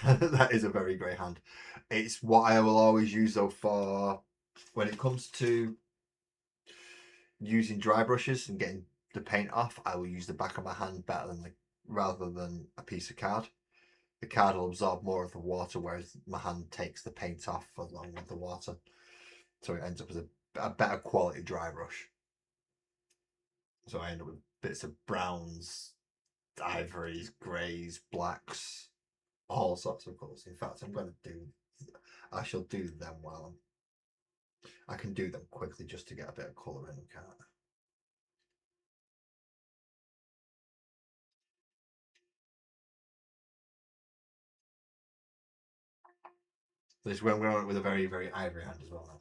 [SPEAKER 1] That is a very great hand. It's what I will always use though for when it comes to using dry brushes and getting the paint off. I will use the back of my hand better than rather than a piece of card. The card will absorb more of the water, whereas my hand takes the paint off along with the water, so it ends up as a better quality dry brush. So I end up with bits of browns, ivories, greys, blacks, all sorts of colours. In fact, I shall do them while I can do them quickly just to get a bit of colour in, can't I? This is where I'm going with a very, very ivory hand as well now.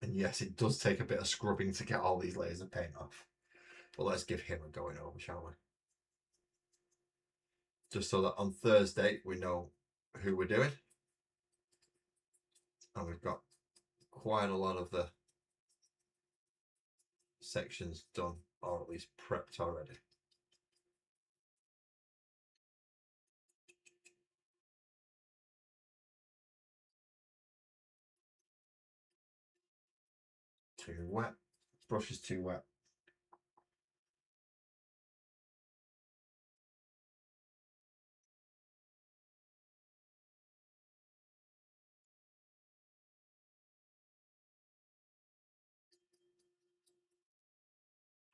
[SPEAKER 1] And yes, it does take a bit of scrubbing to get all these layers of paint off. But let's give him a going over, shall we? Just so that on Thursday we know who we're doing. And we've got quite a lot of the sections done, or at least prepped already. Too wet. Brush is too wet.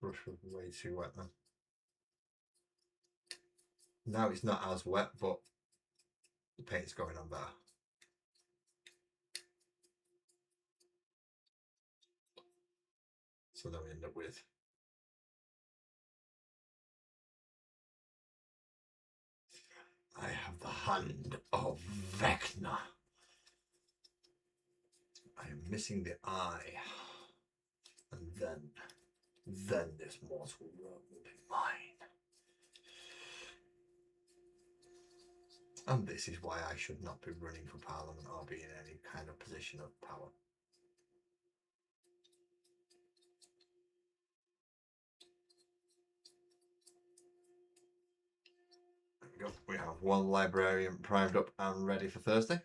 [SPEAKER 1] Brush was way too wet then. Now it's not as wet, but the paint's going on better. So then we end up with I have the hand of Vecna. I am missing the eye. And then this mortal world will be mine. And this is why I should not be running for Parliament or be in any kind of position of power. There we go. We have 1 librarian primed up and ready for Thursday.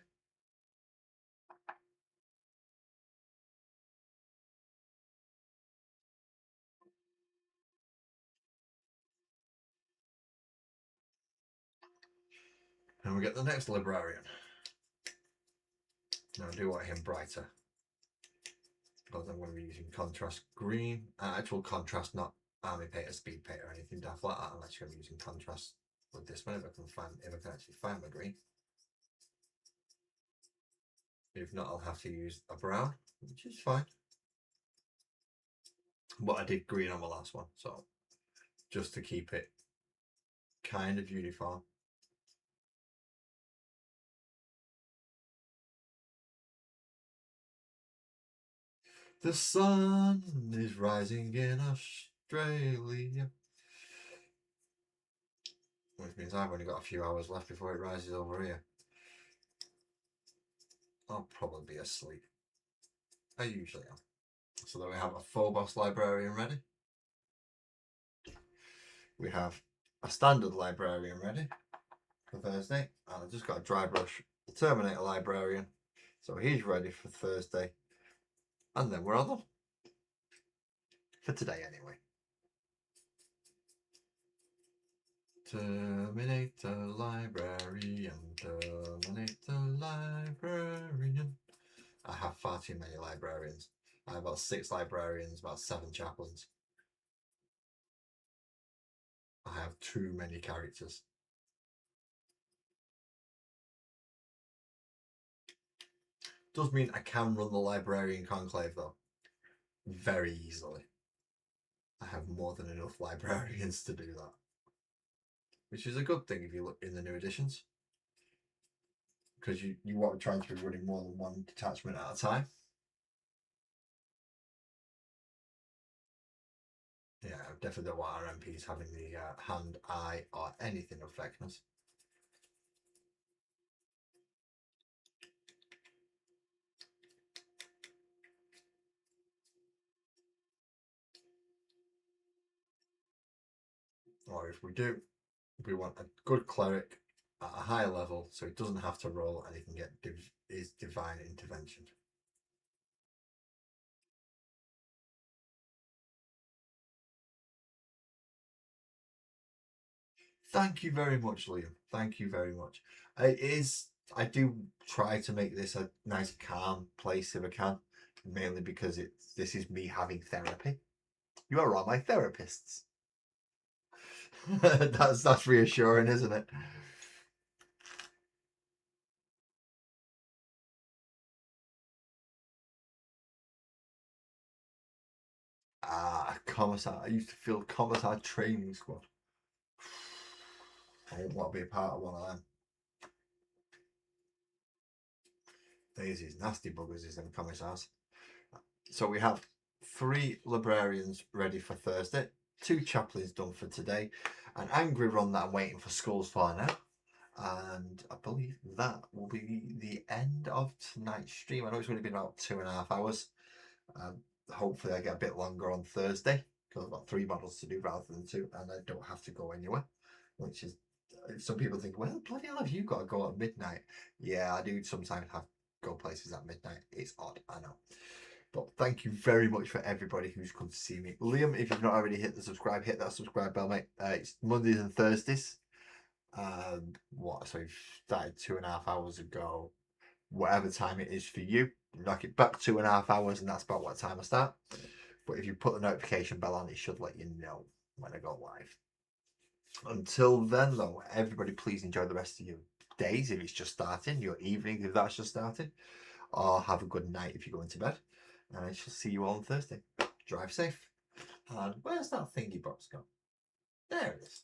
[SPEAKER 1] And we get the next librarian. Now I do want him brighter, because I'm going to be using contrast green, actual contrast, not army paint or speed paint or anything daft like that. I'm actually going to be using contrast with this one if I can actually find my green. If not, I'll have to use a brown, which is fine. But I did green on my last one, so just to keep it kind of uniform. The sun is rising in Australia. Which means I've only got a few hours left before it rises over here. I'll probably be asleep. I usually am. So then we have a Phobos librarian ready. We have a standard librarian ready for Thursday. And I've just got a dry brush Terminator librarian. So he's ready for Thursday. And then we're all done. For today anyway. Terminator librarian, Terminator librarian. I have far too many librarians. I have about 6 librarians, about 7 chaplains. I have too many characters. Does mean I can run the librarian conclave though. Very easily. I have more than enough librarians to do that. Which is a good thing if you look in the new editions. Because you won't try to be running more than one detachment at a time. Yeah, I definitely don't want our MPs having the hand, eye, or anything of Vecnus. Or if we do, we want a good cleric at a high level so he doesn't have to roll and he can get his divine intervention. Thank you very much, Liam. Thank you very much. I do try to make this a nice calm place if I can, mainly because this is me having therapy. You are all my therapists. that's reassuring, isn't it? Commissar. I used to feel Commissar training squad. I don't want to be a part of one of them. These nasty buggers is them commissars. So we have 3 librarians ready for Thursday, 2 chaplains done for today, an angry run that I'm waiting for schools for now, and I believe that will be the end of tonight's stream. I know it's only been about 2.5 hours. Hopefully I get a bit longer on Thursday because I've got 3 models to do rather than 2, and I don't have to go anywhere, which is, some people think, well, bloody hell, have you got to go at midnight? Yeah, I do sometimes have go places at midnight. It's odd, I know. But thank you very much for everybody who's come to see me. Liam, if you've not already hit the subscribe, hit that subscribe bell, mate. It's Mondays and Thursdays. So you started 2.5 hours ago. Whatever time it is for you, knock it back 2.5 hours, and that's about what time I start. But if you put the notification bell on, it should let you know when I go live. Until then, though, everybody please enjoy the rest of your days if it's just starting, your evening if that's just starting, or have a good night if you're going to bed. And I shall see you all on Thursday. Drive safe. And where's that thingy box gone? There it is.